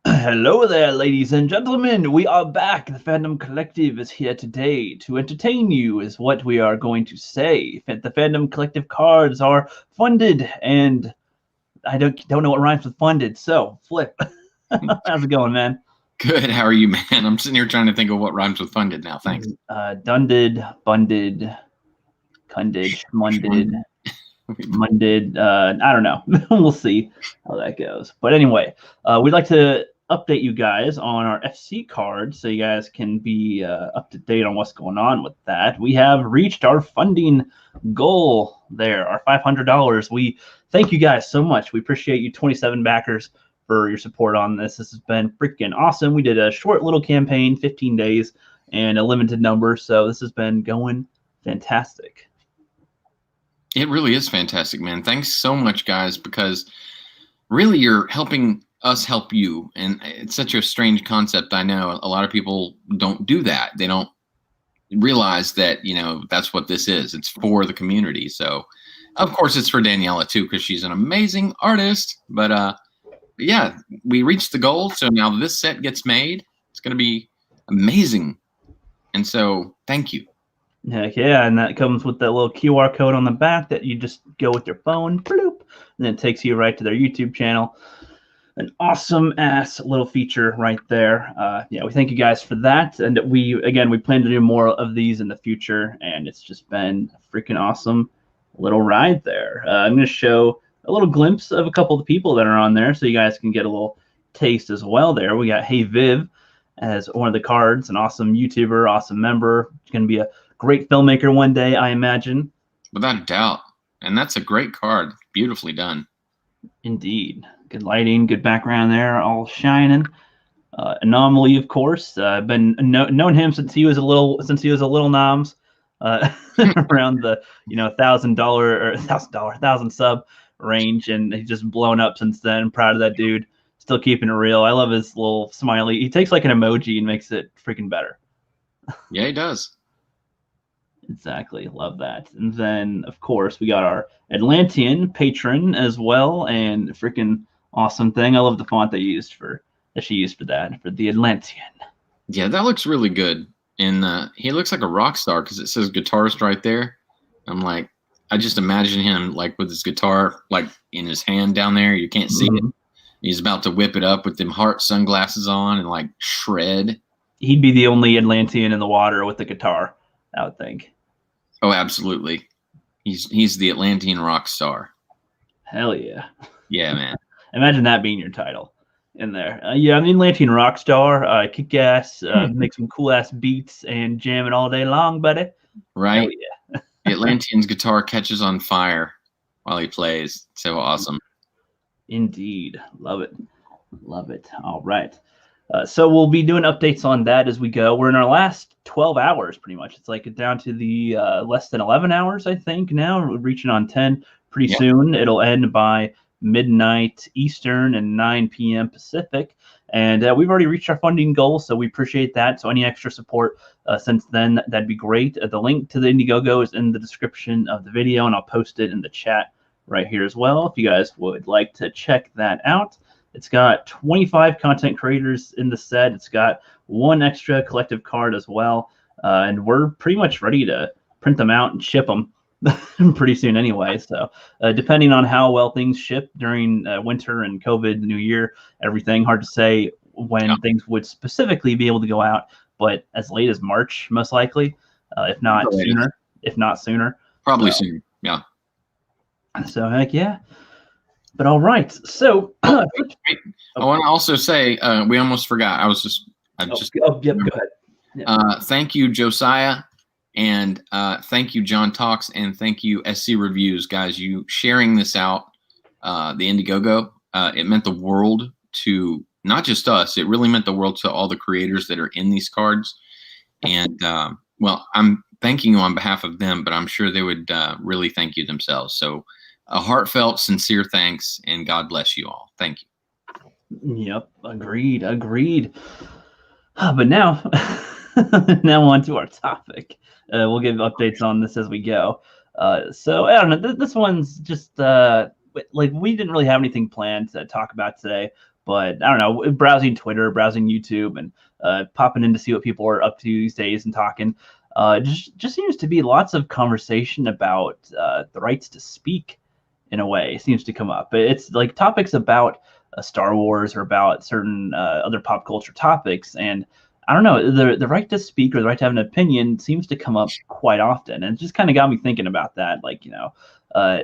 Hello there, ladies and gentlemen. We are back. The Fandom Collective is here today to entertain you, is what we are going to say. The Fandom Collective cards are funded, and I don't know what rhymes with funded. So, Flip, how's it going, man? Good. How are you, man? I'm sitting here trying to think of what rhymes with funded now. Thanks. Dunded, bunded, cunded, schmunded, munded. I don't know. We'll see how that goes. But anyway, we'd like to update you guys on our FC cards so you guys can be up to date on what's going on with that. We have reached our funding goal there, our $500. We thank you guys so much. We appreciate you 27 backers for your support on this. This has been freaking awesome. We did a short little campaign, 15 days, and a limited number, so this has been going fantastic. It really is fantastic, man. Thanks so much, guys, because really you're helping us help you. And it's such a strange concept. I know a lot of people don't do that. They don't realize that, that's what this is. It's for the community. So, of course, it's for Daniela, too, because she's an amazing artist. But, yeah, we reached the goal. So now this set gets made. It's going to be amazing. And so thank you. Heck yeah, and that comes with that little QR code on the back that you just go with your phone, bloop, and it takes you right to their YouTube channel. An awesome ass little feature right there. Yeah, we thank you guys for that, and we plan to do more of these in the future, and it's just been a freaking awesome little ride there. I'm going to show a little glimpse of a couple of the people that are on there, so you guys can get a little taste as well. There, we got Hey Viv as one of the cards, an awesome YouTuber, awesome member. It's going to be a great filmmaker one day, I imagine. Without a doubt. And that's a great card. Beautifully done. Indeed. Good lighting, good background there, all shining. Anomaly, of course. I've been known him since he was a little noms, around the $1,000 sub range, and he's just blown up since then. I'm proud of that dude. Still keeping it real. I love his little smiley. He takes like an emoji and makes it freaking better. Yeah, he does. Exactly. Love that. And then, of course, we got our Atlantean patron as well, and freaking awesome thing. I love the font that she used for the Atlantean. Yeah, that looks really good. And he looks like a rock star because it says guitarist right there. I'm like, I just imagine him like with his guitar like in his hand down there. You can't see it. He's about to whip it up with them heart sunglasses on and like shred. He'd be the only Atlantean in the water with the guitar, I would think. Oh, absolutely. He's the Atlantean rock star. Hell yeah. Yeah, man. Imagine that being your title in there. Yeah, I'm the Atlantean rock star. Kick ass, make some cool ass beats and jam it all day long, buddy. Right. Hell yeah. The Atlantean's guitar catches on fire while he plays. So awesome. Indeed. Love it. Love it. All right. So we'll be doing updates on that as we go. We're in our last 12 hours, pretty much. It's like down to the less than 11 hours, I think, now. We're reaching on 10 pretty soon. It'll end by midnight Eastern and 9 p.m. Pacific. And we've already reached our funding goal, so we appreciate that. So any extra support since then, that'd be great. The link to the Indiegogo is in the description of the video, and I'll post it in the chat right here as well if you guys would like to check that out. It's got 25 content creators in the set. It's got one extra collective card as well. And we're pretty much ready to print them out and ship them pretty soon anyway. So depending on how well things ship during winter and COVID, New Year, everything, hard to say when things would specifically be able to go out, but as late as March, most likely, if not sooner. Probably soon, yeah. So heck yeah. But all right, so I want to also say we almost forgot. Go ahead. Yeah. Thank you, Josiah, and thank you, John Talks, and thank you, SC Reviews, guys. You sharing this out, the Indiegogo, it meant the world to not just us. It really meant the world to all the creators that are in these cards. And well, I'm thanking you on behalf of them, but I'm sure they would really thank you themselves. So. A heartfelt, sincere thanks, and God bless you all. Thank you. Yep, agreed. But now, now on to our topic. We'll give updates on this as we go. So I don't know. This one's just like we didn't really have anything planned to talk about today, But I don't know, browsing Twitter, browsing YouTube, and popping in to see what people are up to these days and talking. Just seems to be lots of conversation about the rights to speak in a way seems to come up. It's like topics about Star Wars or about certain other pop culture topics. And I don't know, the right to speak or the right to have an opinion seems to come up quite often. And it just kind of got me thinking about that. Like,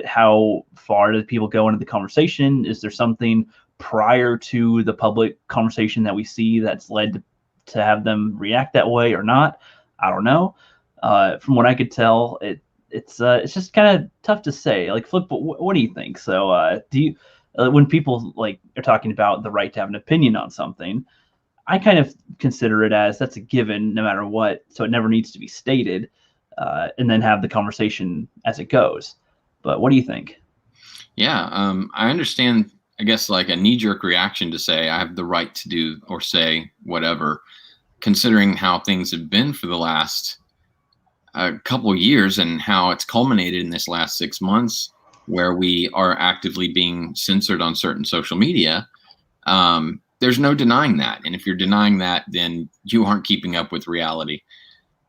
how far do people go into the conversation? Is there something prior to the public conversation that we see that's led to have them react that way or not? I don't know. From what I could tell, it's just kind of tough to say. Like, Flip, what do you think? So, do you when people like are talking about the right to have an opinion on something, I kind of consider it as that's a given no matter what, so it never needs to be stated, and then have the conversation as it goes. But what do you think? Yeah, I understand. I guess like a knee-jerk reaction to say I have the right to do or say whatever, considering how things have been for the last couple of years and how it's culminated in this last 6 months, where we are actively being censored on certain social media. There's no denying that, and if you're denying that, then you aren't keeping up with reality.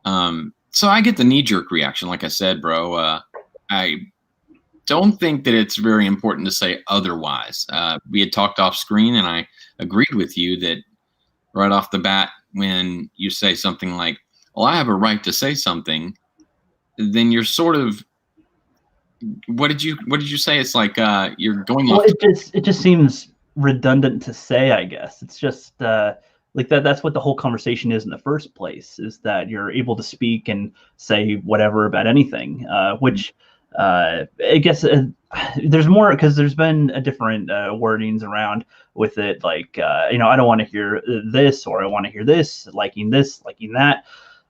So I get the knee-jerk reaction, like I said, bro. I don't think that it's very important to say otherwise. We had talked off screen, and I agreed with you that right off the bat, when you say something like, well, I have a right to say something, then you're sort of, what did you say? It's like you're going Well, off. it just seems redundant to say, I guess. It's just like that's what the whole conversation is in the first place, is that you're able to speak and say whatever about anything, which I guess there's more, because there's been a different wordings around with it, like I don't want to hear this, or I want to hear this, liking that.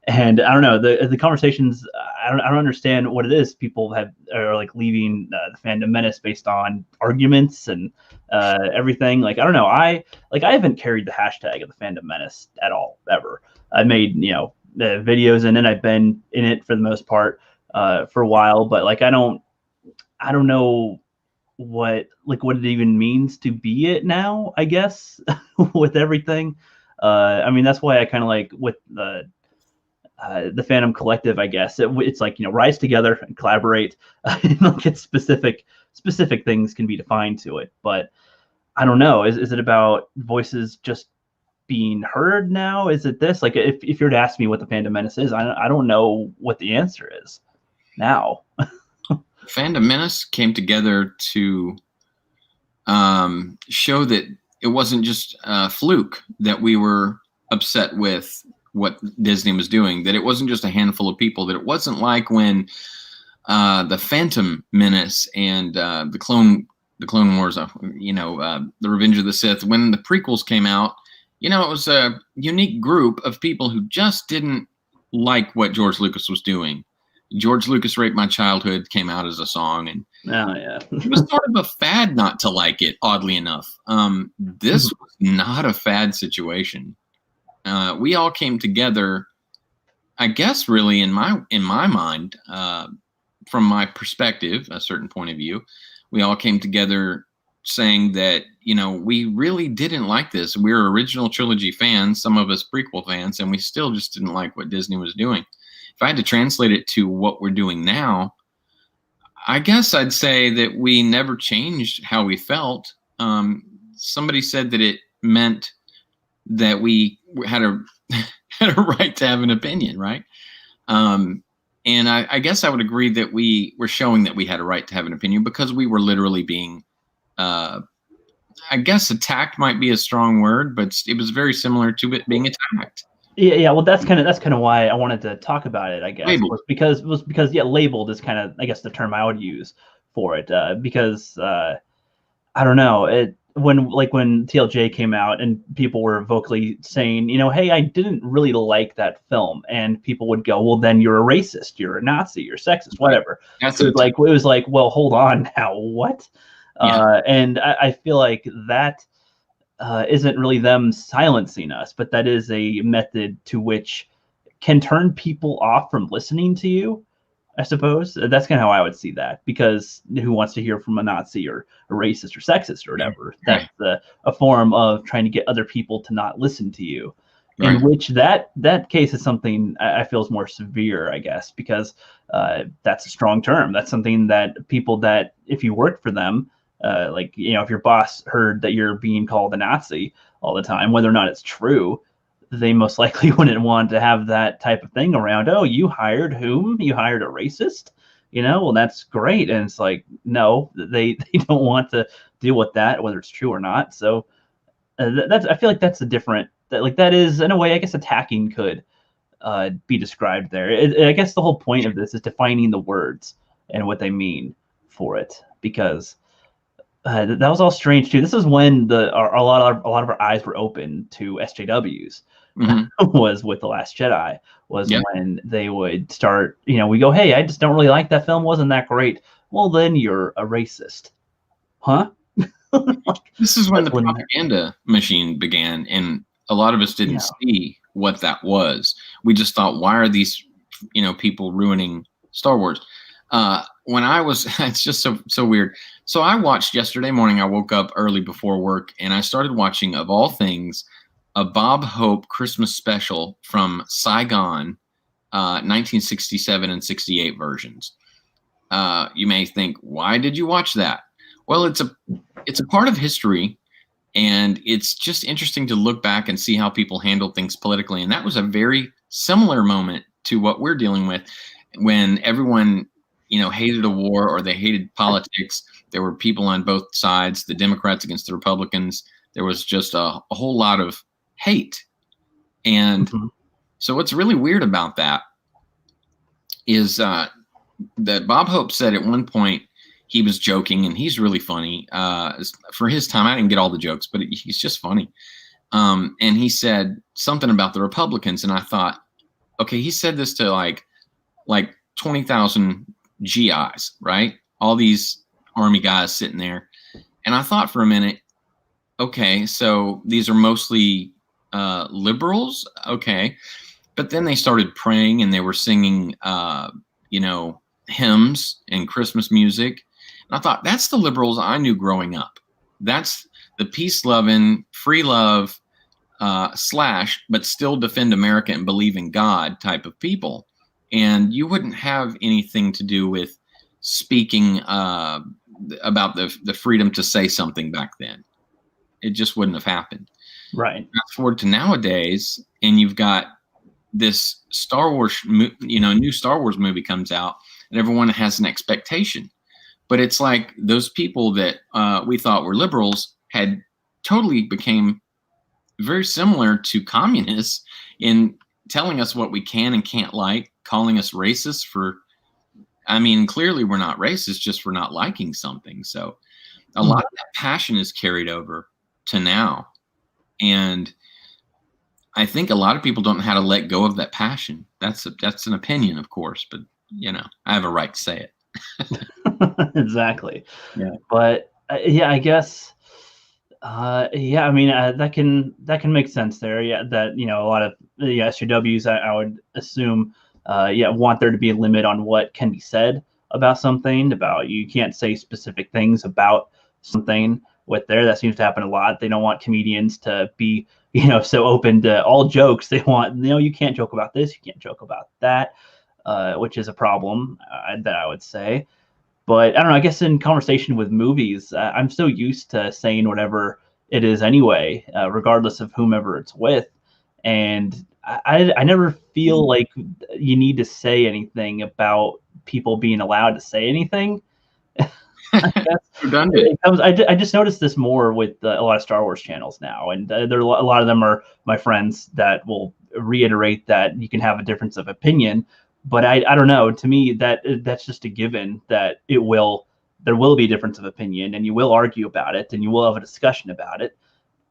And I don't know, the conversations. I don't understand what it is. People are like leaving the Fandom Menace based on arguments and everything. Like, I don't know. I haven't carried the hashtag of the Fandom Menace at all ever. I made videos in it. I've been in it for the most part for a while, but like I don't know what it even means to be it now, I guess. With everything. I mean, that's why I kind of like with the Fandom Collective, I guess it's like, rise together and collaborate. Like, it's specific things can be defined to it, but I don't know. Is it about voices just being heard now? Is it this? Like, if you're to ask me what the Fandom Menace is, I don't know what the answer is now. Fandom Menace came together to show that it wasn't just a fluke that we were upset with what Disney was doing, that it wasn't just a handful of people, that it wasn't like when the Phantom Menace and the Clone Wars, the Revenge of the Sith, when the prequels came out, it was a unique group of people who just didn't like what George Lucas was doing. George Lucas Raped My Childhood came out as a song, and it was sort of a fad not to like it, oddly enough. This was not a fad situation. We all came together, I guess, really in my mind, from my perspective, a certain point of view, we all came together saying that, we really didn't like this. We're original trilogy fans, some of us prequel fans, and we still just didn't like what Disney was doing. If I had to translate it to what we're doing now, I guess I'd say that we never changed how we felt. Somebody said that it meant that we had a right to have an opinion, right? And I guess I would agree that we were showing that we had a right to have an opinion, because we were literally being, I guess attacked might be a strong word, but it was very similar to it being attacked. Yeah. Well, that's kind of why I wanted to talk about it, I guess. Labeled. was because labeled is kind of, I guess, the term I would use for it, because I don't know, when TLJ came out and people were vocally saying, hey, I didn't really like that film, and people would go, well, then you're a racist, you're a Nazi, you're sexist, whatever. That's so it was like, well, hold on now, what? Yeah. And I feel like that isn't really them silencing us, but that is a method to which can turn people off from listening to you. I suppose that's kind of how I would see that, because who wants to hear from a Nazi or a racist or sexist or whatever? Right. That's a form of trying to get other people to not listen to you. In Right. which that case is something I feel is more severe, I guess, because that's a strong term. That's something that people that if you work for them, like, if your boss heard that you're being called a Nazi all the time, whether or not it's true, they most likely wouldn't want to have that type of thing around. Oh, you hired whom? You hired a racist? Well, that's great. And it's like, no, they don't want to deal with that, whether it's true or not. So that's, I feel like that's a different, that is, in a way, I guess attacking could be described there. I guess the whole point of this is defining the words and what they mean for it, because that was all strange too. This is when a lot of our eyes were open to SJWs. Was with The Last Jedi, was when they would start, we go, hey, I just don't really like that film, wasn't that great. Well, then you're a racist. Huh? This is when the propaganda machine began, and a lot of us didn't see what that was. We just thought, why are these people ruining Star Wars? When I was, it's just so weird. So I watched yesterday morning, I woke up early before work, and I started watching, of all things, a Bob Hope Christmas special from Saigon, 1967 and 68 versions. You may think, why did you watch that? Well, it's a part of history, and it's just interesting to look back and see how people handle things politically. And that was a very similar moment to what we're dealing with, when everyone, hated a war or they hated politics. There were people on both sides, the Democrats against the Republicans. There was just a whole lot of hate. And so what's really weird about that is that Bob Hope said at one point, he was joking, and he's really funny. For his time, I didn't get all the jokes, but he's just funny. And he said something about the Republicans, and I thought, okay, he said this to like 20,000 GIs, right? All these Army guys sitting there. And I thought for a minute, okay, so these are mostly liberals, okay. But then they started praying, and they were singing, hymns and Christmas music. And I thought, that's the liberals I knew growing up. That's the peace-loving, free love, but still defend America and believe in God type of people. And you wouldn't have anything to do with speaking about the freedom to say something back then. It just wouldn't have happened. Right. Fast forward to nowadays, and you've got this Star Wars, new Star Wars movie comes out, and everyone has an expectation. But it's like those people that we thought were liberals had totally became very similar to communists in telling us what we can and can't like, calling us racist for, clearly we're not racist, just for not liking something. So a lot of that passion is carried over to now. And I think a lot of people don't know how to let go of that passion. That's an opinion, of course, but I have a right to say it. Exactly. Yeah. But I guess that can make sense there. Yeah, that a lot of the SJWs, I would assume want there to be a limit on what can be said about something. About, you can't say specific things about something with there. That seems to happen a lot. They don't want comedians to be so open to all jokes. They want, you can't joke about this, you can't joke about that, which is a problem that I would say. But I don't know, I guess in conversation with movies, I'm so used to saying whatever it is anyway, regardless of whomever it's with. And I never feel like you need to say anything about people being allowed to say anything. I just noticed this more with a lot of Star Wars channels now, and there a lot of them are my friends that will reiterate that you can have a difference of opinion. But I don't know. To me, that's just a given that there will be a difference of opinion, and you will argue about it, and you will have a discussion about it,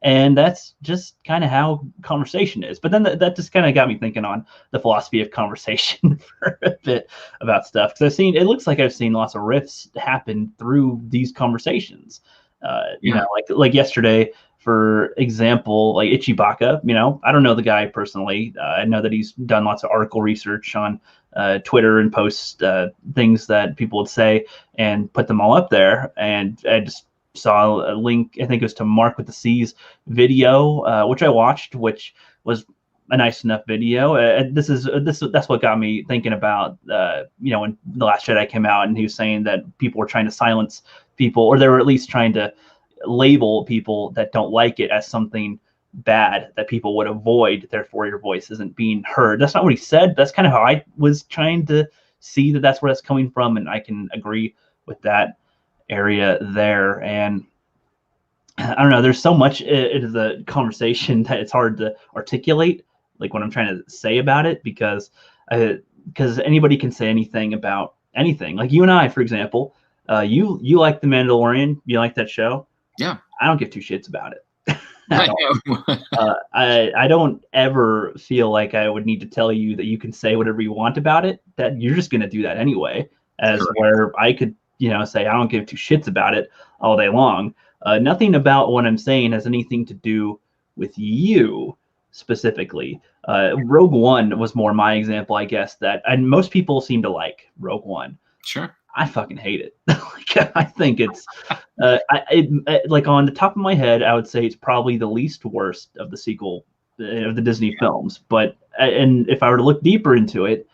and that's just kind of how conversation is. But then that just kind of got me thinking on the philosophy of conversation for a bit about stuff, because it looks like I've seen lots of rifts happen through these conversations. Like yesterday, for example, like Ichibaka, I don't know the guy personally. I know that he's done lots of article research on Twitter and post things that people would say and put them all up there. And I just saw a link, I think it was to Mark with the C's video, which I watched, which was a nice enough video. That's what got me thinking about, when The Last Jedi came out, and he was saying that people were trying to silence people, or they were at least trying to label people that don't like it as something bad that people would avoid. Therefore, your voice isn't being heard. That's not what he said. That's kind of how I was trying to see that that's where that's coming from, and I can agree with that area there. And I don't know, there's so much into the conversation that it's hard to articulate, like what I'm trying to say about it, because anybody can say anything about anything. Like you and I, for example, you like The Mandalorian, you like that show. Yeah. I don't give two shits about it. I don't ever feel like I would need to tell you that you can say whatever you want about it, that you're just going to do that anyway, as Correct. Where I could, say I don't give two shits about it all day long. Nothing about what I'm saying has anything to do with you specifically. Rogue One was more my example, I guess, and most people seem to like Rogue One. Sure. I fucking hate it. I think it's like on the top of my head, I would say it's probably the least worst of the sequel of the Disney films. But and if I were to look deeper into it,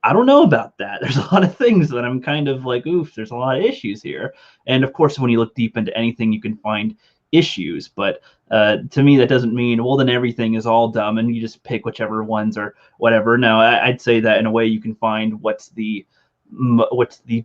I don't know about that. There's a lot of things that I'm kind of like, oof, there's a lot of issues here. And of course, when you look deep into anything, you can find issues. But to me, that doesn't mean, well, then everything is all dumb and you just pick whichever ones or whatever. No, I'd say that in a way you can find what's the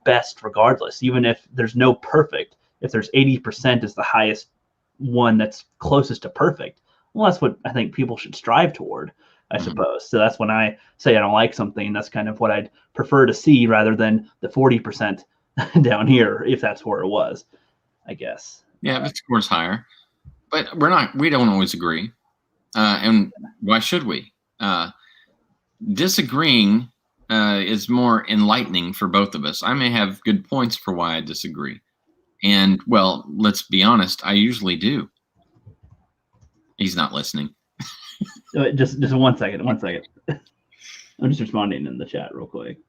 best regardless, even if there's no perfect. If there's 80% is the highest one that's closest to perfect, well, that's what I think people should strive toward, I suppose. So that's when I say I don't like something, that's kind of what I'd prefer to see rather than the 40% down here, if that's where it was, I guess. Yeah, but it scores higher. But we don't always agree. And why should we? Disagreeing is more enlightening for both of us. I may have good points for why I disagree. And, well, let's be honest, I usually do. He's not listening. Just 1 second. I'm just responding in the chat real quick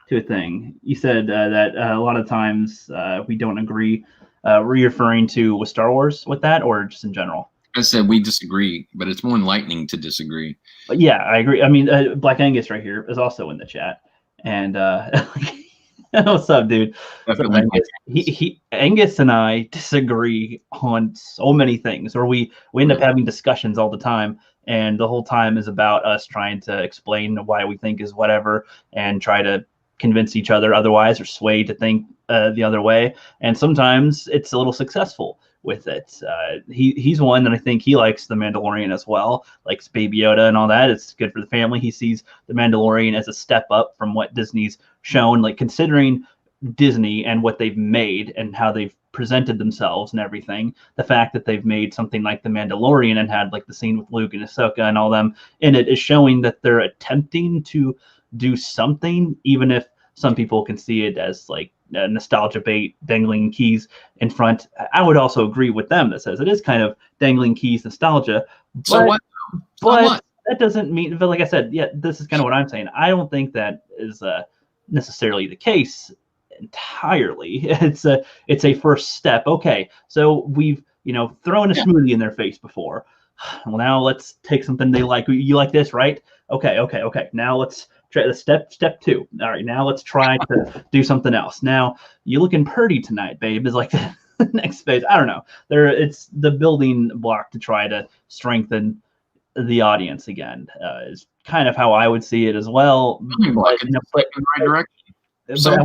to a thing. You said that a lot of times we don't agree. Were you referring to with Star Wars with that, or just in general? I said we disagree, but it's more enlightening to disagree. But yeah, I agree. I mean, Black Angus right here is also in the chat. And what's up, dude? Angus and I disagree on so many things, or we end up having discussions all the time. And the whole time is about us trying to explain why we think is whatever and try to convince each other otherwise or sway to think the other way. And sometimes it's a little successful with it. He's one that I think he likes The Mandalorian as well, likes Baby Yoda and all that. It's good for the family. He sees The Mandalorian as a step up from what Disney's shown, like considering Disney and what they've made and how they've presented themselves and everything. The fact that they've made something like The Mandalorian and had like the scene with Luke and Ahsoka and all them in it is showing that they're attempting to do something, even if some people can see it as like nostalgia bait, dangling keys in front. I would also agree with them that says it is kind of dangling keys nostalgia. But, so what? But that doesn't mean, but like I said, yeah, this is kind of what I'm saying. I don't think that is necessarily the case entirely. It's a first step. Okay, so we've thrown a smoothie in their face before. Well, now let's take something they like. You like this, right? Okay. Now let's try the step 2. All right, now let's try to do something else. Now you looking pretty tonight, babe, is like the next phase. I don't know. It's the building block to try to strengthen the audience again. Is kind of how I would see it as well. But in the right direction. So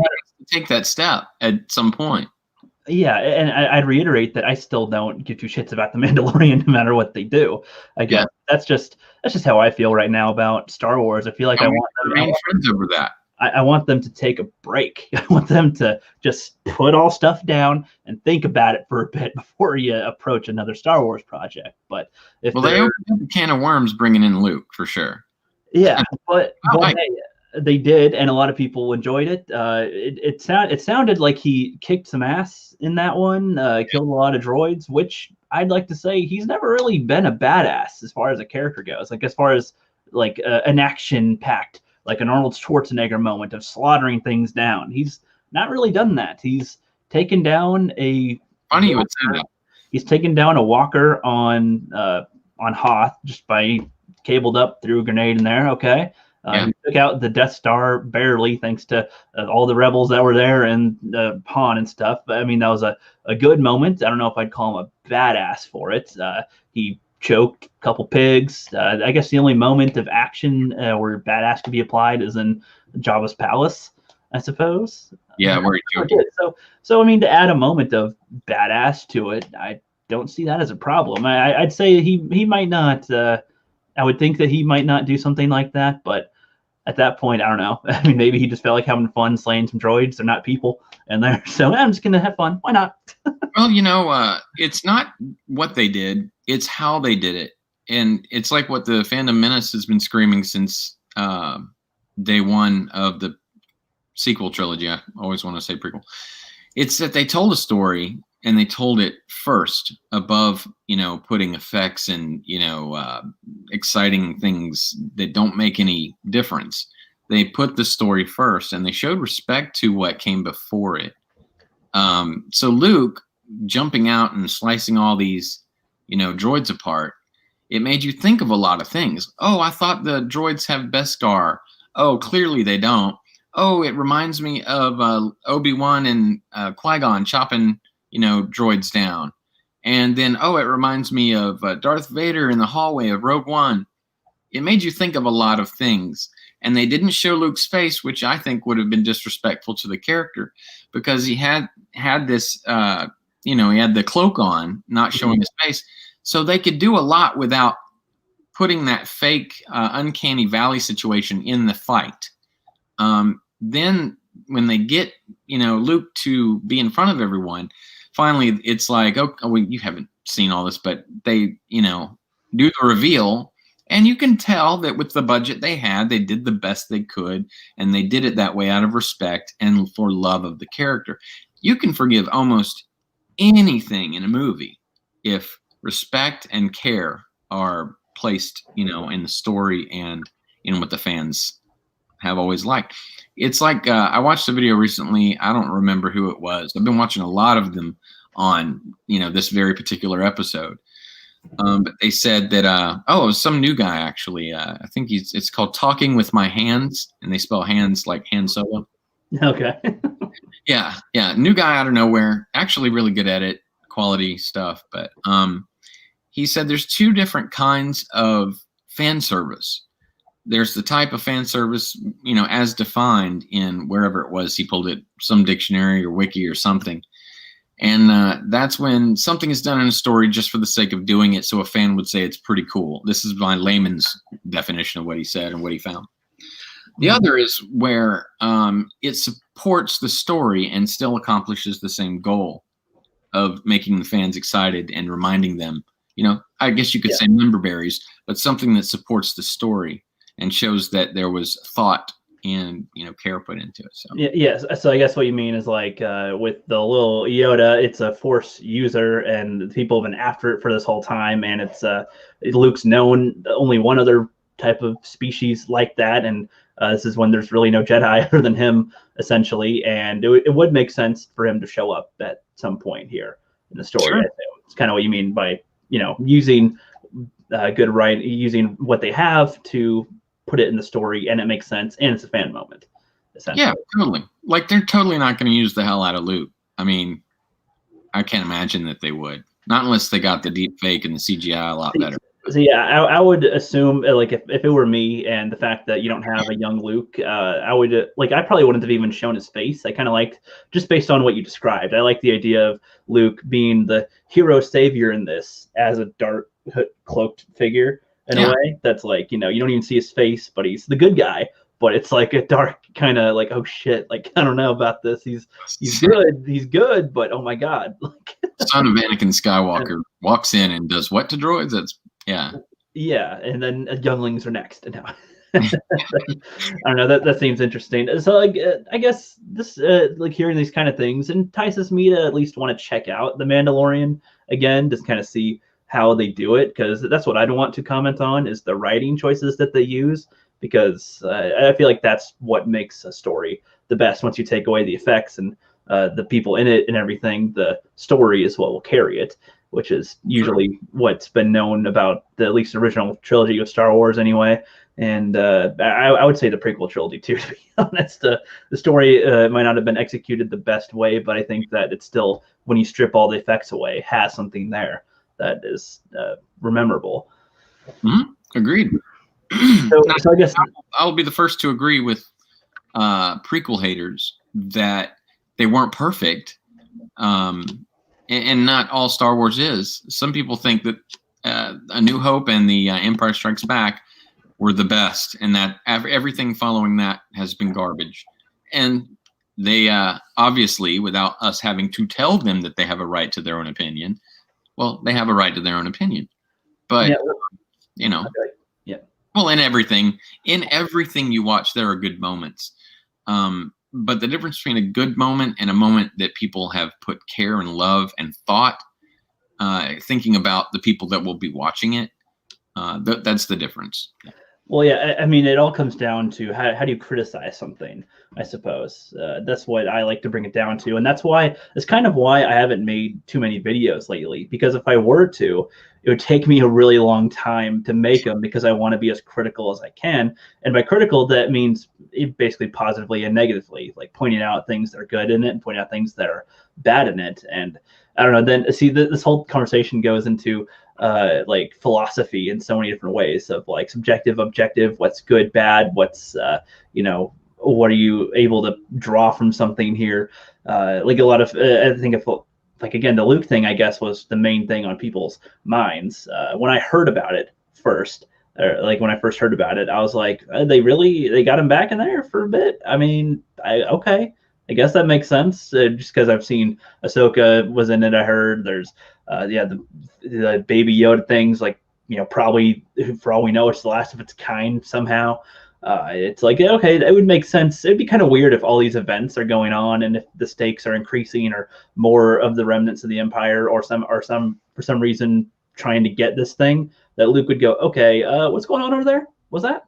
take that step at some point. Yeah, and I'd reiterate that I still don't give two shits about The Mandalorian no matter what they do. I guess that's just how I feel right now about Star Wars. I feel like I want friends over that. I want them to take a break. I want them to just put all stuff down and think about it for a bit before you approach another Star Wars project. But if they opened a can of worms bringing in Luke for sure. Yeah, but they did, and a lot of people enjoyed it. It sounded like he kicked some ass in that one, killed a lot of droids, which I'd like to say he's never really been a badass as far as a character goes. Like as far as like an action-packed like an Arnold Schwarzenegger moment of slaughtering things down. He's not really done that. He's taken down a Funny you would say that. He's taken down a walker on Hoth just by cabled up, threw a grenade in there. Okay. He took out the Death Star barely, thanks to all the rebels that were there and Han and stuff. But I mean, that was a good moment. I don't know if I'd call him a badass for it. He choked a couple pigs. I guess the only moment of action where badass could be applied is in Jabba's palace, I suppose. Yeah, where he choked. So I mean, to add a moment of badass to it, I don't see that as a problem. I'd say he might not. I would think that he might not do something like that, but at that point, I don't know. I mean, maybe he just felt like having fun slaying some droids. They're not people, and they're so I'm just gonna have fun. Why not? Well, it's not what they did; it's how they did it, and it's like what the Fandom Menace has been screaming since day one of the sequel trilogy. I always want to say prequel. It's that they told a story and they told it first above, putting effects and, exciting things that don't make any difference. They put the story first and they showed respect to what came before it. So Luke jumping out and slicing all these, droids apart, it made you think of a lot of things. Oh, I thought the droids have Beskar. Oh, clearly they don't. Oh, it reminds me of Obi-Wan and Qui-Gon chopping, droids down. And then, it reminds me of Darth Vader in the hallway of Rogue One. It made you think of a lot of things. And they didn't show Luke's face, which I think would have been disrespectful to the character, because he had this, he had the cloak on, not showing his face. So they could do a lot without putting that fake uncanny valley situation in the fight. Then when they get, Luke to be in front of everyone, finally it's like, you haven't seen all this, but they, do the reveal, and you can tell that with the budget they had, they did the best they could, and they did it that way out of respect and for love of the character. You can forgive almost anything in a movie if respect and care are placed, in the story and in what the fans have always liked. It's like I watched a video recently. I don't remember who it was. I've been watching a lot of them on, this very particular episode. But they said that, it was some new guy, actually. I think it's called Talking with My Hands, and they spell hands like Han Solo. Okay. Yeah. New guy out of nowhere. Actually really good at it. Quality stuff. But he said there's two different kinds of fan service. There's the type of fan service, as defined in wherever it was. He pulled it, some dictionary or wiki or something. And that's when something is done in a story just for the sake of doing it, so a fan would say it's pretty cool. This is my layman's definition of what he said and what he found. The other is where it supports the story and still accomplishes the same goal of making the fans excited and reminding them, I guess you could say member berries, but something that supports the story and shows that there was thought and care put into it. So yes. So I guess what you mean is like with the little Yoda, it's a Force user, and people have been after it for this whole time. And it's Luke's known only one other type of species like that, and this is when there's really no Jedi other than him, essentially. And it would make sense for him to show up at some point here in the story. Sure. It's kind of what you mean by using good writing, using what they have to put it in the story, and it makes sense, and it's a fan moment, essentially. Yeah, totally. Like, they're totally not going to use the hell out of Luke. I mean, I can't imagine that they would, not unless they got the deep fake and the CGI a lot better. So yeah, I would assume, like, if it were me, and the fact that you don't have a young Luke, I would I probably wouldn't have even shown his face. I kind of liked, just based on what you described, I like the idea of Luke being the hero savior in this as a dark cloaked figure. In a way that's like, you don't even see his face, but he's the good guy. But it's like a dark kind of like, oh shit, like, I don't know about this. He's good, but oh my god. Son of Anakin Skywalker walks in and does what to droids? That's yeah, and then younglings are next. No. I don't know. That seems interesting. So like, I guess this like hearing these kind of things entices me to at least want to check out The Mandalorian again, just kind of see how they do it, because that's what I don't want to comment on is the writing choices that they use, because I feel like that's what makes a story the best. Once you take away the effects and the people in it and everything, the story is what will carry it, which is usually what's been known about the at least original trilogy of Star Wars anyway. And I would say the prequel trilogy too, to be honest. The story might not have been executed the best way, but I think that it's still, when you strip all the effects away, has something there that is memorable. Agreed. So I guess I'll be the first to agree with prequel haters that they weren't perfect, and not all Star Wars is. Some people think that A New Hope and the Empire Strikes Back were the best, and that everything following that has been garbage. And they obviously, without us having to tell them that they have a right to their own opinion, well, they have a right to their own opinion. But you know, well, in everything you watch, there are good moments. But the difference between a good moment and a moment that people have put care and love and thought, thinking about the people that will be watching it, that's the difference. Well, yeah, I mean, it all comes down to how do you criticize something, I suppose. That's what I like to bring it down to. And that's kind of why I haven't made too many videos lately, because if I were to, it would take me a really long time to make them, because I want to be as critical as I can. And by critical, that means basically positively and negatively, like pointing out things that are good in it and pointing out things that are bad in it. And I don't know, then see, this whole conversation goes into like philosophy in so many different ways of like subjective, objective, what's good, bad, what's what are you able to draw from something here. Like a lot of I think if like, again, the Luke thing, I guess, was the main thing on people's minds when I heard about it first. Like when I first heard about it, I was like, they got him back in there for a bit? I mean, okay, I guess that makes sense, just because I've seen Ahsoka was in it. I heard there's the Baby Yoda things, like, probably, for all we know, it's the last of its kind somehow. It's like, okay, that would make sense. It'd be kind of weird if all these events are going on and if the stakes are increasing, or more of the remnants of the Empire or some for some reason trying to get this thing, that Luke would go, okay, what's going on over there? What's that?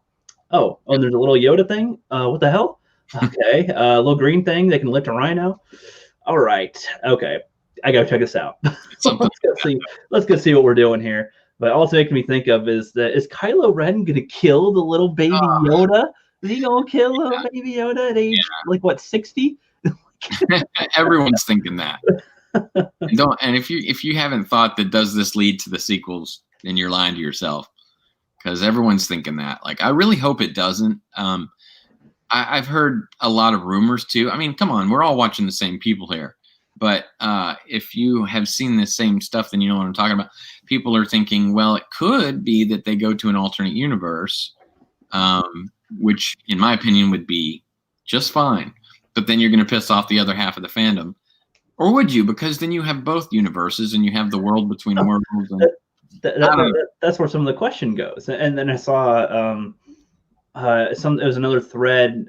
Oh, there's a little Yoda thing. What the hell? Okay, little green thing that can lift a rhino. All right, okay, I gotta check this out. Let's go see what we're doing here. But also making me think of is Kylo Ren gonna kill the little baby Yoda? Is he gonna kill little baby Yoda at age like what, 60? Everyone's thinking that. And if you haven't thought that, does this lead to the sequels, then you're lying to yourself, because everyone's thinking that. Like, I really hope it doesn't. I've heard a lot of rumors too. I mean, come on, we're all watching the same people here. But if you have seen the same stuff, then you know what I'm talking about. People are thinking, well, it could be that they go to an alternate universe, which, in my opinion, would be just fine. But then you're going to piss off the other half of the fandom. Or would you? Because then you have both universes and you have the world between worlds. And, that's where some of the question goes. And then I saw there was another thread.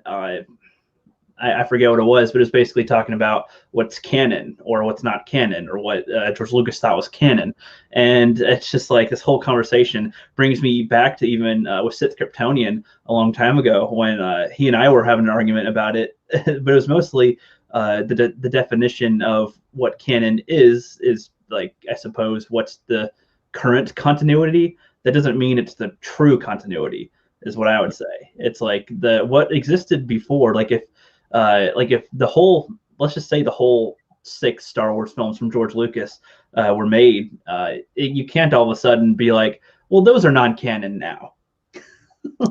I forget what it was, but it's basically talking about what's canon or what's not canon, or what George Lucas thought was canon. And it's just like, this whole conversation brings me back to even with Sith Kryptonian a long time ago, when he and I were having an argument about it. But it was mostly the definition of what canon is like, I suppose, what's the current continuity. That doesn't mean it's the true continuity, is what I would say. It's like what existed before. Like if the whole, let's just say the whole 6 Star Wars films from George Lucas were made, you can't all of a sudden be like, well, those are non-canon now.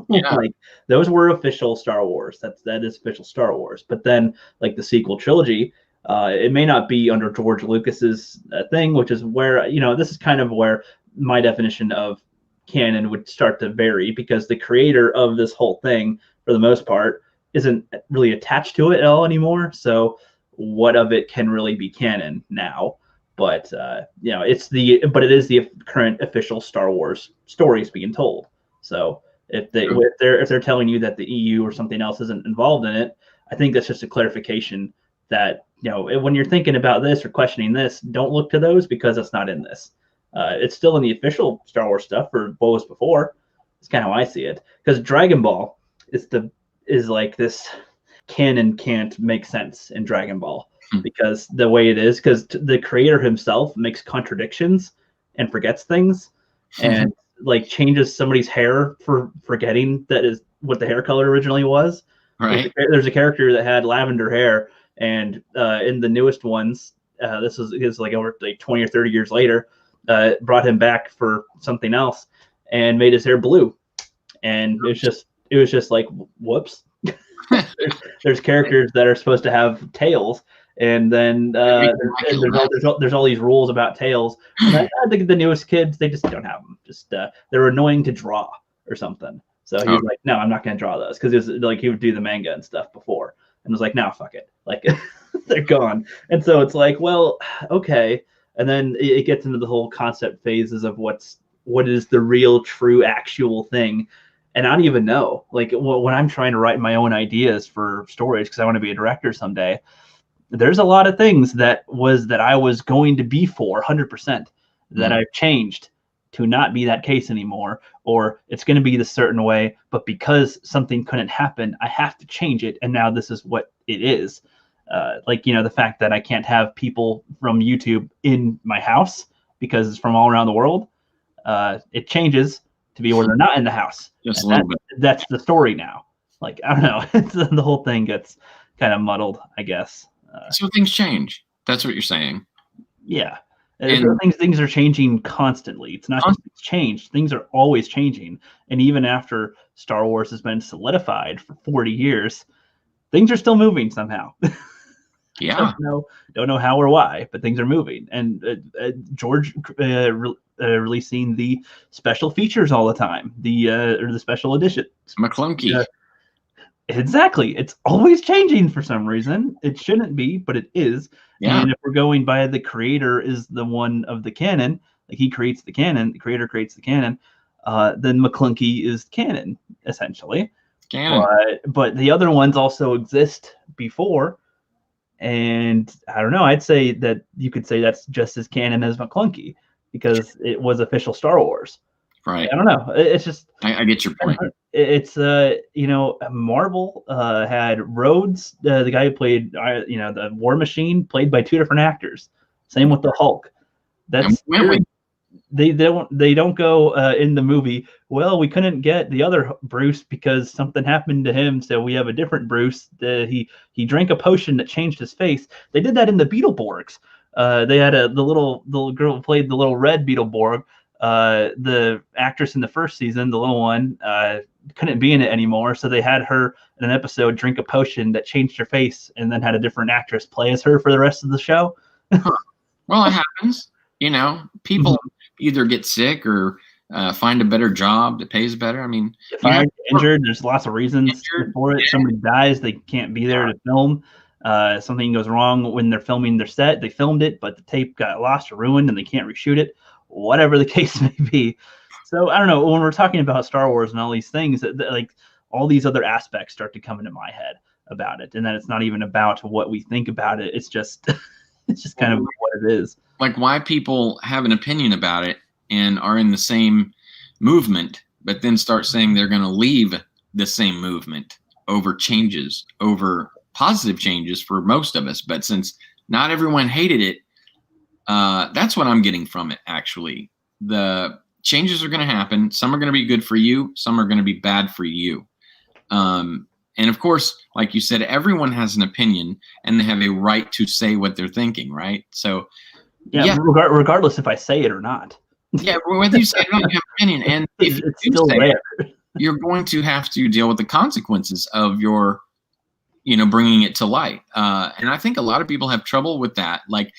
Like, those were official Star Wars. That is official Star Wars. But then, like, the sequel trilogy, it may not be under George Lucas's thing, which is where, this is kind of where my definition of canon would start to vary, because the creator of this whole thing, for the most part, isn't really attached to it at all anymore. So what of it can really be canon now? But it is the current official Star Wars stories being told. So if they're telling you that the EU or something else isn't involved in it, I think that's just a clarification that, when you're thinking about this or questioning this, don't look to those, because it's not in this. It's still in the official Star Wars stuff for what was before. It's kind of how I see it. Because Dragon Ball, is like this canon can't make sense in Dragon Ball because the way it is, because the creator himself makes contradictions and forgets things and like changes somebody's hair for forgetting that is what the hair color originally was. Right. There's a character that had lavender hair, and in the newest ones, this is like over like 20 or 30 years later, brought him back for something else and made his hair blue. And it was just like, whoops. there's characters that are supposed to have tails, and then there's all these rules about tails. And I think the newest kids, they just don't have them. Just they're annoying to draw or something. So he was like, no, I'm not going to draw those, because like he would do the manga and stuff before, and was like, no, fuck it, like they're gone. And so it's like, well, okay. And then it gets into the whole concept phases of what is the real, true, actual thing. And I don't even know, like when I'm trying to write my own ideas for stories, because I want to be a director someday, there's a lot of things that I was going to be for 100% that I've changed to not be that case anymore, or it's going to be this certain way, but because something couldn't happen, I have to change it. And now this is what it is. Like, you know, the fact that I can't have people from YouTube in my house because it's from all around the world. It changes to be where they're not in the house. Just a little bit. That's the story now. Like, I don't know. The whole thing gets kind of muddled, I guess. So things change. That's what you're saying. Yeah. Things are changing constantly. It's not just changed. Things are always changing. And even after Star Wars has been solidified for 40 years, things are still moving somehow. Yeah. Don't know how or why, but things are moving. And George releasing the special features all the time, or the special editions. McClunky. Exactly. It's always changing for some reason. It shouldn't be, but it is. Yeah. And if we're going by the creator is the one of the canon, like he creates the canon, the creator creates the canon, then McClunky is canon, essentially. Canon. But the other ones also exist before. And I don't know, I'd say that you could say that's just as canon as McClunky, because it was official Star Wars. Right. I don't know. It's just I get your point. It's you know, Marvel had Rhodes, the guy who played the War Machine, played by two different actors. Same with the Hulk. That's they don't go in the movie, well, we couldn't get the other Bruce because something happened to him, so we have a different Bruce. He drank a potion that changed his face. They did that in the Beetleborgs. They had the little girl who played the little red Beetleborg. The actress in the first season, the little one, couldn't be in it anymore, so they had her in an episode drink a potion that changed her face, and then had a different actress play as her for the rest of the show. Well, it happens. You know, people either get sick or find a better job that pays better. I mean, if I'm injured, there's lots of reasons for it. Somebody dies, they can't be there to film. Something goes wrong when they're filming their set. They filmed it, but the tape got lost or ruined, and they can't reshoot it. Whatever the case may be. So I don't know. When we're talking about Star Wars and all these things, like all these other aspects start to come into my head about it, and then it's not even about what we think about it. It's just kind of what it is. Like why people have an opinion about it and are in the same movement, but then start saying they're going to leave the same movement over changes, over positive changes for most of us. But since not everyone hated it, that's what I'm getting from it, actually. The changes are going to happen. Some are going to be good for you. Some are going to be bad for you. And of course, like you said, everyone has an opinion and they have a right to say what they're thinking, right? So, yeah. Regardless if I say it or not. Yeah, whether you say it or not, you have an opinion. And if you do still say there. It, you're going to have to deal with the consequences of your, bringing it to light. And I think a lot of people have trouble with that. Like,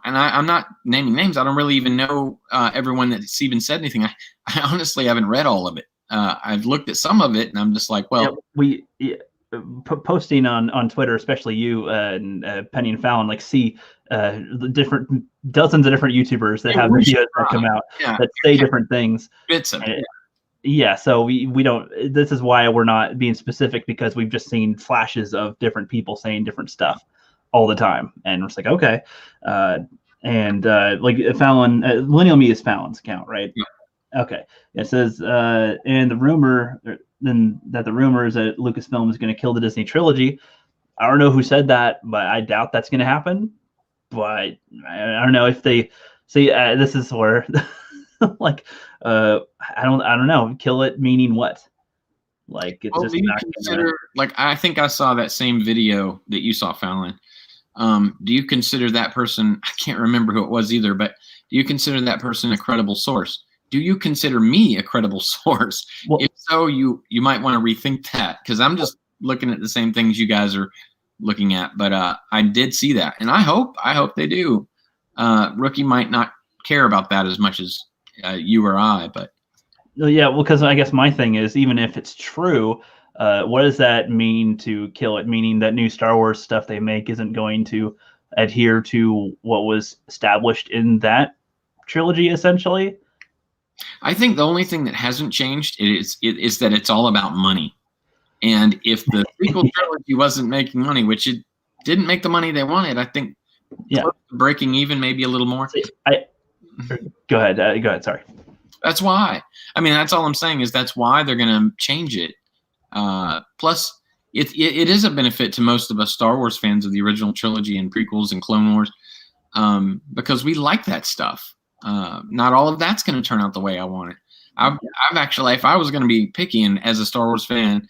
I'm not naming names. I don't really even know everyone that's even said anything. I honestly haven't read all of it. I've looked at some of it, and I'm just like, well, posting on Twitter, especially you and Penny and Fallon, like see the different dozens of different YouTubers that have videos that come out that say different things. Bits of it. Yeah, so we don't. This is why we're not being specific, because we've just seen flashes of different people saying different stuff all the time, and it's like, okay, like Fallon, Millennial Me is Fallon's account, right? Yeah. Okay, it says, and the rumor that the rumor is that Lucasfilm is going to kill the Disney trilogy. I don't know who said that, but I doubt that's going to happen. But I don't know if they see. This is where, like, I don't know. Kill it meaning what? Like, it's Well, just do you not consider gonna... like I think I saw that same video that you saw, Fallon. Do you consider that person? I can't remember who it was either, but do you consider that person a credible source? Do you consider me a credible source? Well, If so, you might want to rethink that, because I'm just looking at the same things you guys are looking at. But I did see that, and I hope they do. Rookie might not care about that as much as you or I, but yeah, well, because I guess my thing is, even if it's true, what does that mean to kill it? Meaning that new Star Wars stuff they make isn't going to adhere to what was established in that trilogy, essentially. I think the only thing that hasn't changed is that it's all about money. And if the sequel trilogy wasn't making money, which it didn't make the money they wanted, I think breaking even, maybe a little more. Go ahead. Go ahead. Sorry. That's why. I mean, that's all I'm saying is that's why they're going to change it. Plus, it is a benefit to most of us Star Wars fans of the original trilogy and prequels and Clone Wars, because we like that stuff. Not all of that's going to turn out the way I want it. I've actually, if I was going to be picky, and as a Star Wars fan,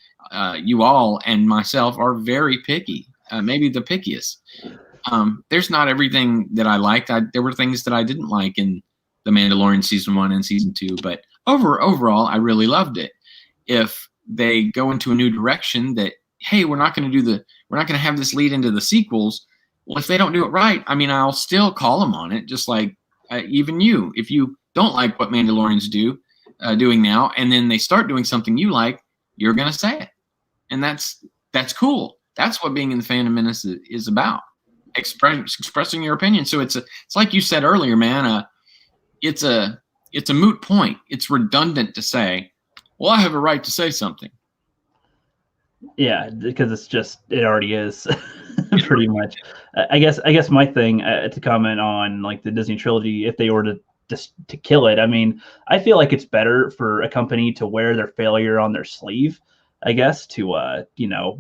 you all and myself are very picky, maybe the pickiest. There's not everything that I liked. There were things that I didn't like in The Mandalorian season 1 and season 2, but overall, I really loved it. If they go into a new direction that, hey, we're not going to have this lead into the sequels. Well, if they don't do it right, I mean, I'll still call them on it, just like even you. If you don't like what Mandalorians doing now, and then they start doing something you like, you're going to say it. And that's cool. That's what being in the Fandom Menace is about. Expressing your opinion. So it's like you said earlier, man, it's a moot point. It's redundant to say, well, I have a right to say something. Yeah, because it already is pretty much. I guess my thing to comment on like the Disney trilogy, if they were to kill it, I mean, I feel like it's better for a company to wear their failure on their sleeve, I guess, to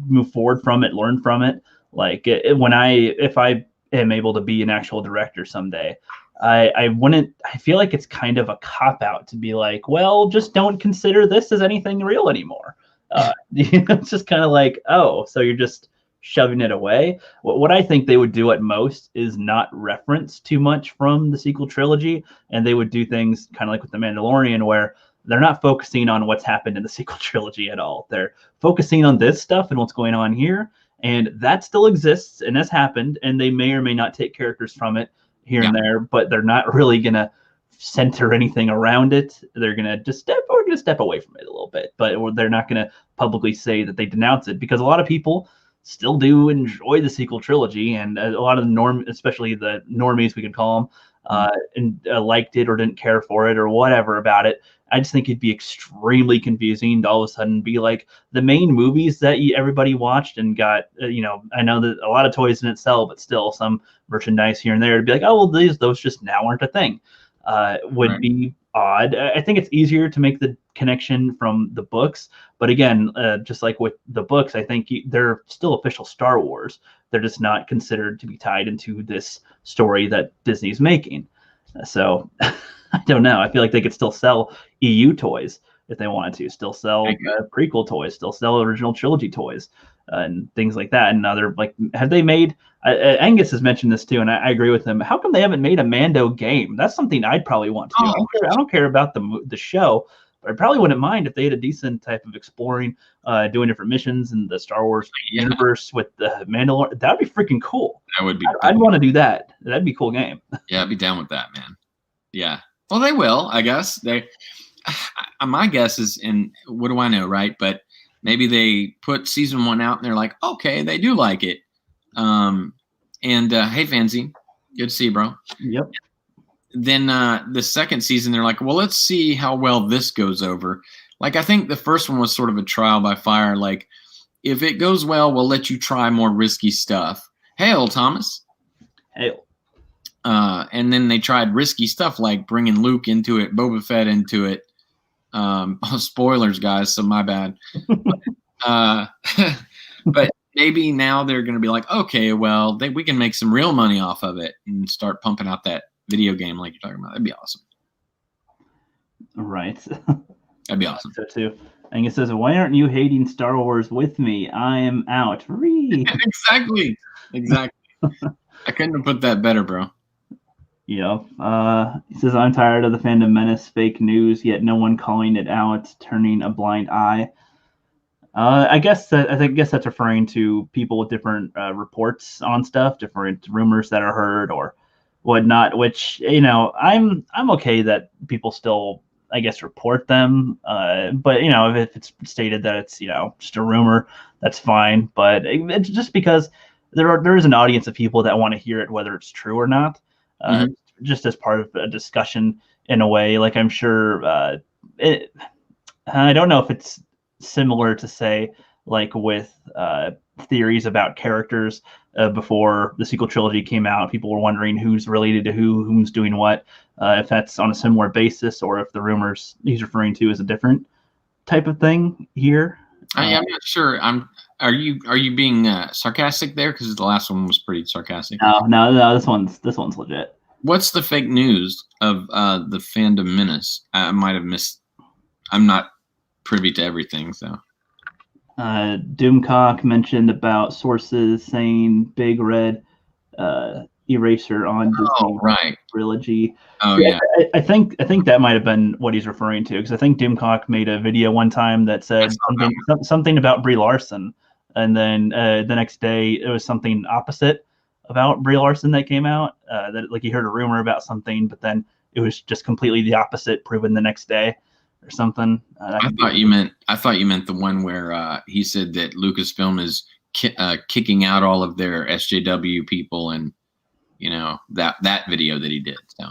move forward from it, learn from it. Like if I am able to be an actual director someday, I wouldn't. I feel like it's kind of a cop out to be like, well, just don't consider this as anything real anymore. It's just kind of like, oh, so you're just shoving it away. What I think they would do at most is not reference too much from the sequel trilogy, and they would do things kind of like with The Mandalorian, where they're not focusing on what's happened in the sequel trilogy at all. They're focusing on this stuff and what's going on here, and that still exists and has happened, and they may or may not take characters from it here and there, but they're not really gonna center anything around it. They're gonna just step away from it a little bit, but they're not gonna publicly say that they denounce it, because a lot of people still do enjoy the sequel trilogy, and a lot of the especially the normies, we could call them, and liked it or didn't care for it or whatever about it. I just think it'd be extremely confusing to all of a sudden be like the main movies that everybody watched and got, I know that a lot of toys didn't sell, but still some merchandise here and there to be like, oh, well, those just now aren't a thing. Would be odd. I think it's easier to make the connection from the books, but again, just like with the books, I think they're still official Star Wars. They're just not considered to be tied into this story that Disney's making. So I don't know. I feel like they could still sell EU toys if they wanted to, still sell prequel toys, still sell original trilogy toys, and things like that. And other, like, have they made, Angus has mentioned this too, and I agree with him. How come they haven't made a Mando game? That's something I'd probably want to do. I don't care about the show, but I probably wouldn't mind if they had a decent type of exploring, doing different missions in the Star Wars universe with the Mandalorian. That'd be freaking cool. That would be. I'd want to do that. That'd be a cool game. Yeah, I'd be down with that, man. Yeah. Well, they will, I guess. My guess is, and what do I know, right? But maybe they put season 1 out and they're like, okay, they do like it. Hey, Fancy, good to see you, bro. Yep. Then the second season, they're like, well, let's see how well this goes over. Like, I think the first one was sort of a trial by fire. Like, if it goes well, we'll let you try more risky stuff. Hail, Thomas. Hail. And then they tried risky stuff like bringing Luke into it, Boba Fett into it. Spoilers, guys, so my bad. Uh, but maybe now they're going to be like, okay, well, we can make some real money off of it and start pumping out that video game like you're talking about. That'd be awesome. Right. That'd be awesome. So too. And it says, "Why aren't you hating Star Wars with me? I am out." Exactly. I couldn't have put that better, bro. Yep. He says, "I'm tired of the Fandom Menace fake news, yet no one calling it out, turning a blind eye." I guess that's referring to people with different reports on stuff, different rumors that are heard or whatnot. Which I'm okay that people still, I guess, report them. But if it's stated that it's just a rumor, that's fine. But it's just because there is an audience of people that want to hear it, whether it's true or not. Just as part of a discussion in a way. Like I'm sure I don't know if it's similar to say like with theories about characters before the sequel trilogy came out. People were wondering who's related to who's doing what. If that's on a similar basis, or if the rumors he's referring to is a different type of thing here. I'm not sure. Are you being sarcastic there? Because the last one was pretty sarcastic. No. This one's legit. What's the fake news of the Fandom Menace? I might have missed. I'm not privy to everything, so. Doomcock mentioned about sources saying Big Red eraser on Disney trilogy. Oh yeah. I think that might have been what he's referring to, because I think Doomcock made a video one time that said something about Brie Larson, and then the next day it was something opposite about Brie Larson that came out. That like he heard a rumor about something, but then it was just completely the opposite, proven the next day or something. I thought you meant the one where he said that Lucasfilm is kicking out all of their SJW people, and that video that he did. So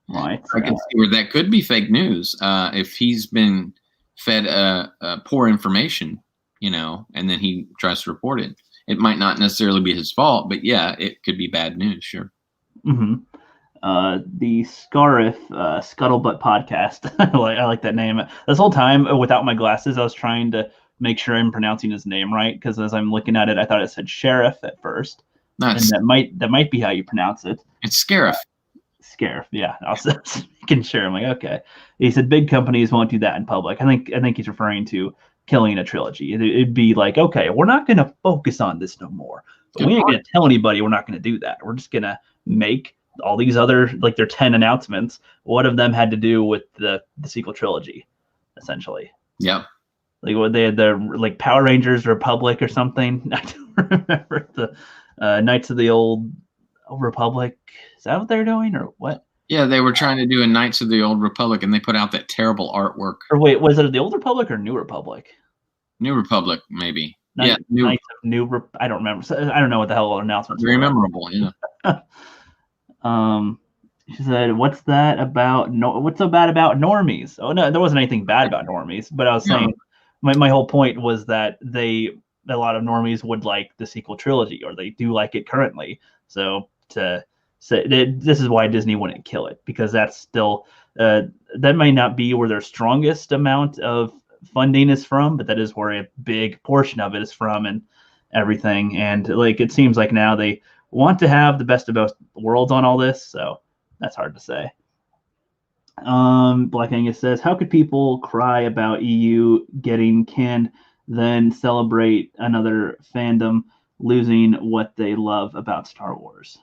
right, I can see where that could be fake news if he's been fed poor information, and then he tries to report it. It might not necessarily be his fault, but yeah, it could be bad news. Sure. Mm-hmm. The Scarif Scuttlebutt podcast. I like that name. This whole time without my glasses, I was trying to make sure I'm pronouncing his name right, because as I'm looking at it, I thought it said Sheriff at first. Nice. And that might be how you pronounce it. It's Scarif. Scarif, yeah. I was making sure. I'm like, okay. He said big companies won't do that in public. I think he's referring to killing a trilogy. It'd be like, okay, we're not going to focus on this no more. But we ain't going to tell anybody we're not going to do that. We're just going to make all these other, like their 10 announcements. One of them had to do with the sequel trilogy, essentially. Yeah. Like what they had the like Power Rangers Republic or something. I don't remember the Knights of the Old Republic. Is that what they're doing or what? Yeah, they were trying to do a Knights of the Old Republic, and they put out that terrible artwork. Or wait, was it the Old Republic or New Republic? New Republic, maybe. Knights of New. I don't remember. I don't know what the hell the announcements. Very memorable, yeah. She said, "What's that about? What's so bad about normies?" Oh no, there wasn't anything bad about normies, but I was saying my whole point was that a lot of normies would like the sequel trilogy, or they do like it currently. So to say this is why Disney wouldn't kill it, because that's still that may not be where their strongest amount of funding is from, but that is where a big portion of it is from and everything. And like it seems like now they want to have the best of both worlds on all this, so that's hard to say. Black Angus says, how could people cry about EU getting canned, then celebrate another fandom losing what they love about Star Wars?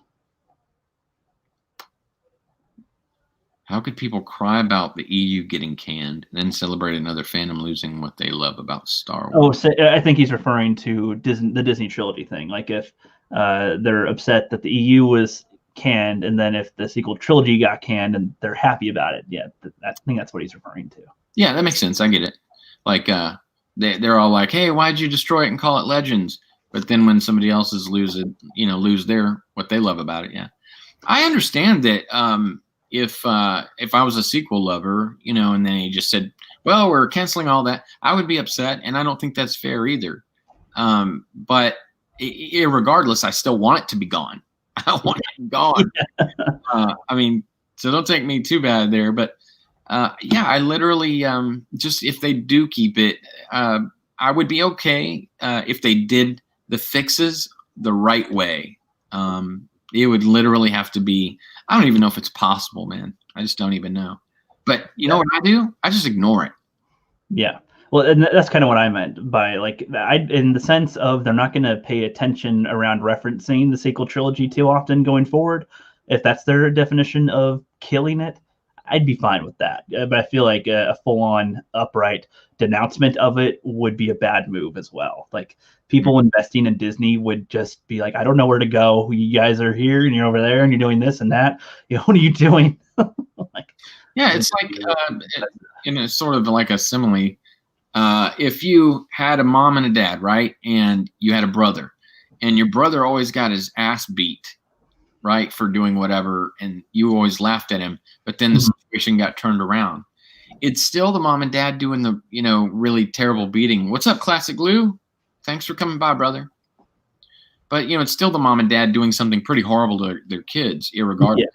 How could people cry about the EU getting canned, then celebrate another fandom losing what they love about Star Wars? Oh, so I think he's referring to the Disney trilogy thing. Like if they're upset that the EU was canned, and then if the sequel trilogy got canned and they're happy about it. Yeah, I think that's what he's referring to. Yeah, that makes sense. I get it. Like they're all like, hey, why'd you destroy it and call it Legends? But then when somebody else's lose their what they love about it. Yeah, I understand that. If I was a sequel lover, and then he just said, well, we're canceling all that, I would be upset. And I don't think that's fair either. But irregardless, I still want it to be gone. I want it gone. I mean, so don't take me too bad there, but Yeah, I literally just if they do keep it, I would be okay if they did the fixes the right way. It would literally have to be. I don't even know if it's possible, man. I just don't even know. But you know what I do? I just ignore it. Yeah. Well, and that's kind of what I meant by like in the sense of they're not going to pay attention around referencing the sequel trilogy too often going forward. If that's their definition of killing it, I'd be fine with that. But I feel like a full-on upright denouncement of it would be a bad move as well. Like people investing in Disney would just be like, I don't know where to go. You guys are here and you're over there and you're doing this and that. What are you doing? Like, yeah, it's like in a sort of like a simile. If you had a mom and a dad, right, and you had a brother, and your brother always got his ass beat, right, for doing whatever, and you always laughed at him, but then the situation got turned around. It's still the mom and dad doing the, really terrible beating. What's up, Classic Lou? Thanks for coming by, brother. But, it's still the mom and dad doing something pretty horrible to their kids, irregardless.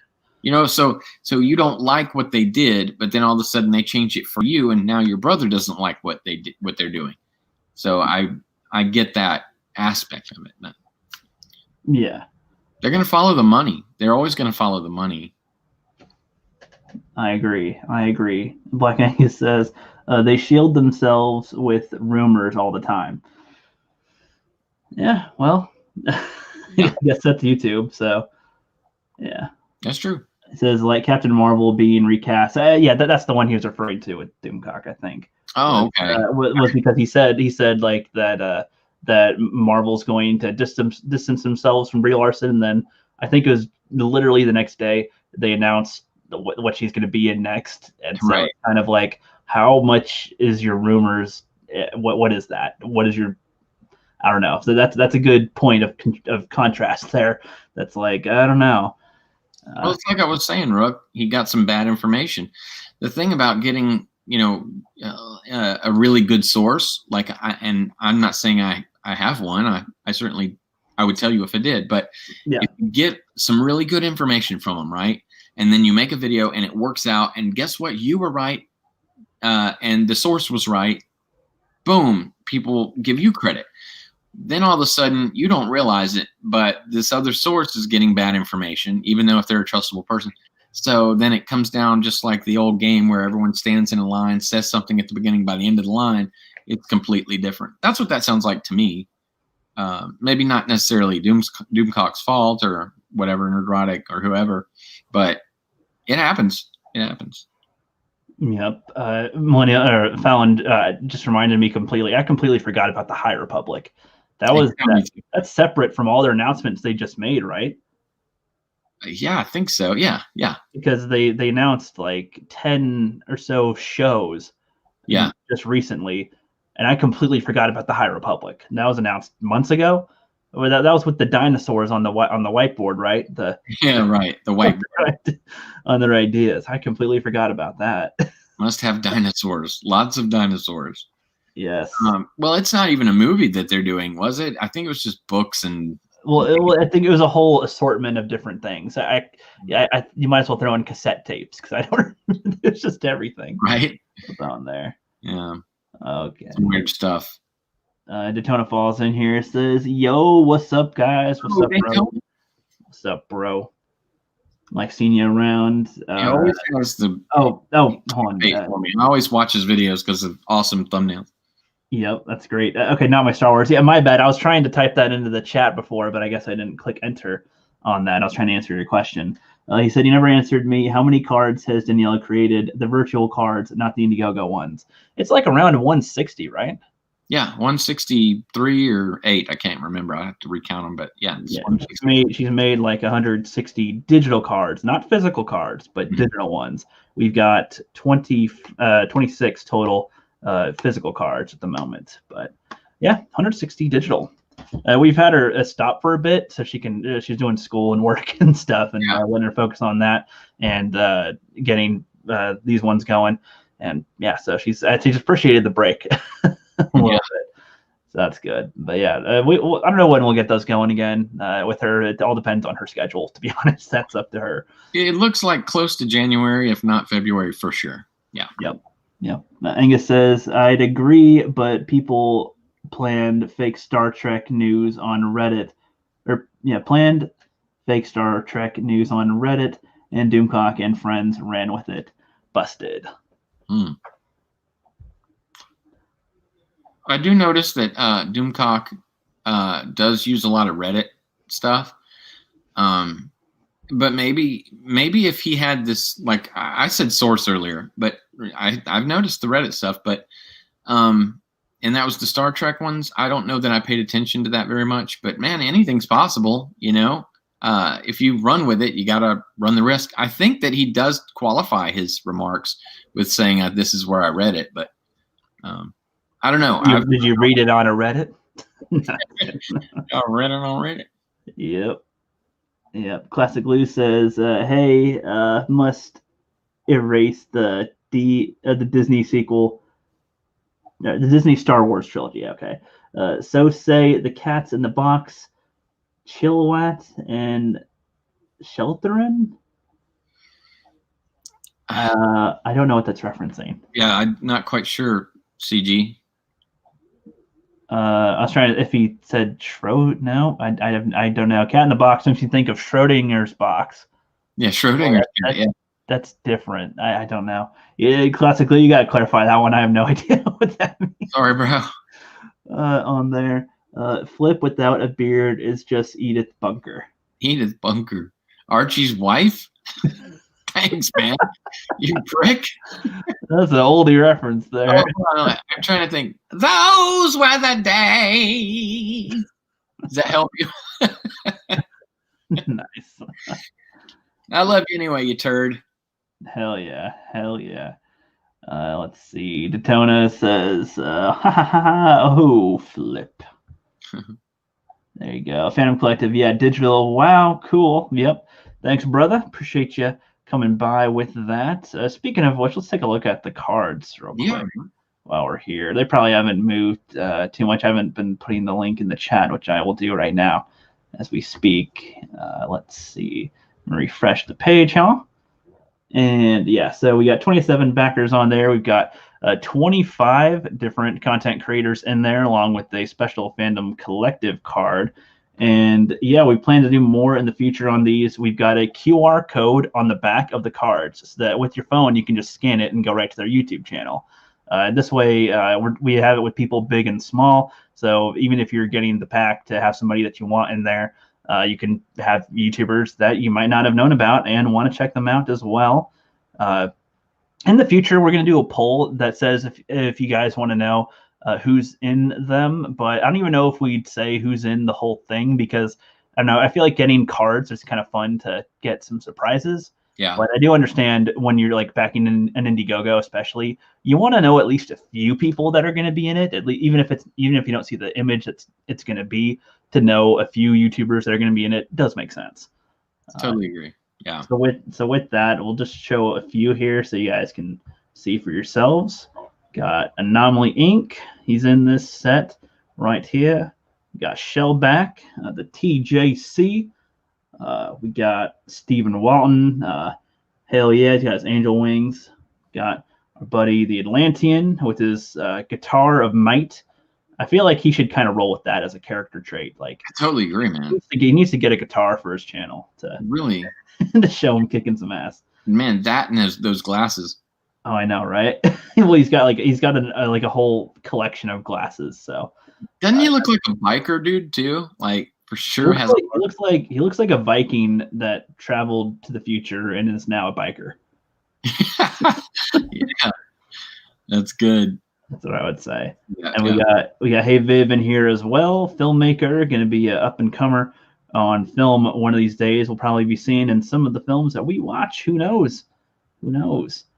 Yeah. So you don't like what they did, but then all of a sudden they change it for you, and now your brother doesn't like what they're doing. So I get that aspect of it. Yeah. They're going to follow the money. They're always going to follow the money. I agree. Black Angus says they shield themselves with rumors all the time. Yeah, well, I guess that's YouTube. So, yeah. That's true. It says like Captain Marvel being recast. Yeah, that's the one he was referring to with Doomcock, I think. Oh, okay. Was because he said like that that Marvel's going to distance themselves from Brie Larson, and then I think it was literally the next day they announced what she's going to be in next, and so right. It's kind of like, how much is your rumors? What is that? What is your? I don't know. So that's a good point of contrast there. That's like, I don't know. Well, it's like I was saying, Rook. He got some bad information. The thing about getting, a really good source, and I'm not saying I have one. I certainly would tell you if I did. But if you get some really good information from them, right, and then you make a video and it works out, and guess what? You were right, and the source was right. Boom! People give you credit. Then all of a sudden you don't realize it, but this other source is getting bad information, even though if they're a trustable person. So then it comes down just like the old game where everyone stands in a line, says something at the beginning, by the end of the line, it's completely different. That's what that sounds like to me. Maybe not necessarily Doomcock's fault or whatever, Nerdrotic or whoever, but it happens. It happens. Yep. Millennia Fallon just reminded me completely. I completely forgot about the High Republic. That's separate from all their announcements they just made, right? Yeah, I think so. Yeah. Because they announced like 10 or so shows. Yeah. Just recently, and I completely forgot about the High Republic. And that was announced months ago. Or that was with the dinosaurs on the whiteboard, right? Right. The whiteboard on their ideas. I completely forgot about that. Must have dinosaurs. Lots of dinosaurs. Yes. Well, it's not even a movie that they're doing, was it? I think it was just books and. Well, I think it was a whole assortment of different things. You might as well throw in cassette tapes because I don't. It's just everything. Right. On there. Yeah. Okay. Some weird stuff. Daytona Falls in here says, "Yo, what's up, guys? What's up, bro? What's up, bro? Like seeing you around." He always has the. Hold on. For me. I always watch his videos because of awesome thumbnails. Yep, that's great. Okay, not my Star Wars. Yeah, my bad. I was trying to type that into the chat before, but I guess I didn't click enter on that. I was trying to answer your question. He said, "You never answered me. How many cards has Daniela created? The virtual cards, not the Indiegogo ones." It's like around 160, right? Yeah, 163 or 8. I can't remember. I have to recount them, but yeah. She's made like 160 digital cards, not physical cards, but digital ones. We've got 26 total physical cards at the moment, but yeah, 160 digital. We've had her stop for a bit so she can. She's doing school and work and stuff, and letting her focus on that and getting these ones going. And yeah, so she's appreciated the break a little bit. So that's good. But yeah, I don't know when we'll get those going again with her. It all depends on her schedule, to be honest. That's up to her. It looks like close to January, if not February, for sure. Yeah. Yep. Angus says, I'd agree, but people planned fake Star Trek news on Reddit. Planned fake Star Trek news on Reddit, and Doomcock and friends ran with it. Busted. I do notice that Doomcock does use a lot of Reddit stuff. But maybe if he had this, like I said source earlier, but I've noticed the Reddit stuff, but and that was the Star Trek ones. I don't know that I paid attention to that very much, but man, anything's possible, you know. If you run with it, you got to run the risk. I think that he does qualify his remarks with saying this is where I read it, but I don't know. Did you read it on a Reddit? I read it on Reddit. Yep. Classic Lou says, "Hey, must erase the Disney sequel, the Disney Star Wars trilogy." Okay. So say the cats in the box, Chilliwatt and Shelterin. I don't know what that's referencing. Yeah, I'm not quite sure. CG. I was trying to, if he said Schrode. No, I don't know. Cat in the Box makes you think of Schrodinger's box. Yeah, Schrodinger's. That's different. I don't know. Yeah, classically, you got to clarify that one. I have no idea what that means. Sorry, bro. On there, Flip without a beard is just Edith Bunker. Edith Bunker, Archie's wife. Thanks, man. You prick. That's an oldie reference there. I'm trying to think. Those were the days. Does that help you? Nice. I love you anyway, you turd. Hell yeah. Let's see. Daytona says, oh, Flip. There you go. Phantom Collective. Yeah, digital. Wow, cool. Yep. Thanks, brother. Appreciate you coming by with that. Speaking of which, let's take a look at the cards real quick while we're here. They probably haven't moved too much. I haven't been putting the link in the chat, which I will do right now as we speak. Let's see. I'm gonna refresh the page, And yeah, so we got 27 backers on there. We've got 25 different content creators in there, along with a special Fandom Collective card. And yeah, we plan to do more in the future on these. We've got a QR code on the back of the cards so that with your phone, you can just scan it and go right to their YouTube channel. This way, we have it with people big and small. So even if you're getting the pack to have somebody that you want in there, you can have YouTubers that you might not have known about and want to check them out as well. In the future, we're going to do a poll that says if you guys want to know who's in them, but I don't even know if we'd say who's in the whole thing because I don't know. I feel like getting cards is kind of fun to get some surprises. Yeah. But I do understand when you're like backing an Indiegogo, especially, you want to know at least a few people that are going to be in it. At least, even if you don't see the image it's going to be, to know a few YouTubers that are going to be in it does make sense. Totally agree. Yeah. So with that, we'll just show a few here so you guys can see for yourselves. Got Anomaly Inc. He's in this set right here. We got Shellback, the TJC. We got Stephen Walton. Hell yeah, he's got his angel wings. Got our buddy the Atlantean with his Guitar of Might. I feel like he should kind of roll with that as a character trait. Like, I totally agree, man. He needs to get a guitar for his channel to really to show him kicking some ass. Man, that and those glasses. Oh, I know, right? Well, he's got a whole collection of glasses. So doesn't he look like a biker dude too? Like for sure he looks like a Viking that traveled to the future and is now a biker. Yeah, that's good. That's what I would say. Yeah, and we got Hey Viv in here as well. Filmmaker, going to be an up and comer on film one of these days. We'll probably be seeing in some of the films that we watch. Who knows?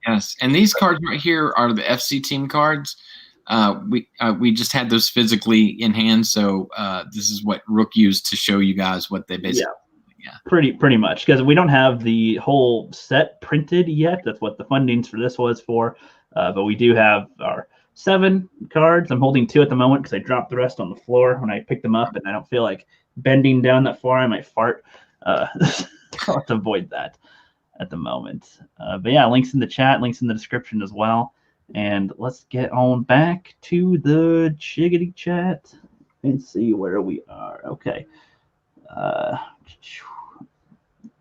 Yes, and these cards right here are the FC team cards. We just had those physically in hand, so this is what Rook used to show you guys what they basically. Yeah. Pretty much, because we don't have the whole set printed yet. That's what the fundings for this was for. But we do have our 7 cards. I'm holding 2 at the moment because I dropped the rest on the floor when I picked them up, and I don't feel like bending down that far. I might fart. I'll have to avoid that. at the moment. But yeah, links in the chat, links in the description as well. And let's get on back to the Chiggity chat and see where we are. Okay.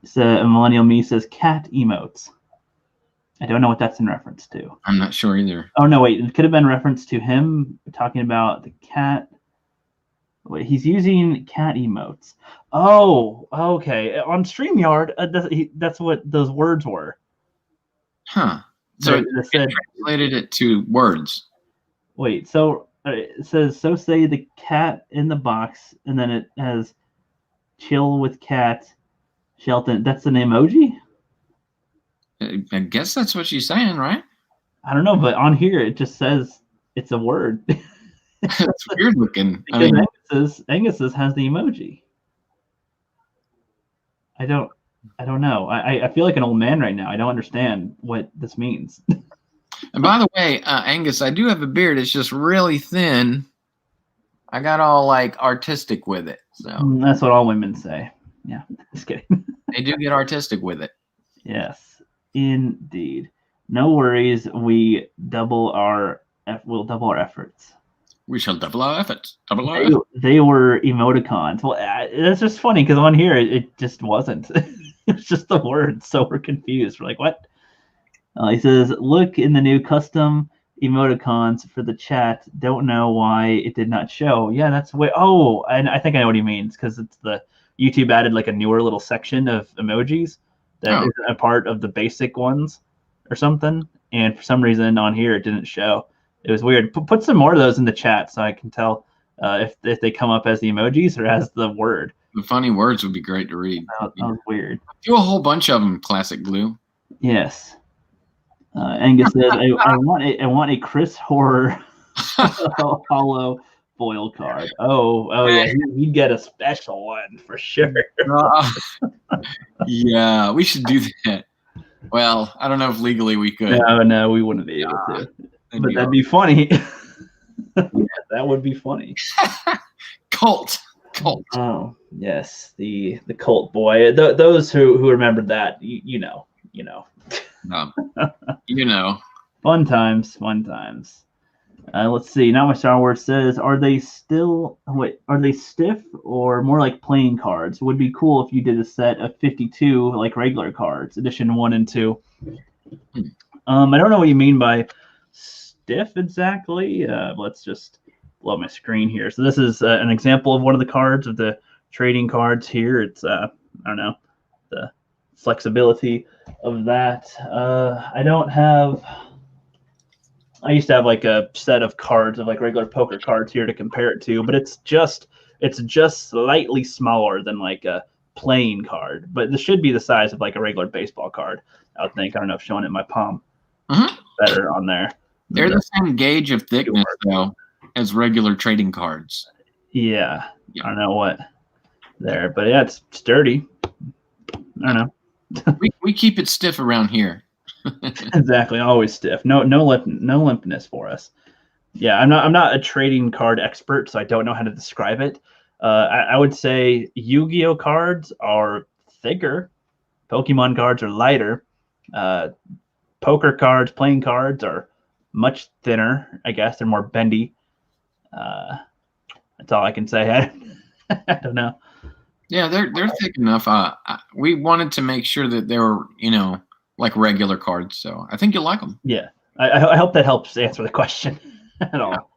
So Millennial Me says cat emotes. I don't know what that's in reference to. I'm not sure either. Oh no, wait! It could have been reference to him talking about the cat. Wait, he's using cat emotes. Oh, okay. On StreamYard, that's what those words were. Huh. So it said, translated it to words. Wait, so it says, so say the cat in the box, and then it has chill with cat, Shelton. That's an emoji? I guess that's what she's saying, right? I don't know, but on here it just says it's a word. It's weird looking. Because Angus's has the emoji. I don't know. I feel like an old man right now. I don't understand what this means. And by the way, Angus, I do have a beard. It's just really thin. I got all like artistic with it. So that's what all women say. Yeah, just kidding. They do get artistic with it. Yes, indeed. No worries. We'll double our efforts. We shall double our efforts. They were emoticons. Well, that's just funny because on here it just wasn't. It's just the words, so we're confused. We're like, what? He says, look in the new custom emoticons for the chat. Don't know why it did not show. Yeah, that's way. Oh, and I think I know what he means because it's the YouTube added like a newer little section of emojis that isn't a part of the basic ones or something. And for some reason on here it didn't show. It was weird. Put some more of those in the chat so I can tell if they come up as the emojis or as the word. The funny words would be great to read. That was weird. Do a whole bunch of them, Classic Glue. Yes. Angus says, I want a Chris Horror hollow foil card. Oh yeah, he'd get a special one for sure. Yeah, we should do that. Well, I don't know if legally we could. No, we wouldn't be able to. But that'd be funny. That would be funny. Cult. Oh yes, the cult boy. Those who remembered that, you know. Fun times. Let's see. Now my Star Wars says, are they stiff or more like playing cards? Would be cool if you did a set of 52 like regular cards, edition 1 and 2. I don't know what you mean by stiff exactly. Let's just blow my screen here. So this is an example of one of the cards of the trading cards here. It's I don't know, the flexibility of that. I used to have like a set of cards of like regular poker cards here to compare it to, but it's just slightly smaller than like a playing card. But this should be the size of like a regular baseball card, I would think. I don't know if showing it in my palm better on there. They're the same gauge of thickness though as regular trading cards. Yeah. I don't know what there, but yeah, it's sturdy. I don't know. we keep it stiff around here. Exactly, always stiff. No limpness for us. Yeah, I'm not a trading card expert, so I don't know how to describe it. I would say Yu-Gi-Oh cards are thicker, Pokemon cards are lighter, poker cards, playing cards are much thinner. I guess they're more bendy. That's all I can say. I don't know. Yeah, they're thick enough. We wanted to make sure that they were, like regular cards. So I think you'll like them. Yeah, I hope that helps answer the question at all.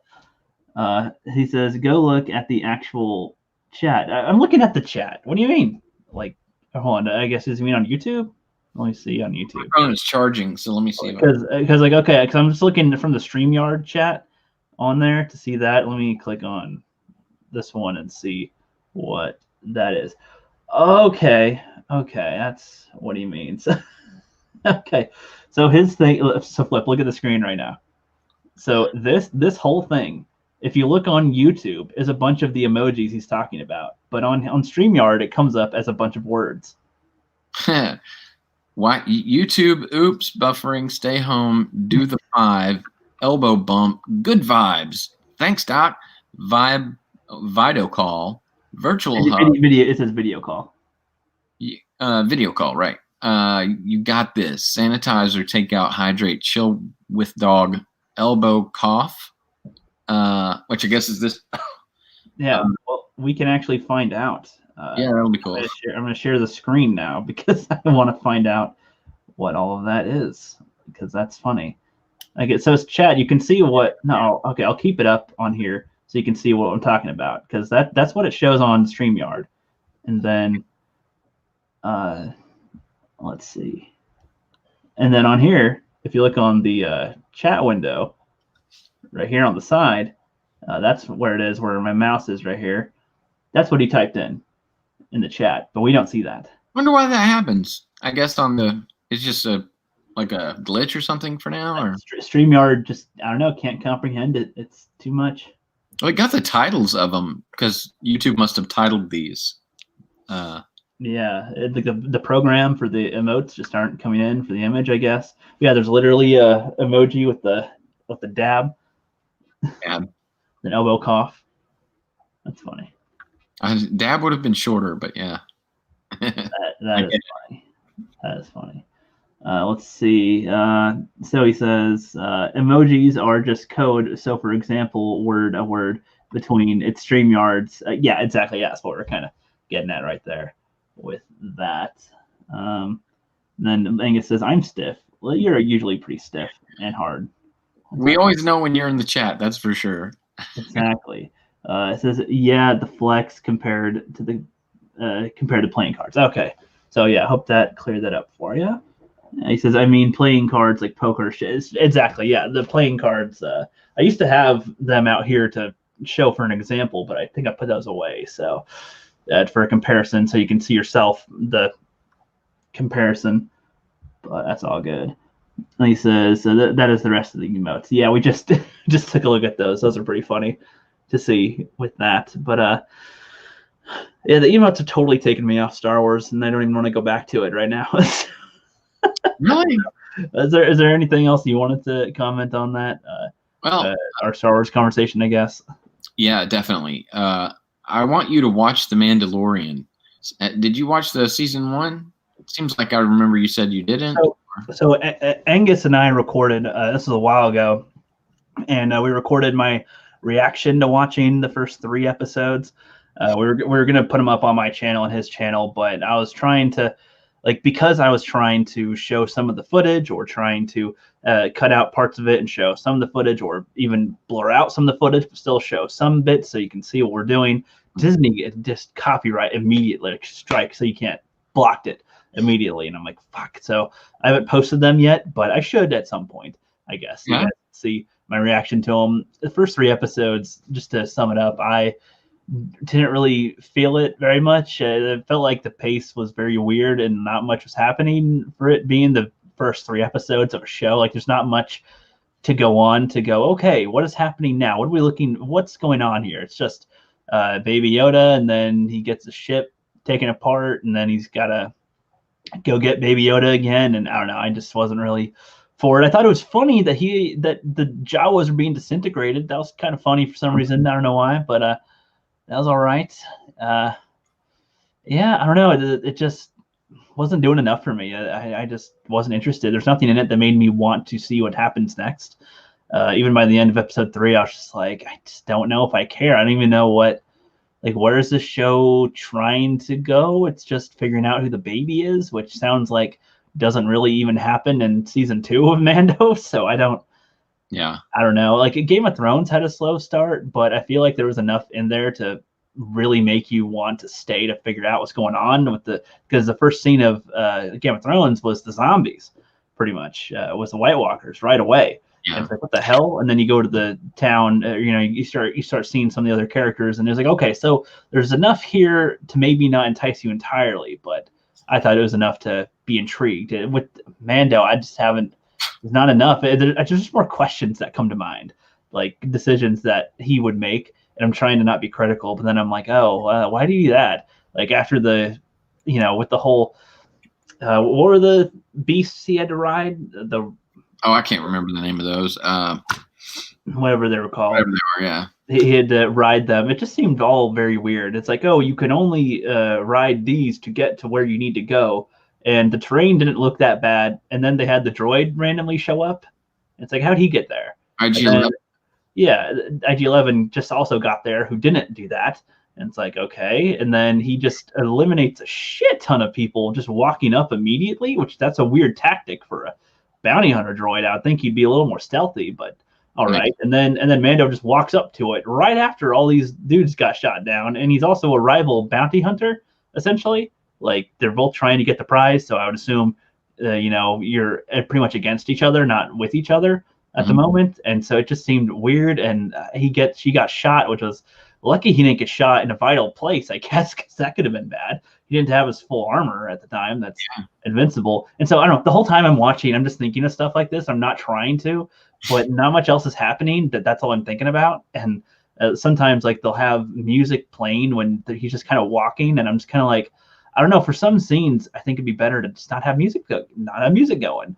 He says, go look at the actual chat. I'm looking at the chat. What do you mean? Like, hold on. I guess does he mean on YouTube? Let me see on YouTube. My phone is charging, so let me see. Because I'm just looking from the StreamYard chat on there to see that. Let me click on this one and see what that is. Okay, that's what he means. Okay, so his thing. So Flip, look at the screen right now. So this whole thing, if you look on YouTube, is a bunch of the emojis he's talking about. But on StreamYard, it comes up as a bunch of words. Why YouTube? Oops, buffering. Stay home. Do the 5. Elbow bump. Good vibes. Thanks, Doc. Video call. Virtual hub. Video. It says video call. Video call, right? You got this. Sanitizer, take out, hydrate, chill with dog, elbow, cough. Which I guess is this. Yeah, well, we can actually find out. Yeah, that'll be cool. I'm going to share the screen now because I want to find out what all of that is, because that's funny. Okay, so it's chat. You can see what. No, okay, I'll keep it up on here so you can see what I'm talking about, because that's what it shows on StreamYard. And then, let's see. And then on here, if you look on the chat window, right here on the side, that's where it is, where my mouse is right here. That's what he typed in the chat, but we don't see that. Wonder why that happens. I guess it's just like a glitch or something for now, or StreamYard just, I don't know, can't comprehend it. It's too much. Well, it got the titles of them because YouTube must have titled these. Yeah, the program for the emotes just aren't coming in for the image, I guess. Yeah, there's literally a emoji with the dab. Dab. An elbow cough. That's funny. Dab would have been shorter, but yeah. that is funny. That is funny. Let's see. So he says emojis are just code. So, for example, a word between its StreamYards. Yeah, exactly. Yeah, that's what we're kind of getting at right there with that. Then Angus says, I'm stiff. Well, you're usually pretty stiff and hard. We always know when you're in the chat. That's for sure. Exactly. It says, yeah, the flex compared to playing cards. Okay. So, yeah, I hope that cleared that up for you. He says, I mean, playing cards like poker. Exactly, yeah. The playing cards, I used to have them out here to show for an example, but I think I put those away. So for a comparison, so you can see yourself the comparison. But that's all good. And he says, so that is the rest of the emotes. Yeah, we just took a look at those. Those are pretty funny to see with that. But yeah, the emotes have totally taken me off Star Wars, and I don't even want to go back to it right now. Really? Is there anything else you wanted to comment on that? Our Star Wars conversation, I guess. Yeah, definitely. I want you to watch The Mandalorian. Did you watch the season 1? It seems like I remember you said you didn't. So Angus and I recorded. This was a while ago, and we recorded my reaction to watching the first 3 episodes. We were gonna put them up on my channel and his channel, but I was trying to. Because I was trying to show some of the footage or trying to cut out parts of it and show some of the footage, or even blur out some of the footage, but still show some bits so you can see what we're doing. Disney just copyright immediately strike, so you can't blocked it immediately. And I'm like, fuck. So I haven't posted them yet, but I should at some point, I guess. Yeah. You guys see my reaction to them. The first 3 episodes, just to sum it up, I didn't really feel it very much. It felt like the pace was very weird and not much was happening for it being the first 3 episodes of a show. Like, there's not much to go on to go, okay, what is happening now? What's going on here? It's just Baby Yoda, and then he gets the ship taken apart, and then he's got to go get Baby Yoda again. And I don't know, I just wasn't really for it. I thought it was funny that the Jawas were being disintegrated. That was kind of funny for some reason. I don't know why, but that was all right. Yeah, I don't know. It just wasn't doing enough for me. I just wasn't interested. There's nothing in it that made me want to see what happens next. Even by the end of episode 3, I was just like, I just don't know if I care. I don't even know where is this show trying to go? It's just figuring out who the baby is, which sounds like doesn't really even happen in season 2 of Mando. So I don't know. Like, Game of Thrones had a slow start, but I feel like there was enough in there to really make you want to stay to figure out what's going on because the first scene of Game of Thrones was the zombies, pretty much, was the White Walkers right away. Yeah. And it's like, what the hell? And then you go to the town, you start seeing some of the other characters, and it's like, okay, so there's enough here to maybe not entice you entirely, but I thought it was enough to be intrigued. With Mando, I just haven't. There's not enough. There's just more questions that come to mind, like decisions that he would make. And I'm trying to not be critical, but then I'm like, oh, why do you do that? Like, after with the whole, what were the beasts he had to ride? I can't remember the name of those. Whatever they were called. Whatever they were, yeah. He had to ride them. It just seemed all very weird. It's like, oh, you can only ride these to get to where you need to go. and the terrain didn't look that bad. And then they had the droid randomly show up. It's like, how'd he get there? IG-11. Yeah, IG-11 just also got there, who didn't do that. And it's like, okay. And then he just eliminates a shit ton of people just walking up immediately, which that's a weird tactic for a bounty hunter droid. I would think he'd be a little more stealthy, but all right. And then Mando just walks up to it right after all these dudes got shot down. And he's also a rival bounty hunter, essentially. Like, they're both trying to get the prize. So I would assume, you're pretty much against each other, not with each other at the moment. And so it just seemed weird. And she got shot, which was lucky he didn't get shot in a vital place, I guess, because that could have been bad. He didn't have his full armor at the time. That's invincible. And so I don't know, the whole time I'm watching, I'm just thinking of stuff like this. I'm not trying to, but not much else is happening. That's all I'm thinking about. And sometimes like they'll have music playing when he's just kind of walking, and I'm just kind of like, I don't know. For some scenes, I think it'd be better to just not have music going.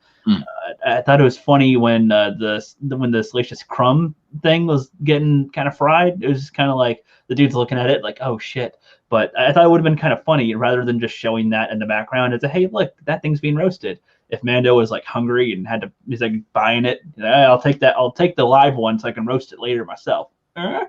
I thought it was funny when the Salacious Crumb thing was getting kind of fried. It was just kind of like the dude's looking at it like, oh shit. But I thought it would have been kind of funny rather than just showing that in the background. It's a, hey, look, that thing's being roasted. If Mando was like hungry and he's like buying it, I'll take that. I'll take the live one so I can roast it later myself. Or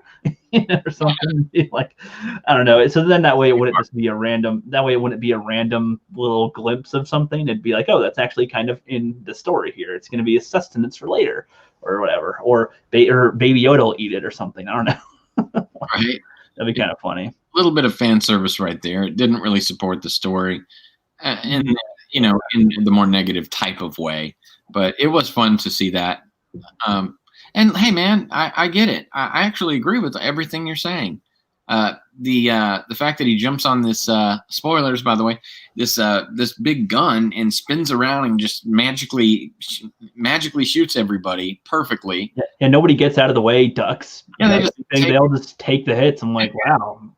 something like, I don't know. So then that way it wouldn't just be a random. That way it wouldn't be a random little glimpse of something. It'd be like, oh, that's actually kind of in the story here. It's going to be a sustenance for later, or whatever. Or Baby Yoda will eat it or something. I don't know. Right. That'd be kind of funny. A little bit of fan service right there. It didn't really support the story, in the more negative type of way. But it was fun to see that. And hey, man, I get it. I actually agree with everything you're saying. The fact that he jumps on this spoilers, by the way, this big gun and spins around and just magically shoots everybody perfectly. Yeah, nobody gets out of the way, ducks. Yeah, they all just take the hits. I'm like, wow.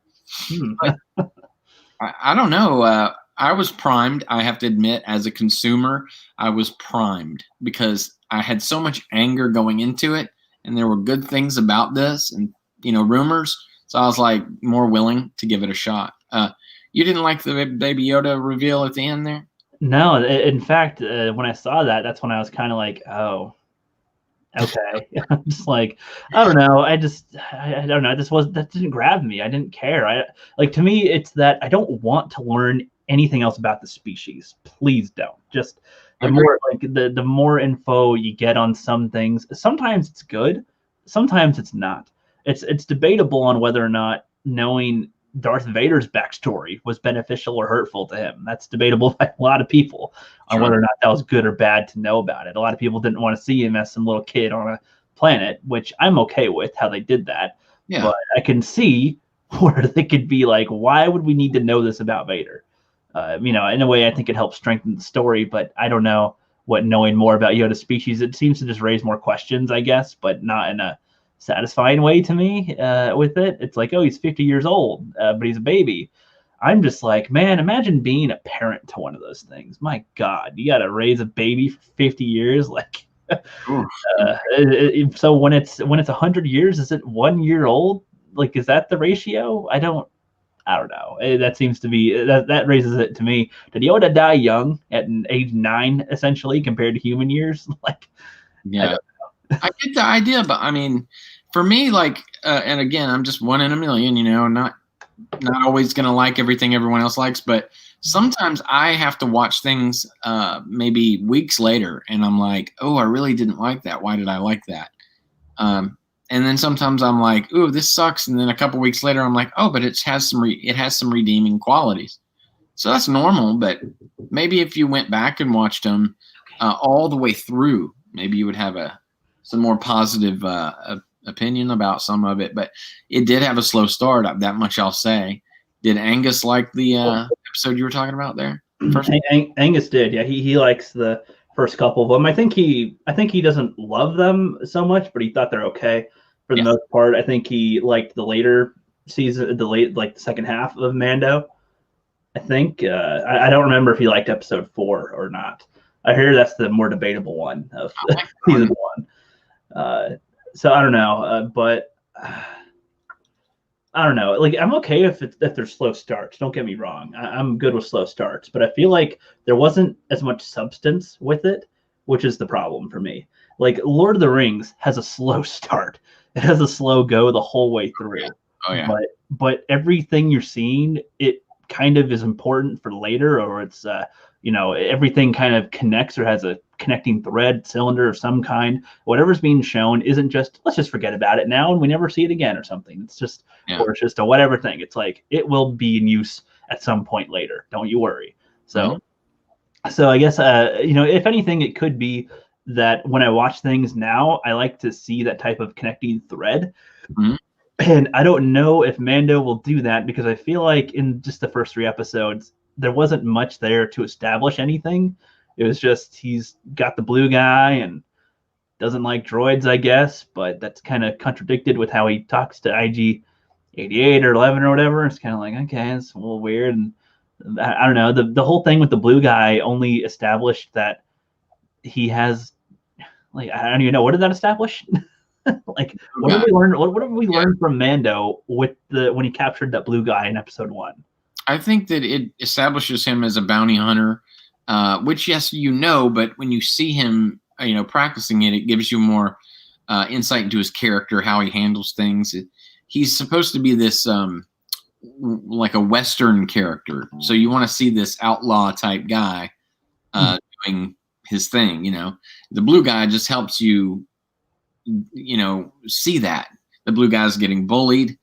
I don't know. I was primed. I have to admit, as a consumer, I was primed because I had so much anger going into it, and there were good things about this, and rumors. So I was like more willing to give it a shot. You didn't like the Baby Yoda reveal at the end there? No, in fact, when I saw that, that's when I was kind of like, oh, okay. I'm just like, I don't know. I don't know. That didn't grab me. I didn't care. To me, it's that I don't want to learn anything else about the species. Please don't. Just the more the more info you get on some things, sometimes it's good, sometimes it's not. It's debatable on whether or not knowing Darth Vader's backstory was beneficial or hurtful to him. That's debatable by a lot of people on whether or not that was good or bad to know about it. A lot of people didn't want to see him as some little kid on a planet, which I'm okay with how they did that. Yeah. But I can see where they could be like, why would we need to know this about Vader? In a way, I think it helps strengthen the story, but I don't know what knowing more about Yoda's species, it seems to just raise more questions, I guess, but not in a satisfying way to me with it. It's like, oh, he's 50 years old, but he's a baby. I'm just like, man, imagine being a parent to one of those things. My God, you got to raise a baby for 50 years. Like, so when it's 100 years, is it 1 year old? Like, is that the ratio? I don't know. That seems to be that raises it to me. Did Yoda die young at age 9, essentially, compared to human years? Like, yeah, I get the idea, but I mean, for me, like, and again, I'm just one in a million. Not always gonna like everything everyone else likes, but sometimes I have to watch things maybe weeks later, and I'm like, oh, I really didn't like that. Why did I like that? And then sometimes I'm like, ooh, this sucks. And then a couple weeks later, I'm like, oh, but it has some redeeming qualities. So that's normal. But maybe if you went back and watched them all the way through, maybe you would have some more positive opinion about some of it. But it did have a slow start. That much I'll say. Did Angus like the episode you were talking about there? Angus did. Yeah, he likes the first couple of them. I think he doesn't love them so much, but he thought they're okay for the most part. I think he liked the later season, the second half of Mando. I think I don't remember if he liked episode 4 or not. I hear that's the more debatable one of season 1. So I don't know, but I don't know. Like, I'm okay if there's slow starts. Don't get me wrong. I'm good with slow starts, but I feel like there wasn't as much substance with it, which is the problem for me. Like, Lord of the Rings has a slow start. It has a slow go the whole way through. Oh yeah. But everything you're seeing, it kind of is important for later, or it's everything kind of connects or has a connecting thread, cylinder of some kind. Whatever's being shown isn't just let's just forget about it now and we never see it again or something. It's just or it's just a whatever thing. It's like it will be in use at some point later. Don't you worry. So so I guess if anything, it could be that when I watch things now, I like to see that type of connecting thread. Mhm. And I don't know if Mando will do that because I feel like in just the first 3 episodes, there wasn't much there to establish anything. It was just he's got the blue guy and doesn't like droids, I guess, but that's kind of contradicted with how he talks to IG 88 or 11 or whatever. It's kind of like, okay, it's a little weird. And I don't know. The whole thing with the blue guy only established that he has, like, I don't even know. What did that establish? Like, what did we learn? What did we learn from Mando with when he captured that blue guy in episode 1? I think that it establishes him as a bounty hunter, which yes, but when you see him, practicing it, it gives you more insight into his character, how he handles things. He's supposed to be this like a Western character, so you want to see this outlaw type guy doing his thing. The blue guy just helps you, see that the blue guy's getting bullied.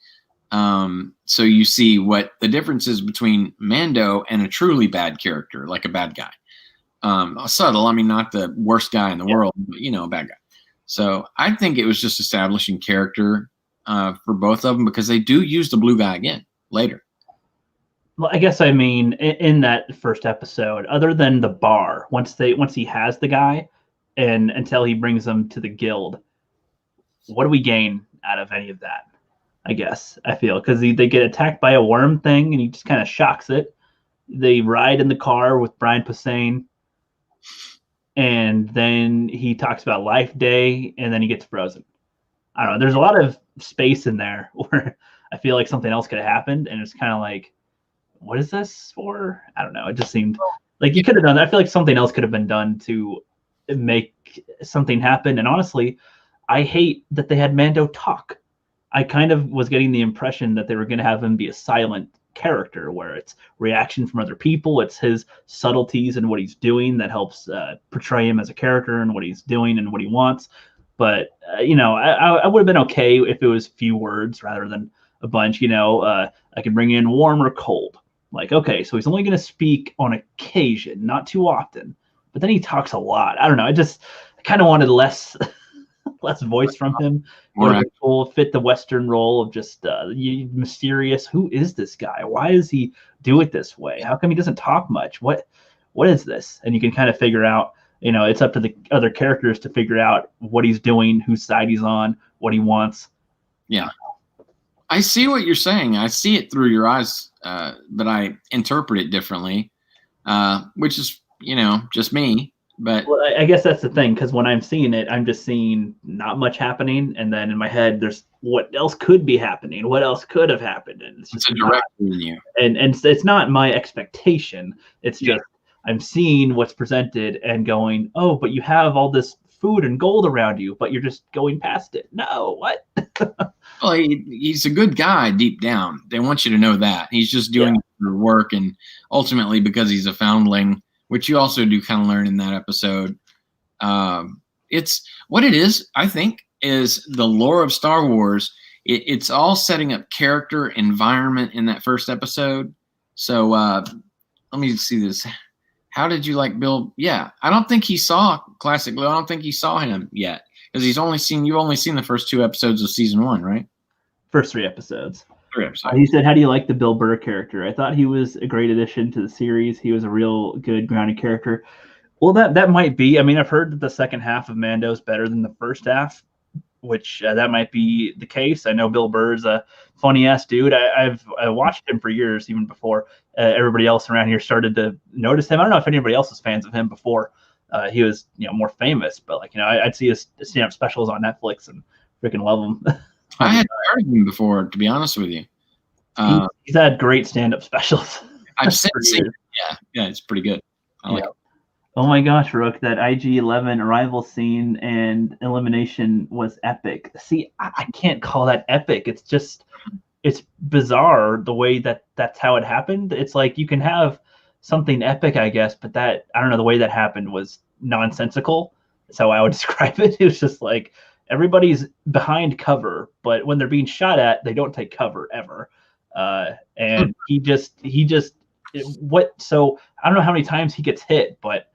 So you see what the difference is between Mando and a truly bad character, like a bad guy. Subtle, I mean, not the worst guy in the world, but a bad guy. So I think it was just establishing character for both of them because they do use the blue guy again later. Well, I guess I mean in that first episode, other than the bar, once he has the guy, and until he brings them to the guild, what do we gain out of any of that? I guess I feel because they get attacked by a worm thing and he just kind of shocks it. They ride in the car with Brian Posehn, and then he talks about Life Day, and then he gets frozen. I don't know. There's a lot of space in there where I feel like something else could have happened, and it's kind of like, what is this for? I don't know. It just seemed like you could have done that. I feel like something else could have been done to make something happen. And honestly, I hate that they had Mando talk. I kind of was getting the impression that they were going to have him be a silent character where it's reaction from other people. It's his subtleties and what he's doing that helps portray him as a character and what he's doing and what he wants. But, I would have been okay if it was few words rather than a bunch. I could bring in warm or cold. Like, okay, so he's only going to speak on occasion, not too often. But then he talks a lot. I don't know. I kind of wanted less voice from him. Will fit the Western role of just mysterious. Who is this guy? Why does he do it this way? How come he doesn't talk much? What is this? And you can kind of figure out. It's up to the other characters to figure out what he's doing, whose side he's on, what he wants. Yeah, I see what you're saying. I see it through your eyes, but I interpret it differently, which is just me. But well, I guess that's the thing, because when I'm seeing it, I'm just seeing not much happening, and then in my head, there's what else could be happening, what else could have happened, and it's just a direct in you. And it's not my expectation. It's just I'm seeing what's presented and going, oh, but you have all this food and gold around you, but you're just going past it. No, what? Well, he's a good guy deep down. They want you to know that he's just doing it for work, and ultimately because he's a foundling, which you also do kind of learn in that episode. It's what it is, I think, is the lore of Star Wars. It's all setting up character, environment in that first episode. So let me see this. How did you like Bill? Yeah, I don't think he saw Classic Blue. I don't think he saw him yet because you've only seen the first 2 episodes of season 1, right? First 3 episodes. 3 episodes. He said, how do you like the Bill Burr character? I thought he was a great addition to the series. He was a real good grounded character. Well, that might be. I mean, I've heard that the second half of Mando is better than the first half, which that might be the case. I know Bill Burr's a funny-ass dude. I watched him for years, even before everybody else around here started to notice him. I don't know if anybody else was fans of him before he was more famous, but I'd see his stand-up specials on Netflix and freaking love him. I hadn't heard of him before, to be honest with you. He's had great stand-up specials. I've seen. Yeah, it's pretty good. I like it. Oh my gosh, Rook, that IG-11 arrival scene and elimination was epic. See, I can't call that epic. It's just, it's bizarre the way that's how it happened. It's like you can have something epic, I guess, but that, I don't know, the way that happened was nonsensical. That's how I would describe it. It was just like everybody's behind cover, but when they're being shot at, they don't take cover ever. And he just, so I don't know how many times he gets hit, but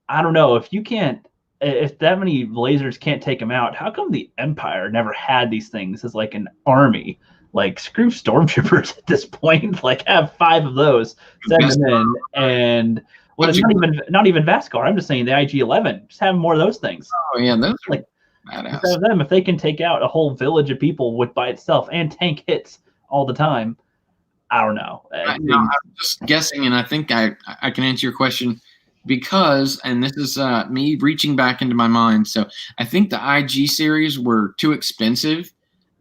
I don't know if that many lasers can't take him out, how come the Empire never had these things as like an army? Like, screw stormtroopers at this point. Like, have 5 of those, send them in, and well, it's not even Vascar. I'm just saying the IG-11. Just have more of those things. Oh yeah, those are like badass. Have them if they can take out a whole village of people with by itself and tank hits all the time. I don't know. I'm just guessing, and I think I can answer your question. Because, and this is me reaching back into my mind, so I think the IG series were too expensive,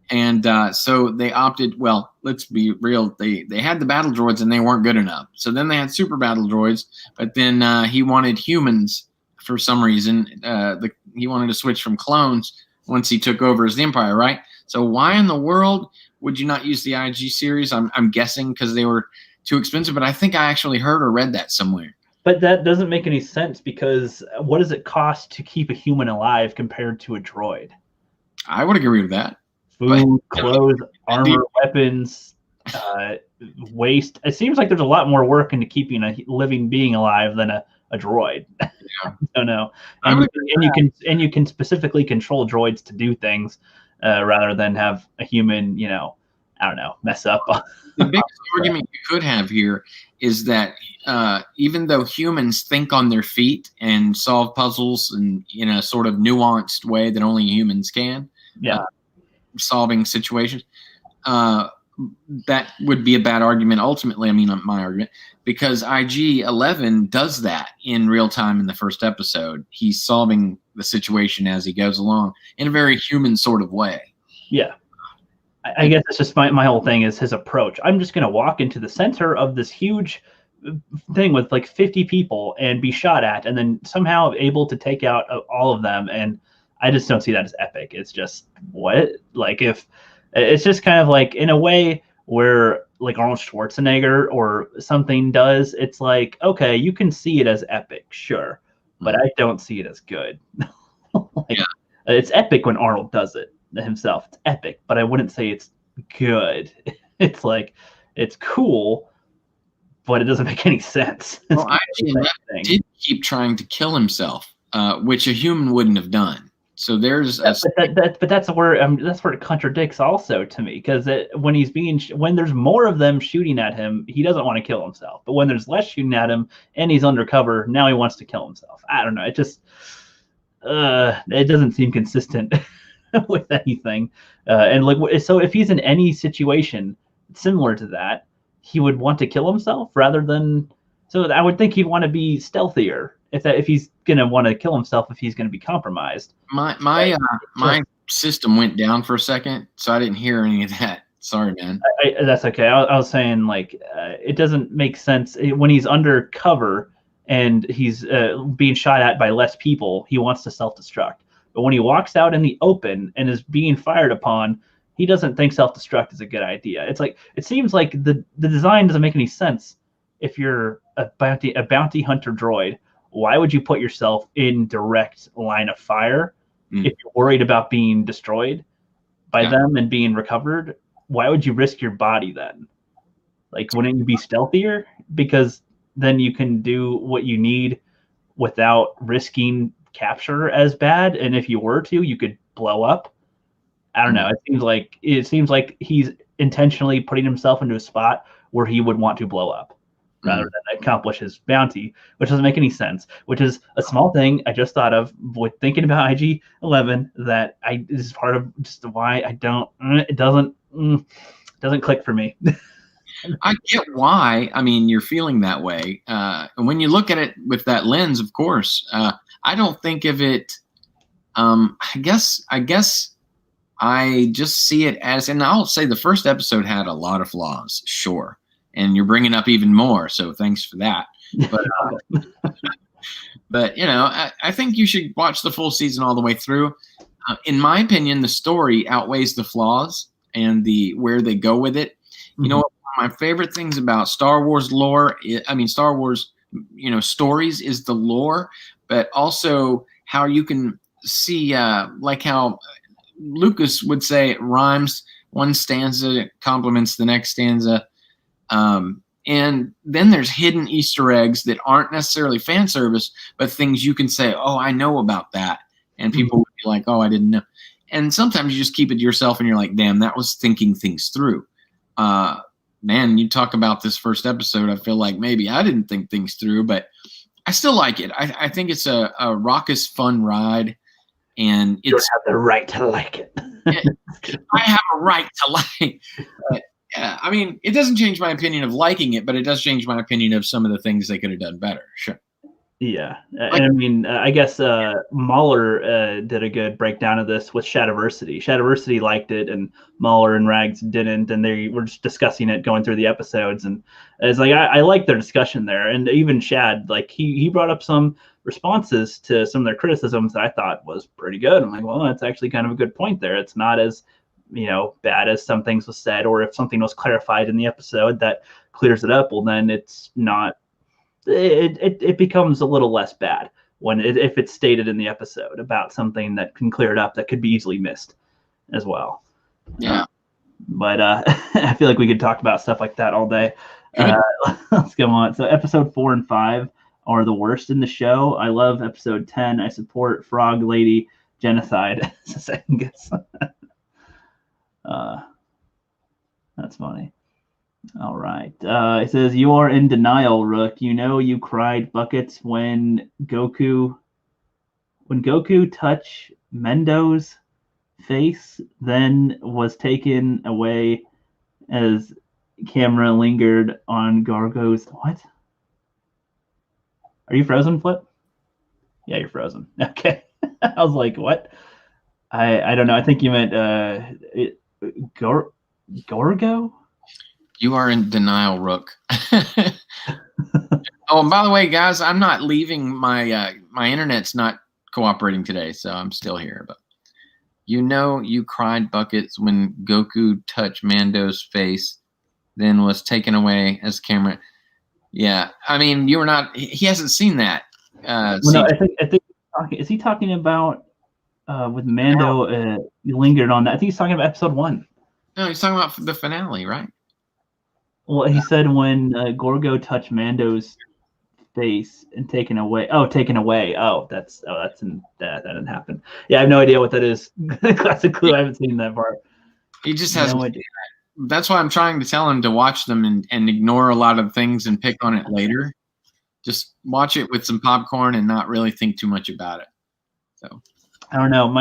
and so they opted, well, let's be real, they had the battle droids and they weren't good enough. So then they had super battle droids, but then he wanted humans for some reason. He wanted to switch from clones once he took over as the Empire, right? So why in the world would you not use the IG series? I'm guessing because they were too expensive, but I think I actually heard or read that somewhere. But that doesn't make any sense because what does it cost to keep a human alive compared to a droid? I would agree with that. Food, clothes, armor, weapons, waste. It seems like there's a lot more work into keeping a living being alive than a droid. Yeah. I don't know. And you can specifically control droids to do things rather than have a human, I don't know, mess up. The biggest argument you could have here is that even though humans think on their feet and solve puzzles in a sort of nuanced way that only humans can, solving situations, that would be a bad argument ultimately. I mean, my argument, because IG-11 does that in real time in the first episode. He's solving the situation as he goes along in a very human sort of way. Yeah. I guess it's just my whole thing is his approach. I'm just going to walk into the center of this huge thing with like 50 people and be shot at and then somehow able to take out all of them. And I just don't see that as epic. It's just what? Like if it's just kind of like in a way where like Arnold Schwarzenegger or something does, it's like, okay, you can see it as epic, sure, but I don't see it as good. It's epic when Arnold does it himself. It's epic, but I wouldn't say it's good. It's like it's cool, but it doesn't make any sense. Well, IG-11 did keep trying to kill himself, which a human wouldn't have done. So there's but that's where it contradicts also to me, because when there's more of them shooting at him, he doesn't want to kill himself. But when there's less shooting at him and he's undercover, now he wants to kill himself. I don't know. It just it doesn't seem consistent with anything. And like, so if he's in any situation similar to that, he would want to kill himself rather than. So I would think he'd want to be stealthier if he's gonna want to kill himself, if he's gonna be compromised. My system went down for a second, so I didn't hear any of that. Sorry, man. That's okay. I was saying like it doesn't make sense when he's undercover and he's being shot at by less people. He wants to self-destruct, but when he walks out in the open and is being fired upon, he doesn't think self-destruct is a good idea. It's like it seems like the design doesn't make any sense. If you're a bounty hunter droid, why would you put yourself in direct line of fire if you're worried about being destroyed by them and being recovered? Why would you risk your body then? Like, wouldn't you be stealthier? Because then you can do what you need without risking capture as bad. And if you were to, you could blow up. I don't know. It seems like he's intentionally putting himself into a spot where he would want to blow up rather than accomplish his bounty, which doesn't make any sense, which is a small thing I just thought of with thinking about IG-11 that this is part of just why it doesn't click for me. I get why. I mean, you're feeling that way. And when you look at it with that lens, of course, I don't think of it. I guess I just see it as, and I'll say the first episode had a lot of flaws, sure, and you're bringing up even more, so thanks for that. But you know, I think you should watch the full season all the way through. In my opinion, the story outweighs the flaws and the where they go with it. You know, one of my favorite things about Star Wars lore, Star Wars, you know, stories is the lore, but also how you can see, like how Lucas would say it rhymes. One stanza complements the next stanza. And then there's hidden Easter eggs that aren't necessarily fan service, but things you can say, oh, I know about that. And people would be like, oh, I didn't know. And sometimes you just keep it to yourself and you're like, damn, that was thinking things through. Man, you talk about this first episode, I feel like maybe I didn't think things through, but I still like it. I think it's a raucous, fun ride. And you have the right to like it. I have a right to like it. I mean, it doesn't change my opinion of liking it, but it does change my opinion of some of the things they could have done better. Sure. Yeah. And I mean, I guess Mahler did a good breakdown of this with Shadiversity. Shadiversity liked it, and Mahler and Rags didn't, and they were just discussing it going through the episodes. And it's like, I like their discussion there. And even Shad, like, he brought up some responses to some of their criticisms that I thought was pretty good. I'm like, well, that's actually kind of a good point there. It's not as, you know, bad as some things was said, or if something was clarified in the episode that clears it up, well, then it's not, it becomes a little less bad when if it's stated in the episode about something that can clear it up that could be easily missed as well. Yeah. But I feel like we could talk about stuff like that all day. Let's go on. So episode 4 and 5 are the worst in the show. I love episode 10. I support Frog Lady Genocide. It's a second guess. That's funny. All right. It says, you are in denial, Rook. You know you cried buckets when Goku touched Mendo's face, then was taken away as camera lingered on Gargo's. What? Are you frozen, Flip? Yeah, you're frozen. Okay. I was like, what? I don't know. I think you meant Gorgo? You are in denial, Rook. Oh, and by the way, guys, I'm not leaving. My internet's not cooperating today, so I'm still here. But you know, you cried buckets when Goku touched Mando's face, then was taken away as camera. Yeah, I mean, you were not. He hasn't seen that. Well, no, I think is he talking about with Mando? You lingered on that. I think he's talking about episode 1. No, he's talking about the finale, right? Well, he said when Gorgo touched Mando's face and taken away. Oh, taken away. Oh, that didn't happen. Yeah, I have no idea what that is. Classic clue. I haven't seen that part. He just has no idea. That's why I'm trying to tell him to watch them and ignore a lot of things and pick on it later. Just watch it with some popcorn and not really think too much about it. So I don't know.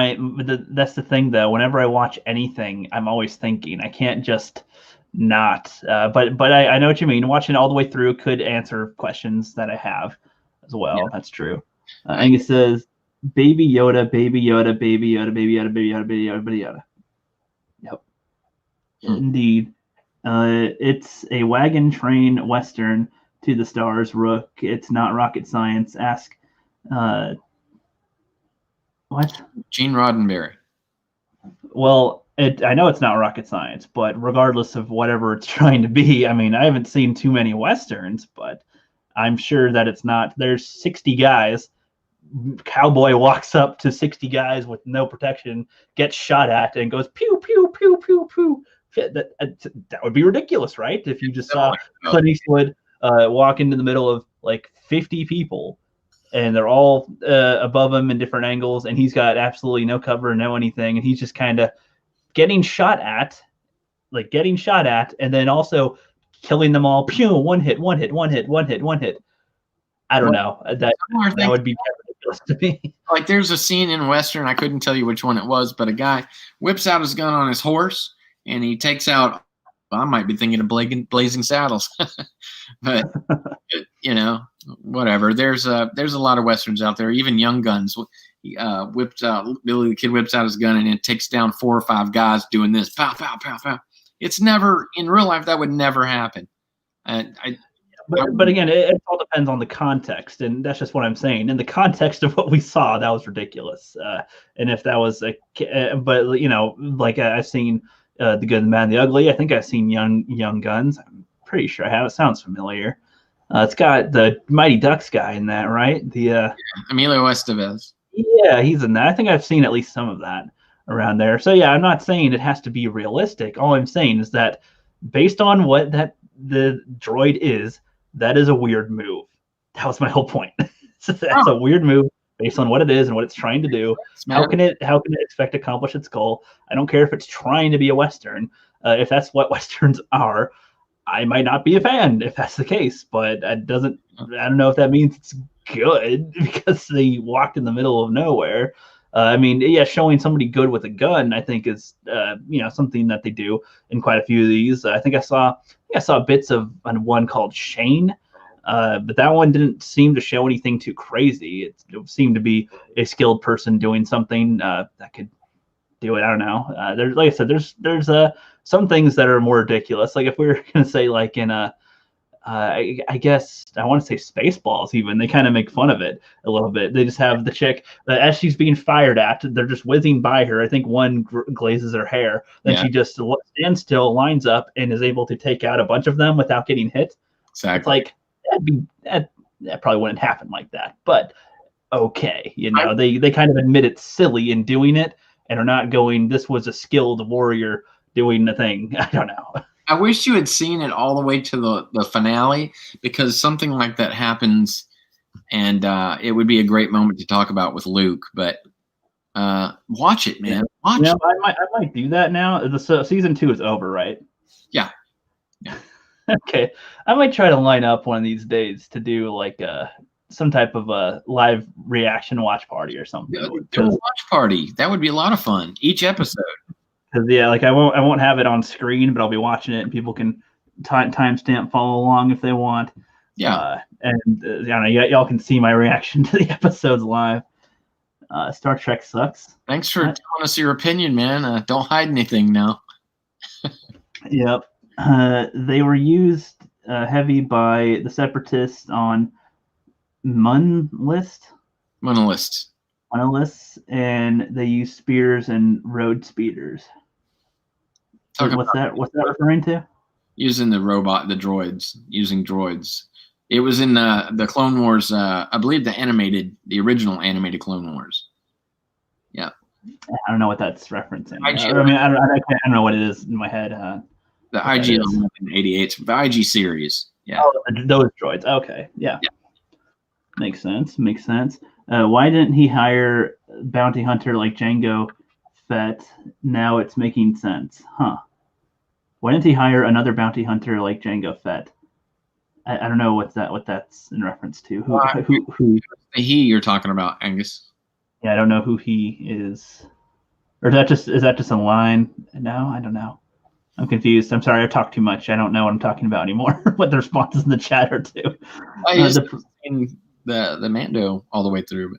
That's the thing though. Whenever I watch anything, I'm always thinking. I can't just not. But I know what you mean. Watching it all the way through could answer questions that I have as well. Yeah. That's true. And it says, "Baby Yoda, Baby Yoda, Baby Yoda, Baby Yoda, Baby Yoda, Baby Yoda, Baby Yoda." Yep. Indeed. It's a wagon train western to the stars, Rook. It's not rocket science. Ask what? Gene Roddenberry. Well, I know it's not rocket science, but regardless of whatever it's trying to be, I mean, I haven't seen too many westerns, but I'm sure that it's not. There's 60 guys. Cowboy walks up to 60 guys with no protection, gets shot at, and goes pew pew pew pew pew. That would be ridiculous, right? If you just saw Clint Eastwood walk into the middle of like 50 people, and they're all above him in different angles, and he's got absolutely no cover, no anything, and he's just kind of getting shot at, and then also killing them all. Pew! One hit. I don't know. That would be ridiculous to me. Like, there's a scene in Western, I couldn't tell you which one it was, but a guy whips out his gun on his horse, and he takes out, well, I might be thinking of Blazing Saddles. But, you know, whatever. There's a lot of Westerns out there, even Young Guns. Billy the Kid whips out his gun and it takes down 4 or 5 guys doing this, pow, pow, pow, pow. It's never, in real life, that would never happen. But again, it all depends on the context, and that's just what I'm saying. In the context of what we saw, that was ridiculous. And if that was but like I've seen The Good, the Bad, and the Ugly. I think I've seen Young Guns. I'm pretty sure I have. It sounds familiar. It's got the Mighty Ducks guy in that, right? Emilio Estevez. Yeah, he's in that. I think I've seen at least some of that around there. So yeah, I'm not saying it has to be realistic. All I'm saying is that based on what the droid is, that is a weird move. That was my whole point. That's a weird move based on what it is and what it's trying to do. How can it expect to accomplish its goal? I don't care if it's trying to be a Western. If that's what Westerns are, I might not be a fan if that's the case, but I don't know if that means it's good because they walked in the middle of nowhere. Showing somebody good with a gun, I think is something that they do in quite a few of these. I think I saw bits of one called Shane, but that one didn't seem to show anything too crazy. It seemed to be a skilled person doing something that could do it. I don't know. There's, like I said, there's some things that are more ridiculous. Like if we were gonna say like in I guess I want to say Spaceballs even, they kind of make fun of it a little bit. They just have the chick as she's being fired at, they're just whizzing by her. I think one glazes her hair, then she just stands still, lines up, and is able to take out a bunch of them without getting hit. Exactly. It's like that probably wouldn't happen like that, but okay, they kind of admit it's silly in doing it and are not going, this was a skilled warrior doing the thing. I don't know. I wish you had seen it all the way to the finale, because something like that happens, and it would be a great moment to talk about with Luke. But watch it, man. Watch it. I might do that now. So season 2 is over, right? Yeah. Okay. I might try to line up one of these days to do like some type of a live reaction watch party or something. Do a watch party. That would be a lot of fun. Each episode. Because like I won't have it on screen, but I'll be watching it, and people can timestamp follow along if they want. Yeah, y'all can see my reaction to the episodes live. Star Trek sucks. Thanks for telling us your opinion, man. Don't hide anything now. Yep, they were used heavy by the Separatists on Monolith, and they used spears and road speeders. What's that referring to? Using the droids. It was in the Clone Wars, I believe the original animated Clone Wars. Yeah. I don't know what that's referencing. I don't know what it is in my head. The IG 88, the IG series. Yeah. Oh, those droids. Okay. Yeah. Makes sense. Why didn't he hire bounty hunter like Jango Fett? Now it's making sense, huh? Why didn't he hire another bounty hunter like Jango Fett? I don't know what that's in reference to. Who the he you're talking about, Angus? Yeah, I don't know who he is. Or is that just a line? No, I don't know. I'm confused. I'm sorry, I've talked too much. I don't know what I'm talking about anymore. What the responses in the chat are to. The Mando all the way through.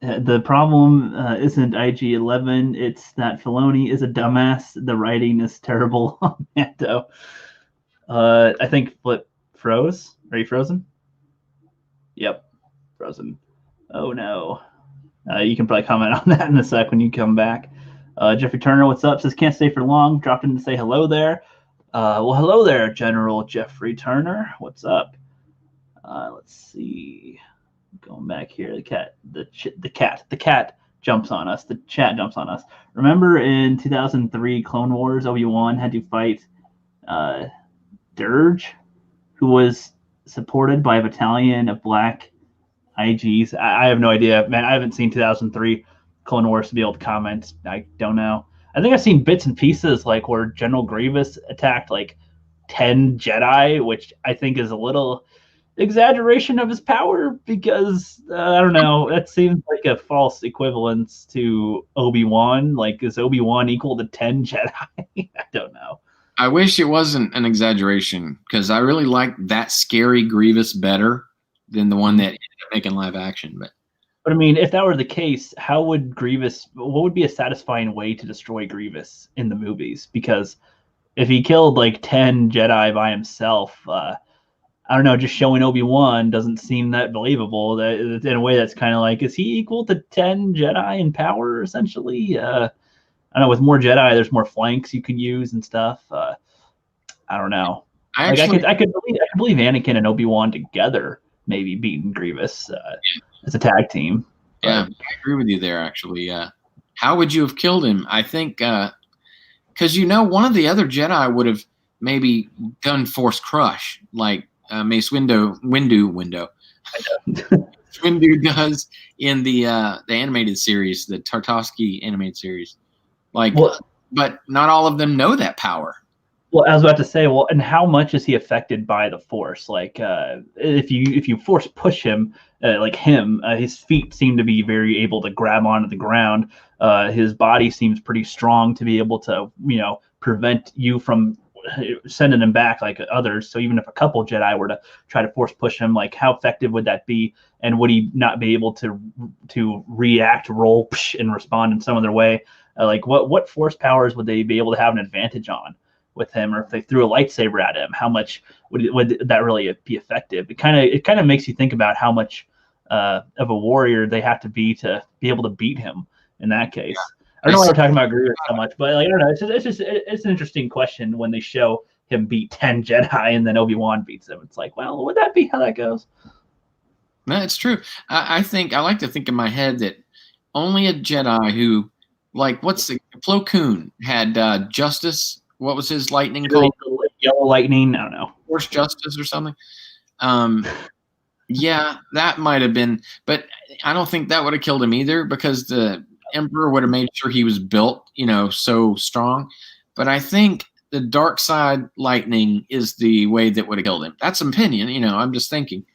The problem isn't IG-11. It's that Filoni is a dumbass. The writing is terrible on Mando. I think Flip froze. Are you frozen? Yep, frozen. Oh no. You can probably comment on that in a sec when you come back. Jeffrey Turner, what's up? Says can't stay for long. Dropped in to say hello there. Well, hello there, General Jeffrey Turner. What's up? Let's see. Going back here, the cat jumps on us. The chat jumps on us. Remember in 2003 Clone Wars, Obi-Wan had to fight Dirge, who was supported by a battalion of black IGs. I have no idea, man. I haven't seen 2003 Clone Wars to be able to comment. I don't know. I think I've seen bits and pieces like where General Grievous attacked like 10 Jedi, which I think is a little exaggeration of his power because I don't know. That seems like a false equivalence to Obi-Wan. Like, is Obi-Wan equal to 10 Jedi? I don't know. I wish it wasn't an exaggeration because I really like that scary Grievous better than the one that ended up making live action. But But I mean, if that were the case, how would Grievous? What would be a satisfying way to destroy Grievous in the movies? Because if he killed like 10 Jedi by himself, I don't know, just showing Obi-Wan doesn't seem that believable. That in a way, that's kind of like, is he equal to 10 Jedi in power? Essentially, I don't know. With more Jedi, there's more flanks you can use and stuff. I don't know. Like I could believe Anakin and Obi-Wan together maybe beating Grievous as a tag team. Yeah, I agree with you there. Actually, how would you have killed him? I think because one of the other Jedi would have maybe done Force Crush, like Mace Windu does in the animated series, the Tartakovsky animated series. Like, but not all of them know that power. Well, I was about to say, well, and how much is he affected by the Force? Like, if you Force push him, his feet seem to be very able to grab onto the ground. His body seems pretty strong to be able to, prevent you from sending him back like others. So even if a couple Jedi were to try to Force push him, like how effective would that be? And would he not be able to react, roll, and respond in some other way? Like what Force powers would they be able to have an advantage on with him? Or if they threw a lightsaber at him, how much would that really be effective? It kind of makes you think about how much of a warrior they have to be able to beat him in that case. Yeah. I don't know why we're talking about Grievous so much, but I don't know. It's an interesting question when they show him beat 10 Jedi and then Obi-Wan beats him. It's like, well, would that be how that goes? No, it's true. I think I like to think in my head that only a Jedi who, like, Plo Koon had Justice. What was his lightning called? Yellow lightning. I don't know. Force Justice or something. Yeah, that might have been, but I don't think that would have killed him either, because the Emperor would have made sure he was built, so strong. But I think the dark side lightning is the way that would have killed him. That's an opinion, I'm just thinking.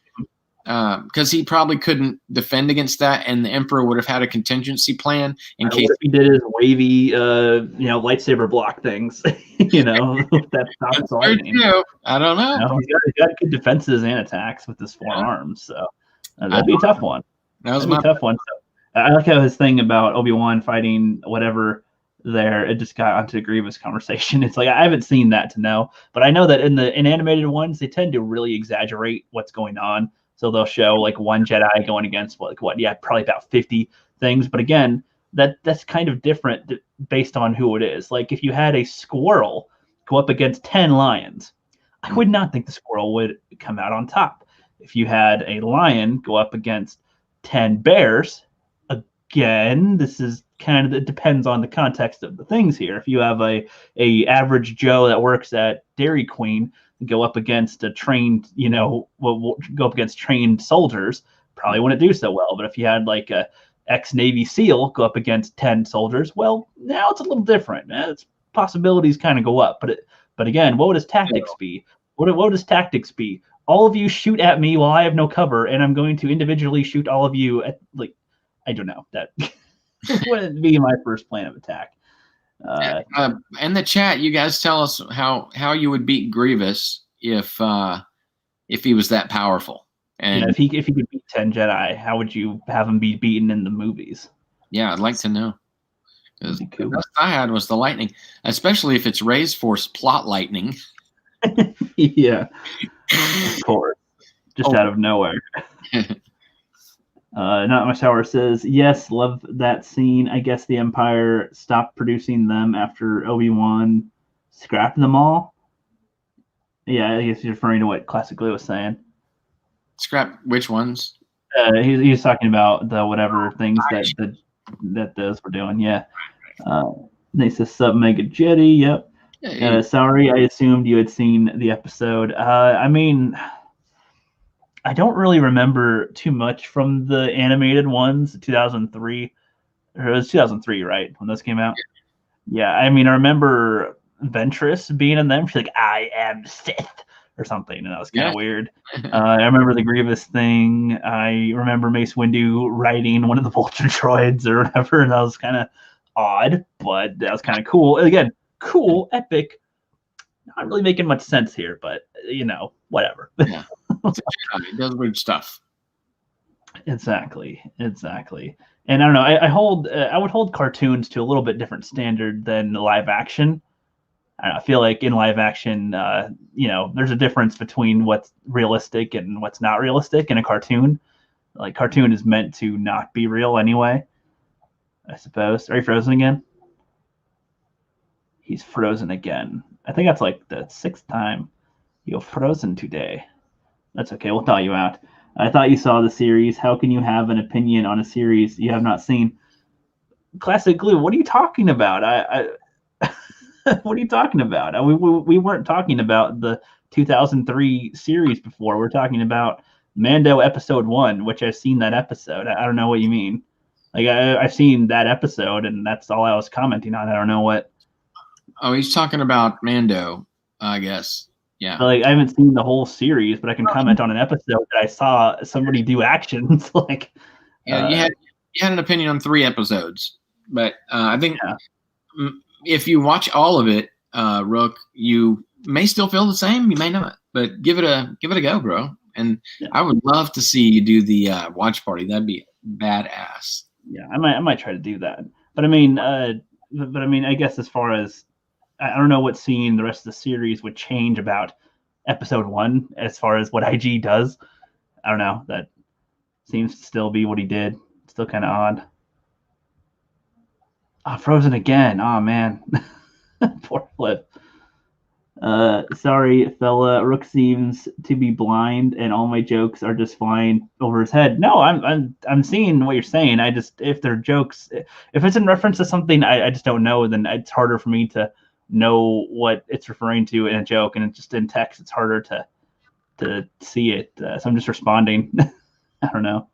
Because he probably couldn't defend against that, and the Emperor would have had a contingency plan in case he did his wavy, lightsaber block things. That stops the lightning. I don't know. He's got good defenses and attacks with his forearms, so that'd be a tough one. That'd be a tough one. So, I like how his thing about Obi-Wan fighting whatever there, it just got onto the Grievous conversation. It's like, I haven't seen that to know, but I know that in animated ones, they tend to really exaggerate what's going on. So they'll show like one Jedi going against probably about 50 things. But again, that's kind of different based on who it is. Like if you had a squirrel go up against 10 lions, I would not think the squirrel would come out on top. If you had a lion go up against 10 bears, again, this is it depends on the context of the things here. If you have a average Joe that works at Dairy Queen go up against a trained, go up against trained soldiers, probably wouldn't do so well. But if you had like a ex-Navy SEAL go up against 10 soldiers, well, now it's a little different. Its possibilities kind of go up. But again, what would his tactics be? What would his tactics be? All of you shoot at me while I have no cover, and I'm going to individually shoot all of you at, like, I don't know. That wouldn't be my first plan of attack. In the chat, you guys tell us how you would beat Grievous if he was that powerful. And if he could beat 10 Jedi, how would you have him be beaten in the movies? Yeah, I'd like to know. Because the best I had was the lightning, especially if it's Rey's Force plot lightning. Yeah, of course, just out of nowhere. Not My Shower says, yes, love that scene. I guess the Empire stopped producing them after Obi-Wan scrapped them all. Yeah, I guess he's referring to what Classic Lou was saying. Scrap which ones? He's talking about the whatever things that those were doing. Yeah. They says sub Mega Jetty. Yep. Yeah. Sorry, I assumed you had seen the episode. I mean, I don't really remember too much from the animated ones, 2003. Or it was 2003, right, when those came out? Yeah, I mean, I remember Ventress being in them. She's like, I am Sith, or something, and that was kind of weird. I remember the Grievous thing. I remember Mace Windu riding one of the Vulture droids or whatever, and that was kind of odd, but that was kind of cool. Again, cool, epic. Not really making much sense here, but whatever. Yeah. It does weird stuff. Exactly. And I don't know. I would hold cartoons to a little bit different standard than live action. I feel like in live action, there's a difference between what's realistic and what's not realistic in a cartoon. Like cartoon is meant to not be real anyway, I suppose. Are you frozen again? He's frozen again. I think that's like the sixth time you're frozen today. That's okay. We'll thaw you out. I thought you saw the series. How can you have an opinion on a series you have not seen? Classic Glue. What are you talking about? What are you talking about? We weren't talking about the 2003 series before. We're talking about Mando episode 1, which I've seen that episode. I don't know what you mean. Like I've seen that episode, and that's all I was commenting on. I don't know what. Oh, he's talking about Mando, I guess. Yeah. Like I haven't seen the whole series, but I can comment on an episode that I saw somebody do actions. Like yeah, you had an opinion on 3 episodes, but I think if you watch all of it, Rook, you may still feel the same. You may not, but give it a go, bro. And I would love to see you do the watch party. That'd be badass. Yeah, I might try to do that. But I mean, I guess as far as I don't know what seeing the rest of the series would change about episode 1 as far as what IG does. I don't know. That seems to still be what he did. Still kind of odd. Oh, frozen again. Oh man. Poor Flip. Sorry, fella. Rook seems to be blind, and all my jokes are just flying over his head. No, I'm seeing what you're saying. I just if they're jokes, if it's in reference to something I just don't know, then it's harder for me to know what it's referring to in a joke, and it's just in text. It's harder to see it. So I'm just responding. I don't know.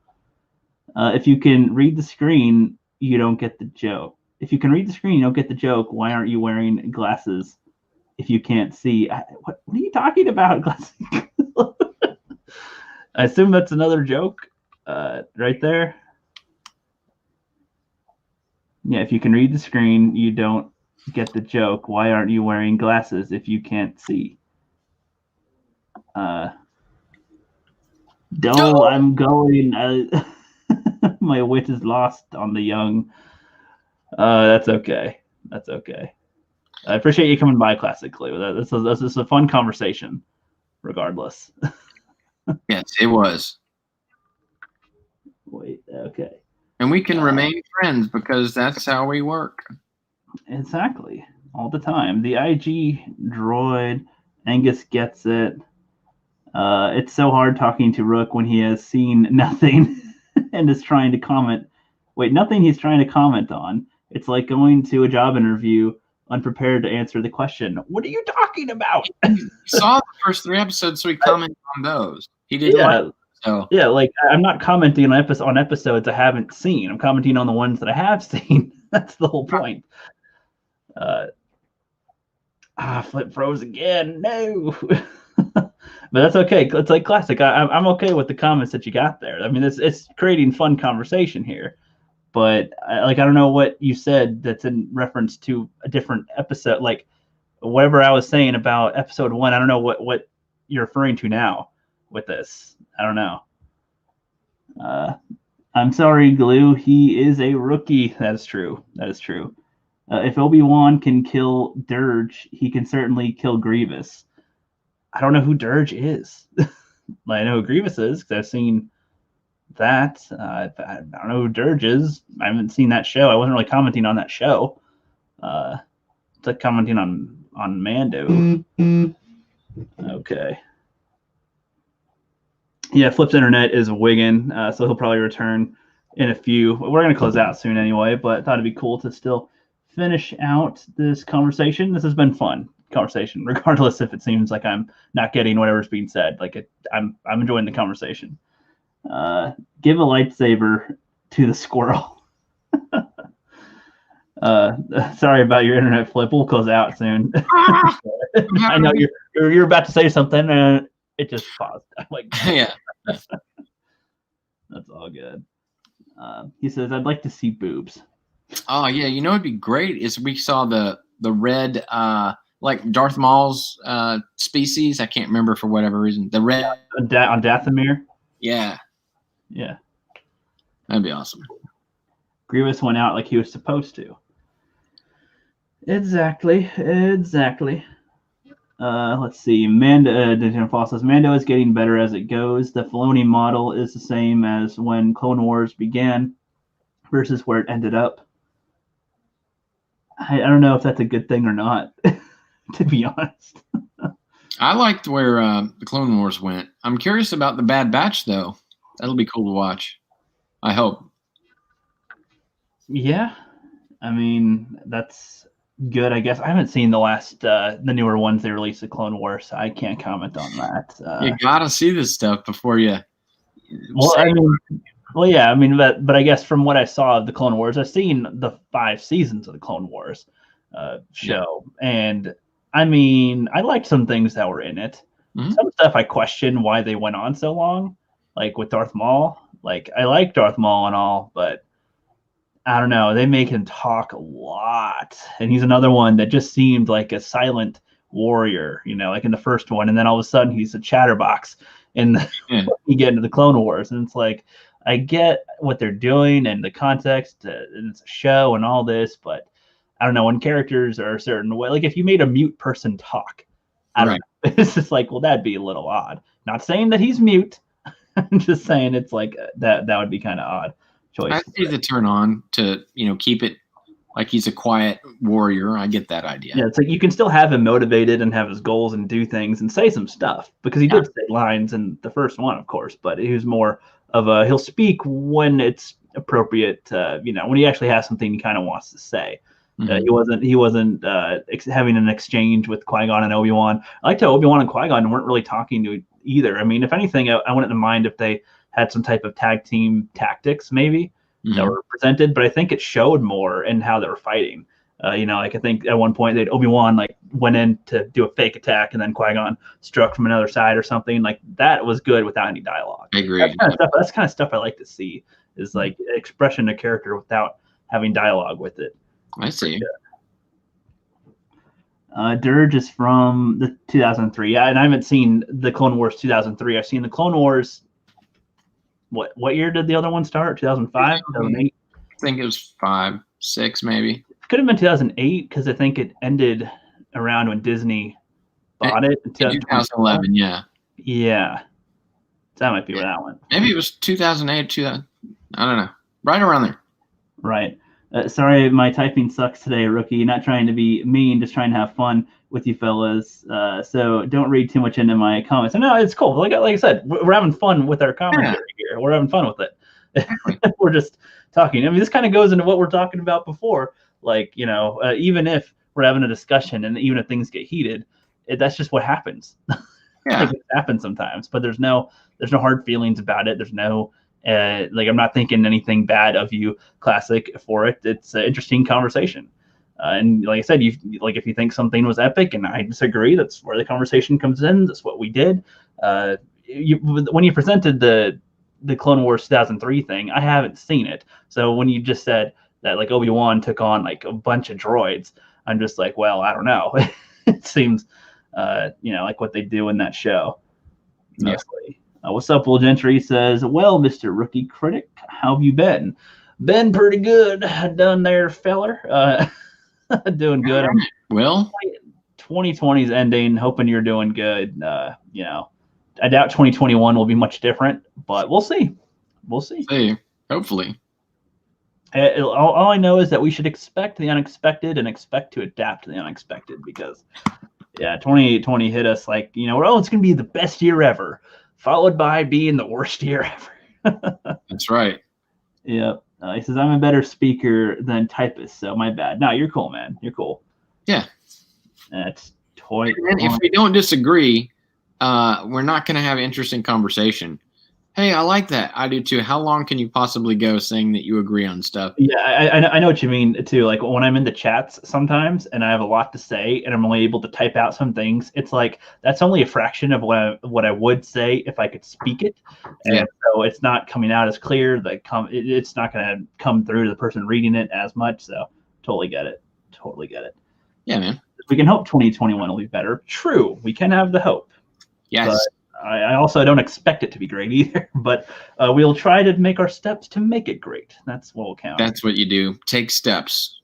If you can read the screen, you don't get the joke. If you can read the screen, you don't get the joke. Why aren't you wearing glasses? If you can't see, what are you talking about? I assume that's another joke right there. Yeah, if you can read the screen, you don't get the joke. Why aren't you wearing glasses if you can't see? I'm going. My wit is lost on the young. That's okay. I appreciate you coming by, Classic Clue. This is a fun conversation, regardless. Yes, it was. Wait, okay. And we can remain friends because that's how we work. Exactly. All the time. The IG droid, Angus gets it. It's so hard talking to Rook when he has seen nothing and is trying to comment. Wait, nothing he's trying to comment on. It's like going to a job interview unprepared to answer the question. What are you talking about? He saw the first 3 episodes, so he commented on those. He did. Yeah. So. Yeah, like I'm not commenting on episodes I haven't seen. I'm commenting on the ones that I have seen. That's the whole point. Flip froze again. No. But that's okay. It's like classic. I'm okay with the comments that you got there. I mean, it's creating fun conversation here. But I don't know what you said that's in reference to a different episode. Like whatever I was saying about episode 1, I don't know what you're referring to now with this. I don't know. I'm sorry, Glue. He is a rookie. That is true. If Obi-Wan can kill Dirge, he can certainly kill Grievous. I don't know who Dirge is. I know who Grievous is because I've seen that. I don't know who Dirge is. I haven't seen that show. I wasn't really commenting on that show. It's like commenting on Mando. Okay. Yeah, Flip's internet is wigging, so he'll probably return in a few. We're going to close out soon anyway, but I thought it'd be cool to still finish out this conversation. This has been fun conversation, regardless if it seems like I'm not getting whatever's being said. I'm enjoying the conversation. Give a lightsaber to the squirrel. Sorry about your internet, Flip. We'll close out soon. I know you're about to say something, and it just paused. I'm like, yeah. That's all good. He says, "I'd like to see boobs." Oh yeah, it'd be great is we saw the red, like Darth Maul's species. I can't remember for whatever reason. The red on Dathomir. Yeah. Yeah. That'd be awesome. Grievous went out like he was supposed to. Exactly. Let's see. Foss says Mando is getting better as it goes. The Filoni model is the same as when Clone Wars began versus where it ended up. I don't know if that's a good thing or not, to be honest. I liked where the Clone Wars went. I'm curious about the Bad Batch, though. That'll be cool to watch. I hope. Yeah. I mean, that's good, I guess. I haven't seen the newer ones they released the Clone Wars, so I can't comment on that. You gotta see this stuff before you. But I guess from what I saw of the Clone Wars, I've seen the 5 seasons of the Clone Wars show, and I mean, I liked some things that were in it. Mm-hmm. Some stuff I questioned why they went on so long, like with Darth Maul. Like, I like Darth Maul and all, but I don't know. They make him talk a lot, and he's another one that just seemed like a silent warrior, like in the first one, and then all of a sudden he's a chatterbox when you get into the Clone Wars, and it's like, I get what they're doing and the context, and it's a show and all this, but I don't know, when characters are a certain way, like if you made a mute person talk, I don't know. It's just like, well, that'd be a little odd. Not saying that he's mute. I'm just saying it's like that would be kind of odd choice. I see the turn on to, keep it like he's a quiet warrior. I get that idea. Yeah, it's like you can still have him motivated and have his goals and do things and say some stuff, because he did say lines in the first one, of course, but he was more of he'll speak when it's appropriate, when he actually has something he kind of wants to say. Mm-hmm. He wasn't having an exchange with Qui-Gon and Obi-Wan. I liked how Obi-Wan and Qui-Gon weren't really talking to either. I mean, if anything, I wouldn't mind if they had some type of tag team tactics maybe that were presented, but I think it showed more in how they were fighting. Like I think at one point Obi-Wan like went in to do a fake attack, and then Qui-Gon struck from another side or something. Like that was good without any dialogue. I agree. That's kind of stuff I like to see, is like expression of character without having dialogue with it. I see. Dirge is from the 2003. Yeah, and I haven't seen the Clone Wars 2003. I've seen the Clone Wars. What year did the other one start? 2005, 2008? I think it was 5, 6, maybe. It could have been 2008, because I think it ended around when Disney bought it. In 2011, yeah. Yeah. That might be where that went. Maybe it was 2008, 2000. I don't know. Right around there. Right. Sorry, my typing sucks today, rookie. Not trying to be mean, just trying to have fun with you fellas. So don't read too much into my comments. No, it's cool. Like I said, we're having fun with our commentary here. We're having fun with it. We're just talking. I mean, this kind of goes into what we're talking about before. Like, even if we're having a discussion and even if things get heated, that's just what happens. Yeah. It happens sometimes, but there's no hard feelings about it. There's no I'm not thinking anything bad of you, Classic, for it. It's an interesting conversation. And like I said, if you think something was epic and I disagree, that's where the conversation comes in. That's what we did. When you presented the Clone Wars 2003 thing, I haven't seen it. So when you just said that like Obi-Wan took on like a bunch of droids, I'm just like, well, I don't know. It seems, like what they do in that show. Mostly. What's up, Will Gentry says, well, Mr. Rookie Critic, how have you been? Been pretty good. Done there, feller. Doing good. Well, 2020 is ending. Hoping you're doing good. I doubt 2021 will be much different, but we'll see. Hopefully. All I know is that we should expect the unexpected and expect to adapt to the unexpected, because, 2020 hit us like, it's going to be the best year ever, followed by being the worst year ever. That's right. Yeah. He says, I'm a better speaker than typist, so my bad. No, you're cool, man. You're cool. Yeah. That's toy. And if we don't disagree, we're not going to have an interesting conversation. Hey, I like that. I do too. How long can you possibly go saying that you agree on stuff? Yeah, I know what you mean too. Like when I'm in the chats sometimes and I have a lot to say and I'm only able to type out some things, it's like that's only a fraction of what I would say if I could speak it. And so it's not coming out as clear. It's not going to come through to the person reading it as much. So totally get it. Yeah, man. We can hope 2021 will be better. True, we can have the hope. Yes. But, I also don't expect it to be great either, but we'll try to make our steps to make it great. That's what will count. That's what you do. Take steps.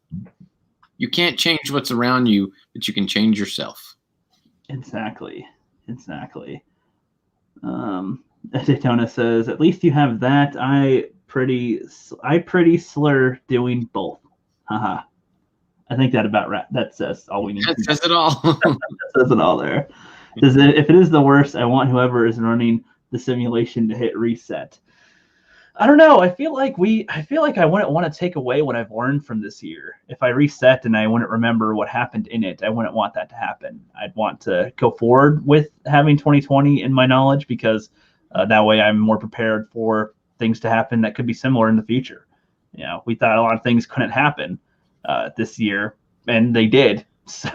You can't change what's around you, but you can change yourself. Exactly. Daytona says, at least you have that. I pretty slur doing both. Haha. I think that says all we need. That says it all. That says it all there. If it is the worst, I want whoever is running the simulation to hit reset. I don't know. I feel like I wouldn't want to take away what I've learned from this year. If I reset and I wouldn't remember what happened in it, I wouldn't want that to happen. I'd want to go forward with having 2020 in my knowledge, because that way I'm more prepared for things to happen that could be similar in the future. You know, we thought a lot of things couldn't happen this year, and they did. So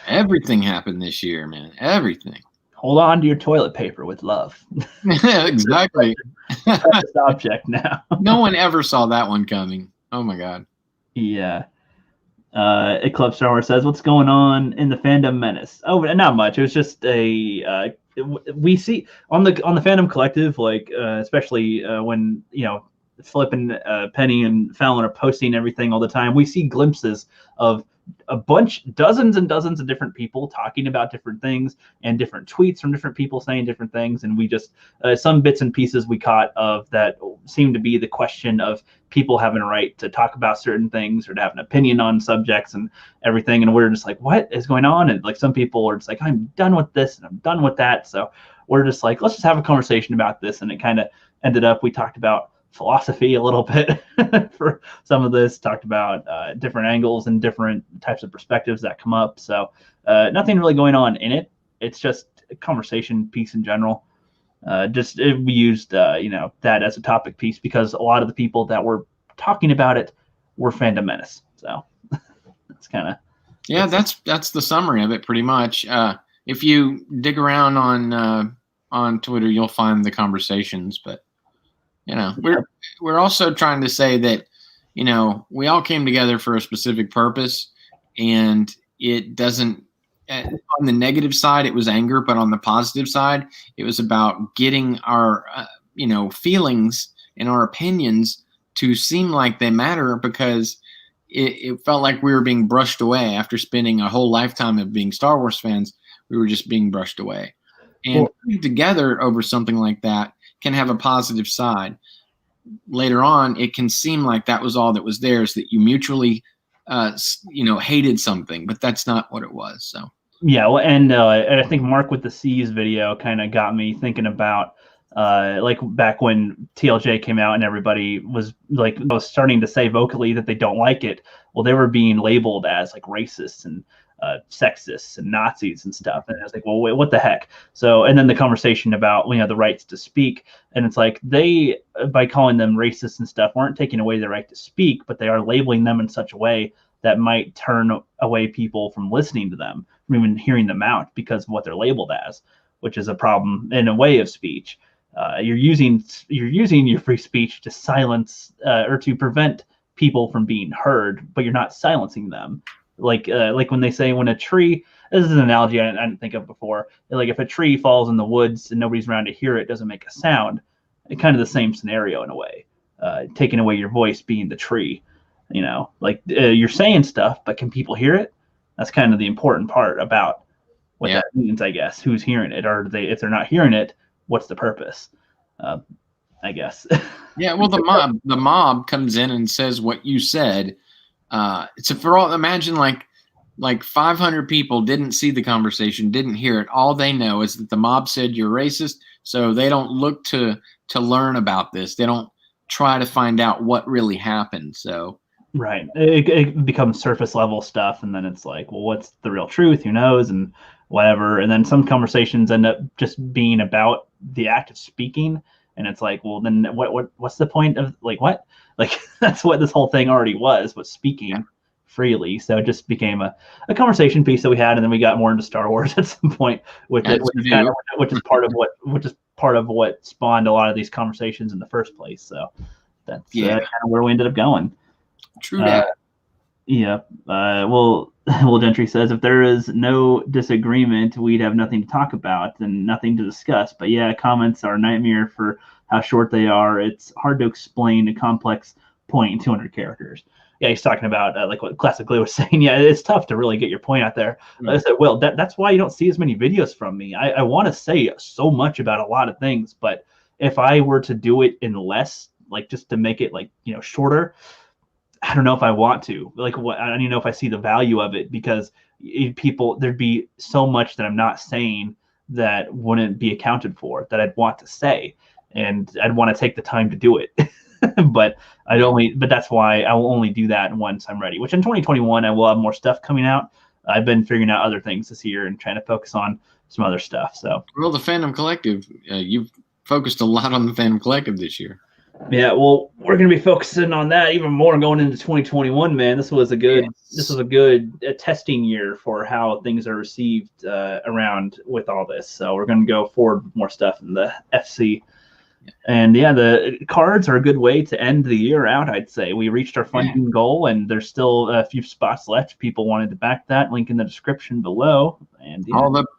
everything happened this year, man. Everything. Hold on to your toilet paper with love. Exactly. Precious object now. No one ever saw that one coming. Oh my god. Yeah. Eclipse Star Wars says, "What's going on in the Fandom Menace?" Oh, not much. It was just we see on the Fandom Collective, like especially when Flip and Penny and Fallon are posting everything all the time. We see glimpses of dozens and dozens of different people talking about different things, and different tweets from different people saying different things. And we just some bits and pieces we caught of that seemed to be the question of people having a right to talk about certain things or to have an opinion on subjects and everything. And we're just like, what is going on? And like some people are just like, I'm done with this and I'm done with that. So we're just like, let's just have a conversation about this. And it kind of ended up, we talked about philosophy a little bit for some of this, talked about different angles and different types of perspectives that come up. So nothing really going on in it. It's just a conversation piece in general. We used that as a topic piece because a lot of the people that were talking about it were Fandom Menace. So that's kind of that's the summary of it pretty much. If you dig around on Twitter, you'll find the conversations, but we're also trying to say that we all came together for a specific purpose, and it doesn't. On the negative side, it was anger, but on the positive side, it was about getting our feelings and our opinions to seem like they matter, because it felt like we were being brushed away after spending a whole lifetime of being Star Wars fans. We were just being brushed away, and coming together over something like that can have a positive side. Later on, it can seem like that was all that was there, is that you mutually, hated something, but that's not what it was. So yeah, well, and I think Mark with the C's video kind of got me thinking about like back when TLJ came out and everybody was starting to say vocally that they don't like it. Well, they were being labeled as like racists and sexists and Nazis and stuff. And I was like, well, wait, what the heck? So, and then the conversation about, the rights to speak. And it's like they, by calling them racist and stuff, weren't taking away their right to speak, but they are labeling them in such a way that might turn away people from listening to them, from even hearing them out because of what they're labeled as, which is a problem in a way of speech. You're using your free speech to silence or to prevent people from being heard, but you're not silencing them. Like when they say when a tree, this is an analogy I didn't think of before. Like if a tree falls in the woods and nobody's around to hear it, it doesn't make a sound. It's kind of the same scenario in a way, taking away your voice being the tree. You're saying stuff, but can people hear it? That's kind of the important part about what that means, I guess. Who's hearing it? Or if they're not hearing it, what's the purpose? I guess. Yeah, well, the mob comes in and says what you said. It's for all. Imagine like 500 people didn't see the conversation, didn't hear it. All they know is that the mob said you're racist, so they don't look to learn about this. They don't try to find out what really happened. So right, it becomes surface level stuff, and then it's like, well, what's the real truth? Who knows? And whatever. And then some conversations end up just being about the act of speaking. And it's like, well, then what's the point of what? Like, that's what this whole thing already was speaking freely. So it just became a conversation piece that we had. And then we got more into Star Wars at some point, which is part of what spawned a lot of these conversations in the first place. So that's kind of where we ended up going. True that. Yeah. Well, Will Gentry says, if there is no disagreement, we'd have nothing to talk about and nothing to discuss. But yeah, comments are a nightmare for how short they are. It's hard to explain a complex point in 200 characters. Yeah, he's talking about like what Classic Lou was saying. Yeah, it's tough to really get your point out there. I said, well, that's why you don't see as many videos from me. I want to say so much about a lot of things, but if I were to do it in less, like just to make it like, shorter, I don't know if I want to. Like, what, I don't even know if I see the value of it, because there'd be so much that I'm not saying that wouldn't be accounted for that I'd want to say, and I'd want to take the time to do it. But that's why I will only do that once I'm ready, which in 2021, I will have more stuff coming out. I've been figuring out other things this year and trying to focus on some other stuff. So, well, the Fandom Collective, you've focused a lot on the Fandom Collective this year. Yeah, well, we're going to be focusing on that even more going into 2021, man. This was a good testing year for how things are received around with all this. So we're going to go forward with more stuff in the FC. And yeah, the cards are a good way to end the year out, I'd say. We reached our funding goal, and there's still a few spots left. If people wanted to back that, link in the description below. And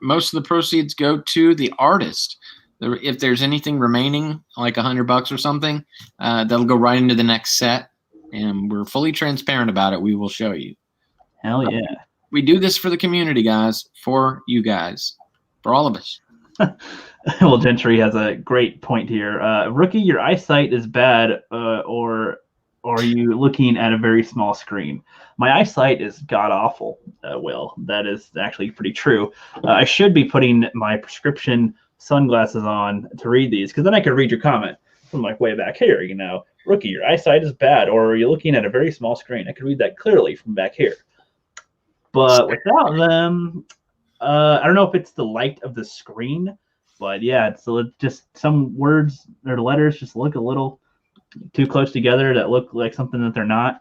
most of the proceeds go to the artist. If there's anything remaining, like $100 or something, that'll go right into the next set, and we're fully transparent about it. We will show you. Hell yeah. We do this for the community, guys, for you guys, for all of us. Well, Gentry has a great point here. Rookie, your eyesight is bad, or are you looking at a very small screen? My eyesight is god-awful, Will. That is actually pretty true. I should be putting my prescription sunglasses on to read these, because then I could read your comment from like way back here. Rookie, your eyesight is bad, or are you looking at a very small screen? I could read that clearly from back here. But without them, I don't know if it's the light of the screen, but yeah, it's just some words or letters just look a little too close together that look like something that they're not.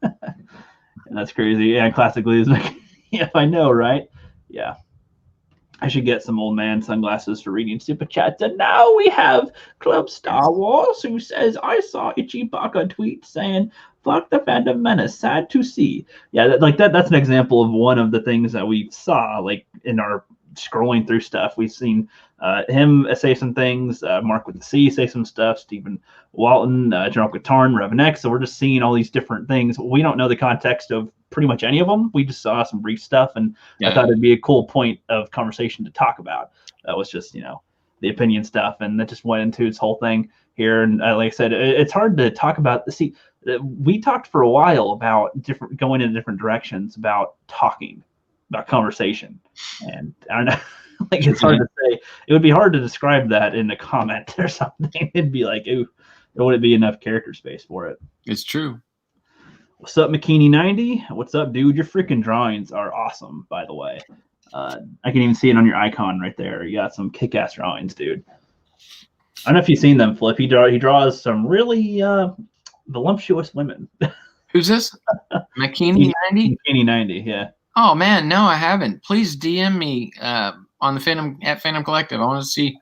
And that's crazy. Yeah, classically is like, yeah, I know, right? Yeah. I should get some old man sunglasses for reading super chats. And now we have Club Star Wars, who says, I saw Ichibaka tweet saying, fuck the Fandom Menace, sad to see. Yeah, that's an example of one of the things that we saw, like, in our scrolling through stuff. We've seen him say some things, Mark with the C say some stuff, Stephen Walton, General Katarn, Revan X. So we're just seeing all these different things. We don't know the context of pretty much any of them. We just saw some brief stuff, and I thought it'd be a cool point of conversation to talk about. That was just, the opinion stuff, and that just went into its whole thing here. And like I said, it's hard to talk about. See, we talked for a while about going in different directions about talking, about conversation, and I don't know. Like, it's hard to say. It would be hard to describe that in a comment or something. It'd be like, ooh, there wouldn't be enough character space for it. It's true. What's up, McKinney90? What's up, dude? Your freaking drawings are awesome, by the way. I can even see it on your icon right there. You got some kick-ass drawings, dude. I don't know if you've seen them, Flip. He draws some really voluptuous women. Who's this? McKinney90? McKinney90, yeah. Oh, man, no, I haven't. Please DM me on the Fandom Collective. I want to see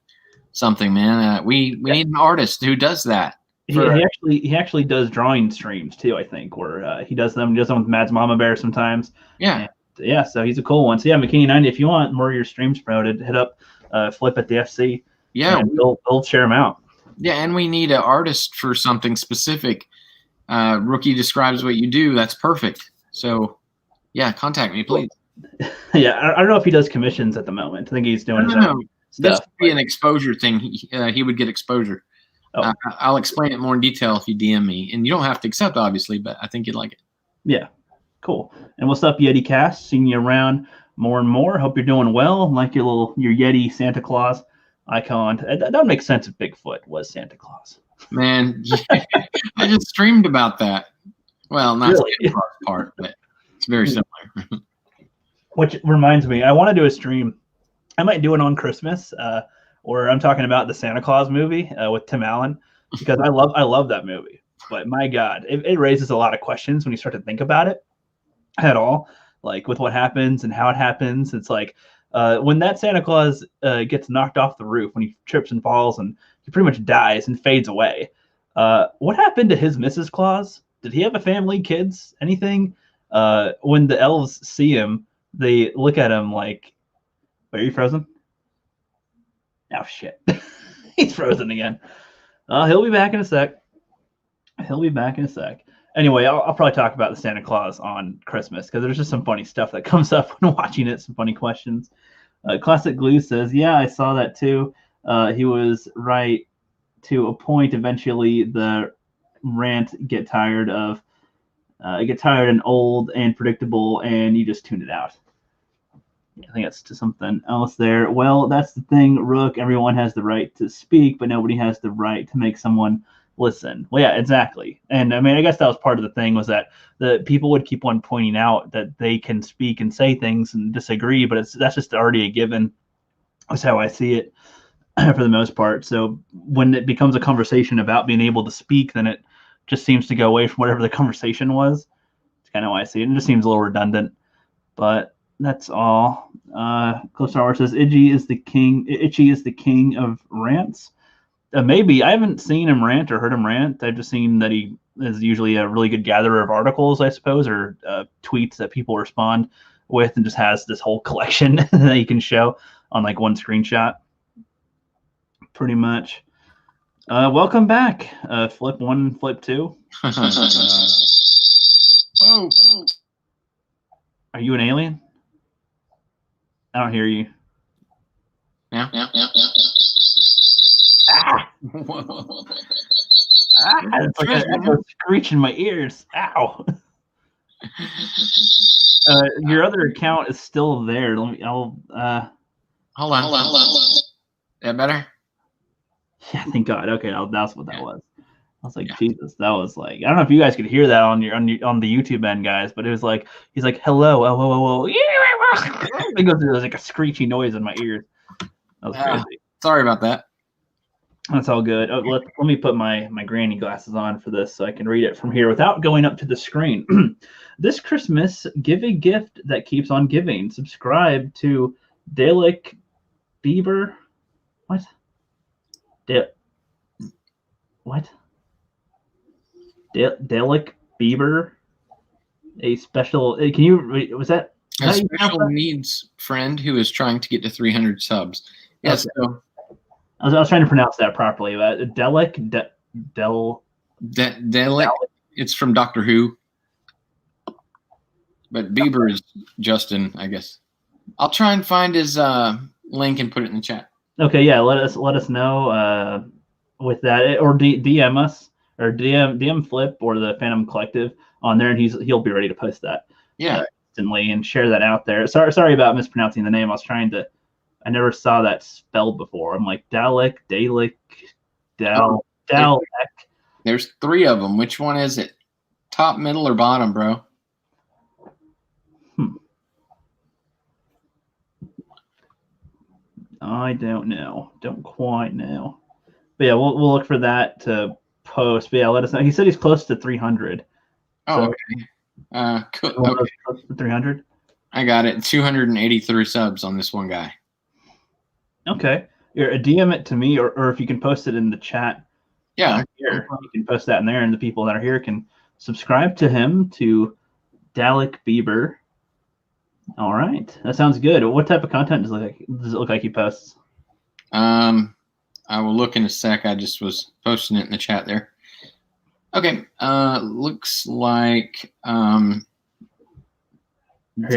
something, man. We need an artist who does that. He actually does drawing streams too, I think, where he does them with Mads Mama Bear sometimes. Yeah. And, yeah, so he's a cool one. So yeah, McKinney90, if you want more of your streams promoted, hit up Flip at the FC. Yeah. And he'll share them out. Yeah, and we need an artist for something specific. Rookie describes what you do. That's perfect. So yeah, contact me, please. Yeah, I don't know if he does commissions at the moment. I think he's doing his own stuff. This would be an exposure thing. He would get exposure. Oh. I'll explain it more in detail if you DM me. And you don't have to accept, obviously, but I think you'd like it. Yeah, cool. And what's up, Yeti Cast? Seeing you around more and more. Hope you're doing well. Like your Yeti Santa Claus icon. That makes sense if Bigfoot was Santa Claus. Man, I just streamed about that. Well, not really? The Santa Claus part, but it's very similar. Which reminds me, I want to do a stream. I might do it on Christmas, or I'm talking about the Santa Claus movie with Tim Allen, because I love that movie. But my God, it raises a lot of questions when you start to think about it at all, like with what happens and how it happens. It's like when that Santa Claus gets knocked off the roof, when he trips and falls and he pretty much dies and fades away. What happened to his Mrs. Claus? Did he have a family, kids, anything? when the elves see him, they look at him like, "Are you frozen?" Oh shit, he's frozen again. He'll be back in a sec. He'll be back in a sec. Anyway, I'll probably talk about the Santa Claus on Christmas because there's just some funny stuff that comes up when watching it. Some funny questions. Classic Glue says, "Yeah, I saw that too. He was right to a point. Eventually, the rant get tired and old and predictable, and you just tune it out." I think that's to something else there. Well, that's the thing, Rook. Everyone has the right to speak, but nobody has the right to make someone listen. Well, yeah, exactly. And I mean, I guess that was part of the thing, was that the people would keep on pointing out that they can speak and say things and disagree, but that's just already a given. That's how I see it for the most part. So when it becomes a conversation about being able to speak, then it just seems to go away from whatever the conversation was. It's kind of how I see it. It just seems a little redundant, but that's all. Close Hour says Itchy is the king of rants. Maybe I haven't seen him rant or heard him rant. I've just seen that he is usually a really good gatherer of articles, I suppose, or tweets that people respond with, and just has this whole collection that he can show on like one screenshot. Pretty much. Welcome back, Flip 1, Flip 2. Oh. Are you an alien? I don't hear you. Yeah. Ah! It's like an echo screech in my ears. Ow! Your other account is still there. Hold on. That better? Yeah, thank God. Okay, that's what that was. I was like, Jesus, that was like, I don't know if you guys could hear that on the YouTube end, guys, but it was like, he's like, hello, oh. It goes through like a screechy noise in my ears. That was crazy. Sorry about that. That's all good. Let me put my granny glasses on for this so I can read it from here without going up to the screen. This Christmas, give a gift that keeps on giving. Subscribe to Dalek Bieber. What? What? Dalek Bieber. A special. Can you? Was that? A special needs friend who is trying to get to 300 subs. Yes. Okay. So, I was trying to pronounce that properly. Dalek. It's from Doctor Who. But Bieber is Justin, I guess. I'll try and find his link and put it in the chat. Okay, yeah. Let us know with that, or DM us, or DM Flip or the Phantom Collective on there, and he'll be ready to post that. Yeah. Instantly and share that out there. Sorry about mispronouncing the name. I never saw that spelled before. I'm like Dalek. There's 3 of them. Which one is it? Top, middle, or bottom, bro? I don't know. Don't quite know. But yeah, we'll look for that to post. But yeah, let us know. He said he's close to 300. Oh, okay. Cool. Okay. Close to 300. I got it. 283 subs on this one guy. Okay. DM it to me, or if you can post it in the chat. Yeah. Here, you can post that in there, and the people that are here can subscribe to him, to Dalek Bieber. All right, that sounds good. What type of content does it look like he posts? I will look in a sec. I just was posting it in the chat there. Okay. Looks like here,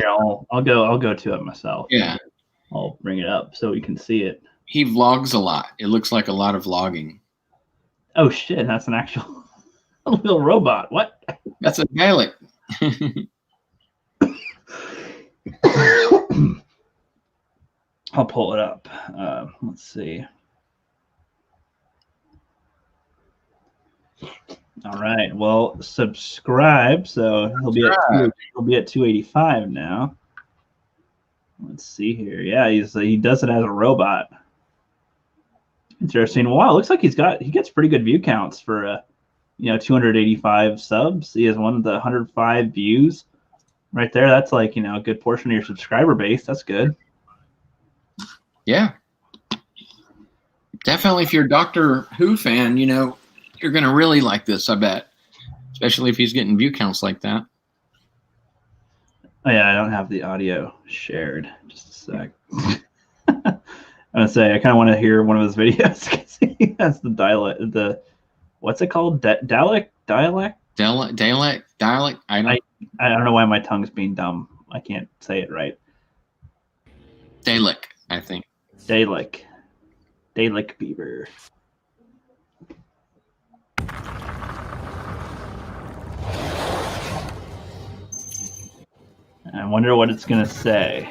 I'll go to it myself. Yeah. I'll bring it up so you can see it. He vlogs a lot. It looks like a lot of vlogging. Oh shit, that's an actual little robot. What? That's a Dalek. I'll pull it up. Let's see. All right. Well, subscribe. So he'll be at 285 now. Let's see here. Yeah, he does it as a robot. Interesting. Wow, it looks like he gets pretty good view counts for 285 subs. He has one of the 105 views right there. That's like, a good portion of your subscriber base. That's good. Yeah. Definitely, if you're a Doctor Who fan, you're going to really like this, I bet. Especially if he's getting view counts like that. Oh yeah, I don't have the audio shared. Just a sec. I'm gonna say I kind of want to hear one of his videos because he has the dialect. The what's it called? Dialect. Dialect. I don't know why my tongue's being dumb. I can't say it right. Dalek, I think. Dalek Beaver. I wonder what it's gonna say.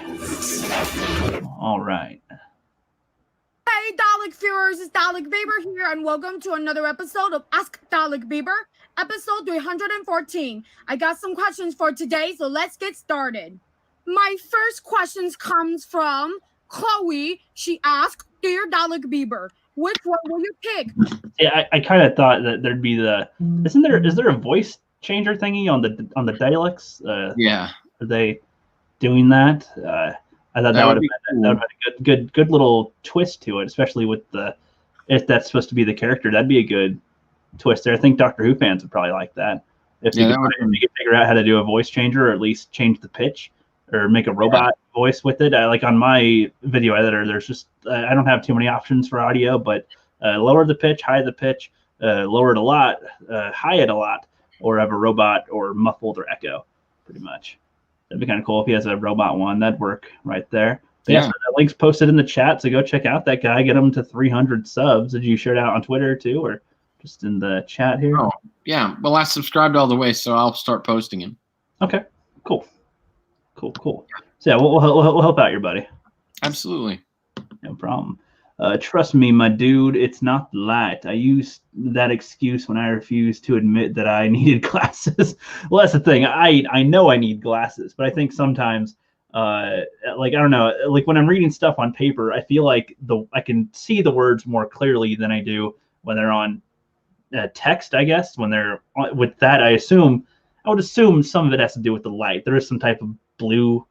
All right. Hey, Dalek viewers, it's Dalek Bieber here, and welcome to another episode of Ask Dalek Bieber, episode 314. I got some questions for today, so let's get started. My first question comes from Chloe. She asked, "Dear Dalek Bieber, which one will you pick?" Yeah, I kind of thought that there'd be the. Is there a voice changer thingy on the Daleks? Yeah. Are they doing that? I thought that would have been a good little twist to it, especially with if that's supposed to be the character. That'd be a good twist there. I think Doctor Who fans would probably like that if you could figure out how to do a voice changer, or at least change the pitch, or make a robot voice with it. Like on my video editor, there's just I don't have too many options for audio, but lower the pitch, high the pitch, lower it a lot, high it a lot, or have a robot or muffled or echo, pretty much. That'd be kind of cool if he has a robot one. That'd work right there. But so that link's posted in the chat, so go check out that guy. Get him to 300 subs. Did you share it out on Twitter too, or just in the chat here? Oh, yeah. Well, I subscribed all the way, so I'll start posting him. Okay, cool. So yeah, we'll help out your buddy. Absolutely. No problem. Trust me, my dude, it's not the light. I used that excuse when I refused to admit that I needed glasses. Well, that's the thing. I know I need glasses, but I think sometimes, like, I don't know, like when I'm reading stuff on paper, I feel like I can see the words more clearly than I do when they're on text, I guess. When they're with that, I would assume some of it has to do with the light. There is some type of blue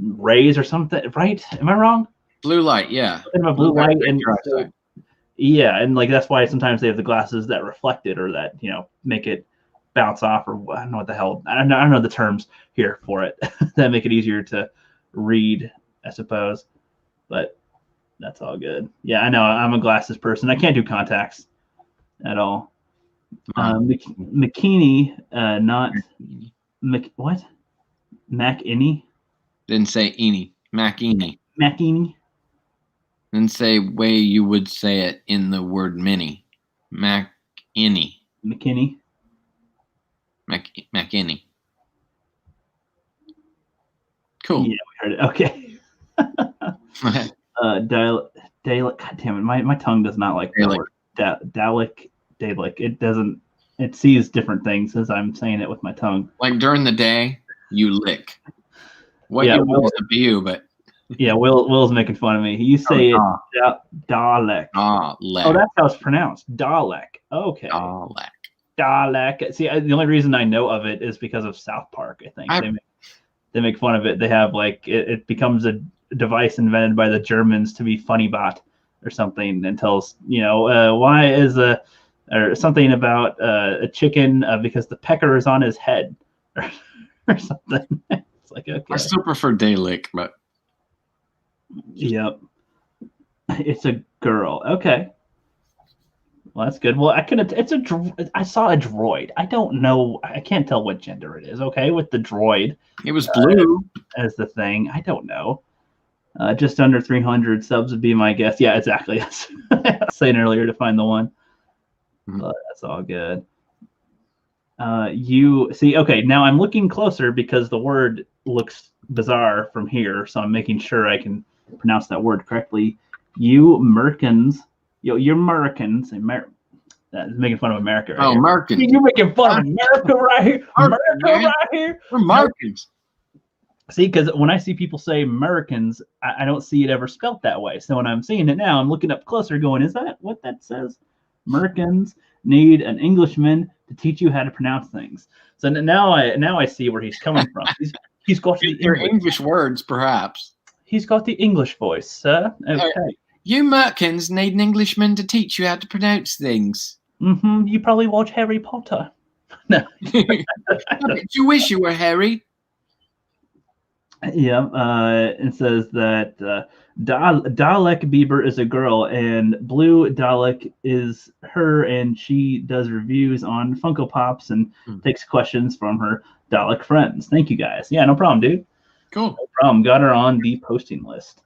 rays or something, right? Am I wrong? Blue light, yeah. Blue light, and yeah, and like that's why sometimes they have the glasses that reflect it, or that make it bounce off, or I don't know what the hell. I don't know the terms here for it that make it easier to read, I suppose. But that's all good. Yeah, I know I'm a glasses person. I can't do contacts at all. McKinney, not what? McInney? Didn't say Eeny. McInney. McInney. Then say way you would say it in the word mini. McInney. McKinney. McInney. Cool. Yeah, we heard it. Okay. Dalek. God damn it, my tongue does not like the word Dalek. It doesn't. It sees different things as I'm saying it with my tongue. Like during the day, you lick. What you want to be you, but. Yeah, Will's making fun of me. You say Dalek. Dalek. Oh, that's how it's pronounced. Dalek. Okay. Dalek. See, the only reason I know of it is because of South Park. I think they make fun of it. They have like it becomes a device invented by the Germans to be funny bot or something, and tells why is or something about a chicken because the pecker is on his head or something. It's like, okay. I still prefer Dalek, but. Yep. It's a girl. Okay. Well, that's good. Well, I saw a droid. I don't know. I can't tell what gender it is. Okay, with the droid. It was blue as the thing. I don't know. Just under 300 subs would be my guess. Yeah, exactly. I was saying earlier to find the one. But that's all good. You see, okay, now I'm looking closer because the word looks bizarre from here, so I'm making sure I can pronounce that word correctly. You Merkins, you're Americans. That's making fun of America. Right Americans. You're making fun of America right here. America right here. We're Americans. See, because when I see people say Americans, I don't see it ever spelt that way. So when I'm seeing it now, I'm looking up closer, going, "Is that what that says?" Americans need an Englishman to teach you how to pronounce things. So now I see where he's coming from. He's got the English words, perhaps. He's got the English voice, sir. Okay. You Merkins need an Englishman to teach you how to pronounce things. Mm-hmm. You probably watch Harry Potter. No. Do you wish you were Harry? Yeah, it says that Dalek Bieber is a girl, and Blue Dalek is her, and she does reviews on Funko Pops and takes questions from her Dalek friends. Thank you guys. Yeah, no problem, dude. Cool. No problem. Got her on the posting list.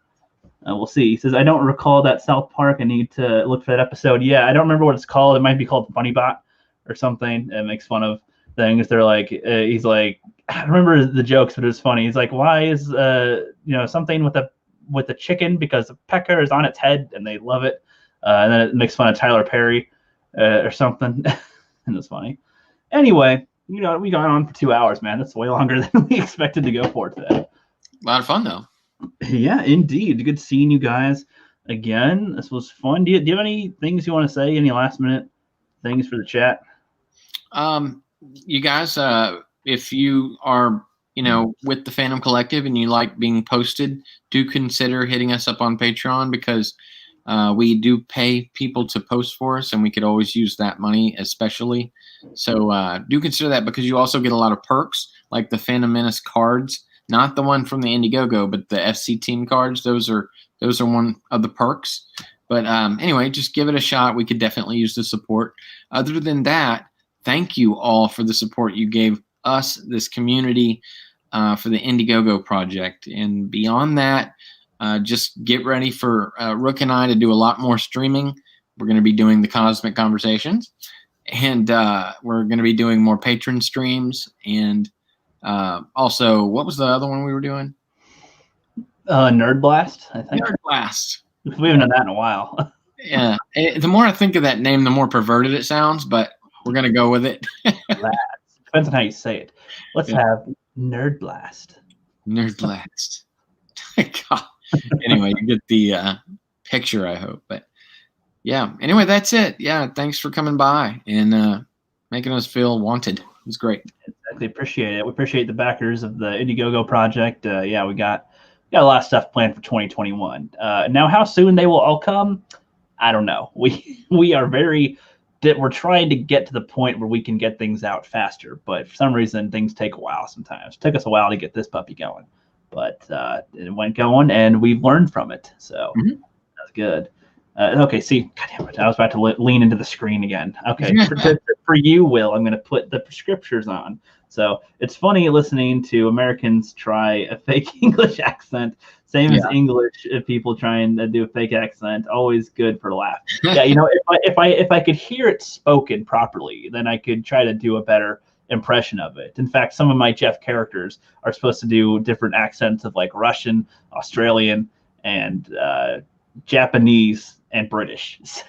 We'll see. He says, I don't recall that South Park. I need to look for that episode. Yeah, I don't remember what it's called. It might be called Funny Bot or something. It makes fun of things. They're like, he's like, I don't remember the jokes, but it was funny. He's like, why is something with the chicken because the pecker is on its head, and they love it. And then it makes fun of Tyler Perry or something, and it's funny. Anyway, we got on for 2 hours, man. That's way longer than we expected to go for today. A lot of fun though. Yeah, indeed. Good seeing you guys again. This was fun. Do you have any things you want to say? Any last minute things for the chat? You guys, if you are, with the Fandom Collective and you like being posted, do consider hitting us up on Patreon, because we do pay people to post for us, and we could always use that money especially. So do consider that, because you also get a lot of perks, like the Fandom Menace cards. Not the one from the Indiegogo, but the FC team cards. Those are one of the perks. But anyway, just give it a shot. We could definitely use the support. Other than that, thank you all for the support you gave us, this community, for the Indiegogo project. And beyond that, just get ready for Rook and I to do a lot more streaming. We're going to be doing the Cosmic Conversations, and we're going to be doing more patron streams. And also, what was the other one we were doing? Nerd Blast, I think. Nerd Blast. We haven't done that in a while. Yeah. The more I think of that name, the more perverted it sounds, but we're going to go with it. Depends on how you say it. Let's have Nerd Blast. Nerd Blast. God. Anyway, you get the picture, I hope. But yeah, anyway, that's it. Yeah, thanks for coming by and making us feel wanted. It was great. Exactly. Appreciate it. We appreciate the backers of the Indiegogo project. Yeah, we got a lot of stuff planned for 2021. Now, how soon they will all come, I don't know. We are we're trying to get to the point where we can get things out faster, but for some reason things take a while sometimes. It took us a while to get this puppy going, but it went going, and we've learned from it. So that's good. Okay, see, God damn it, I was about to lean into the screen again. Okay, for you, Will, I'm going to put the prescriptors on. So it's funny listening to Americans try a fake English accent, same as English people trying to do a fake accent. Always good for a laugh. Yeah, if I could hear it spoken properly, then I could try to do a better impression of it. In fact, some of my Jeff characters are supposed to do different accents of like Russian, Australian, and Japanese and British. So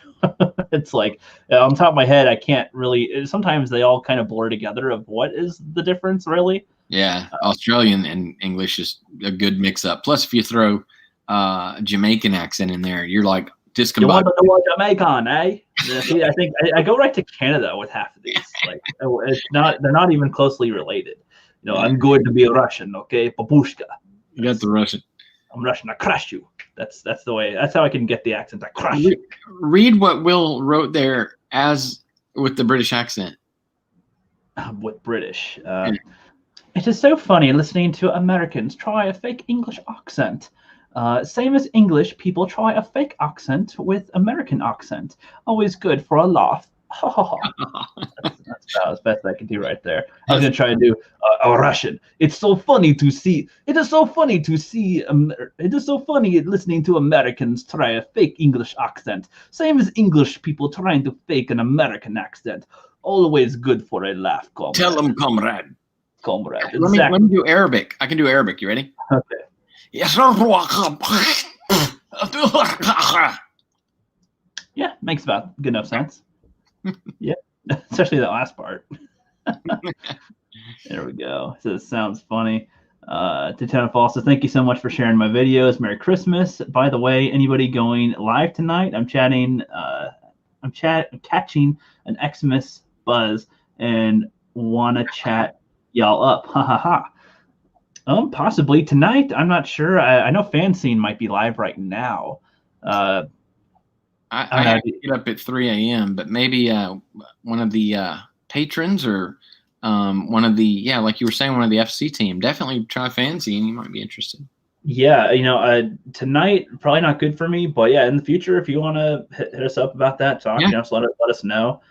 it's like on top of my head, I can't really. Sometimes they all kind of blur together of what is the difference really. Yeah, Australian and English is a good mix up. Plus, if you throw Jamaican accent in there, you're like discombobulated. You want to know what Jamaican, eh? See, I think I go right to Canada with half of these. Like they're not even closely related. I'm going to be a Russian, okay, babushka. You got the Russian. I'm Russian. I crush you. That's the way. That's how I can get the accent. I crush you. Read what Will wrote there as with the British accent. With British. It is so funny listening to Americans try a fake English accent. Same as English people try a fake accent with American accent. Always good for a laugh. That's about as best I can do right there. I was gonna try to do a Russian. It is so funny listening to Americans try a fake English accent. Same as English people trying to fake an American accent. Always good for a laugh, comrade. Tell them, comrade. Comrade. Let me do Arabic. I can do Arabic. You ready? Okay. Yeah, makes about good enough sense. Yeah, especially that last part. There we go. So it sounds funny. Titana Fall says, thank you so much for sharing my videos. Merry Christmas. By the way, anybody going live tonight? I'm catching an Xmas buzz and want to chat y'all up. Ha ha ha. Possibly tonight. I'm not sure. I know Fanscene might be live right now. I have to get up at 3 a.m., but maybe one of the patrons or one of the like you were saying, one of the FC team. Definitely try fantasy, and you might be interested. Yeah, tonight probably not good for me, but yeah, in the future, if you want to hit us up about that, talk, just let us know.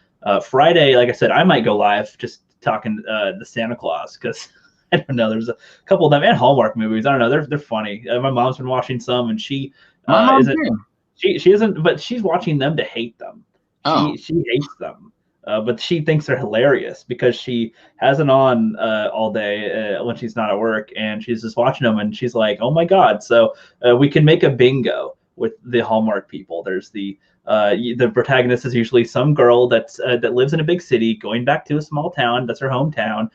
Friday, like I said, I might go live just talking the Santa Claus because I don't know. There's a couple of them and Hallmark movies. I don't know. They're funny. My mom's been watching some, and she My mom isn't. too. She isn't, but she's watching them to hate them. Oh. She hates them. But she thinks they're hilarious because she has it on all day when she's not at work, and she's just watching them, and she's like, "Oh my god!" So we can make a bingo with the Hallmark people. There's the protagonist is usually some girl that lives in a big city, going back to a small town that's her hometown.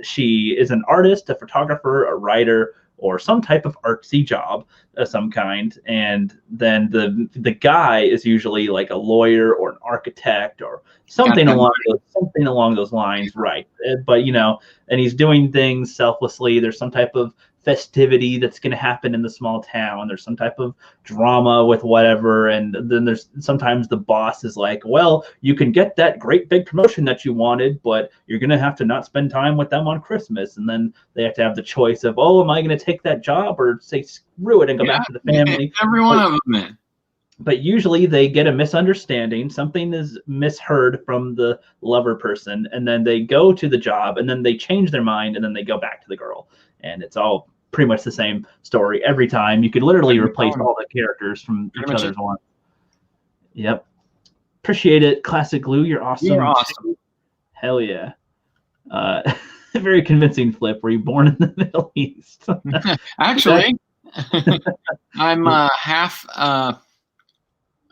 She is an artist, a photographer, a writer, or some type of artsy job of some kind, and then the guy is usually like a lawyer or an architect or something along those lines, right? But and he's doing things selflessly. There's some type of festivity that's going to happen in the small town. There's some type of drama with whatever, and then there's sometimes the boss is like, well, you can get that great big promotion that you wanted, but you're going to have to not spend time with them on Christmas. And then they have to have the choice of, oh, am I going to take that job or say screw it and go back to the family? Every one of them, man. But usually they get a misunderstanding. Something is misheard from the lover person, and then they go to the job, and then they change their mind, and then they go back to the girl. And it's all pretty much the same story every time. You could literally replace all the characters from each other's one. Yep. Appreciate it, Classic Glue. You're awesome. You're awesome. Hell yeah. Very convincing, Flip. Were you born in the Middle East? Actually, I'm half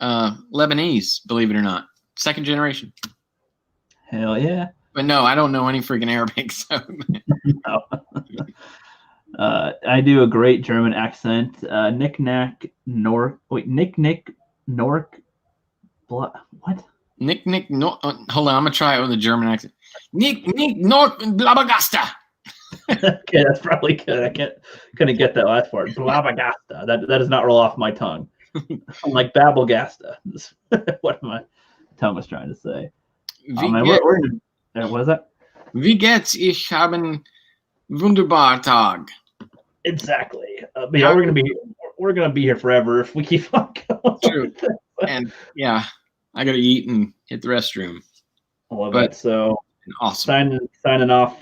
Lebanese, believe it or not. Second generation. Hell yeah. But no, I don't know any freaking Arabic. So no. I do a great German accent. Nick Nack Nork. Wait, Nick Nork. What? Nick no. Hold on, I'm gonna try it with a German accent. Nick Nork Blabagasta. Okay, that's probably good. I couldn't get that last part. Blabagasta. That does not roll off my tongue. I'm like Babelgasta. What my tongue was trying to say. What is that? Wie geht's? Ich haben wunderbar Tag. Exactly. But yeah, we're gonna be here forever if we keep on going. True. And yeah, I gotta eat and hit the restroom. I love it. So awesome. Signing off.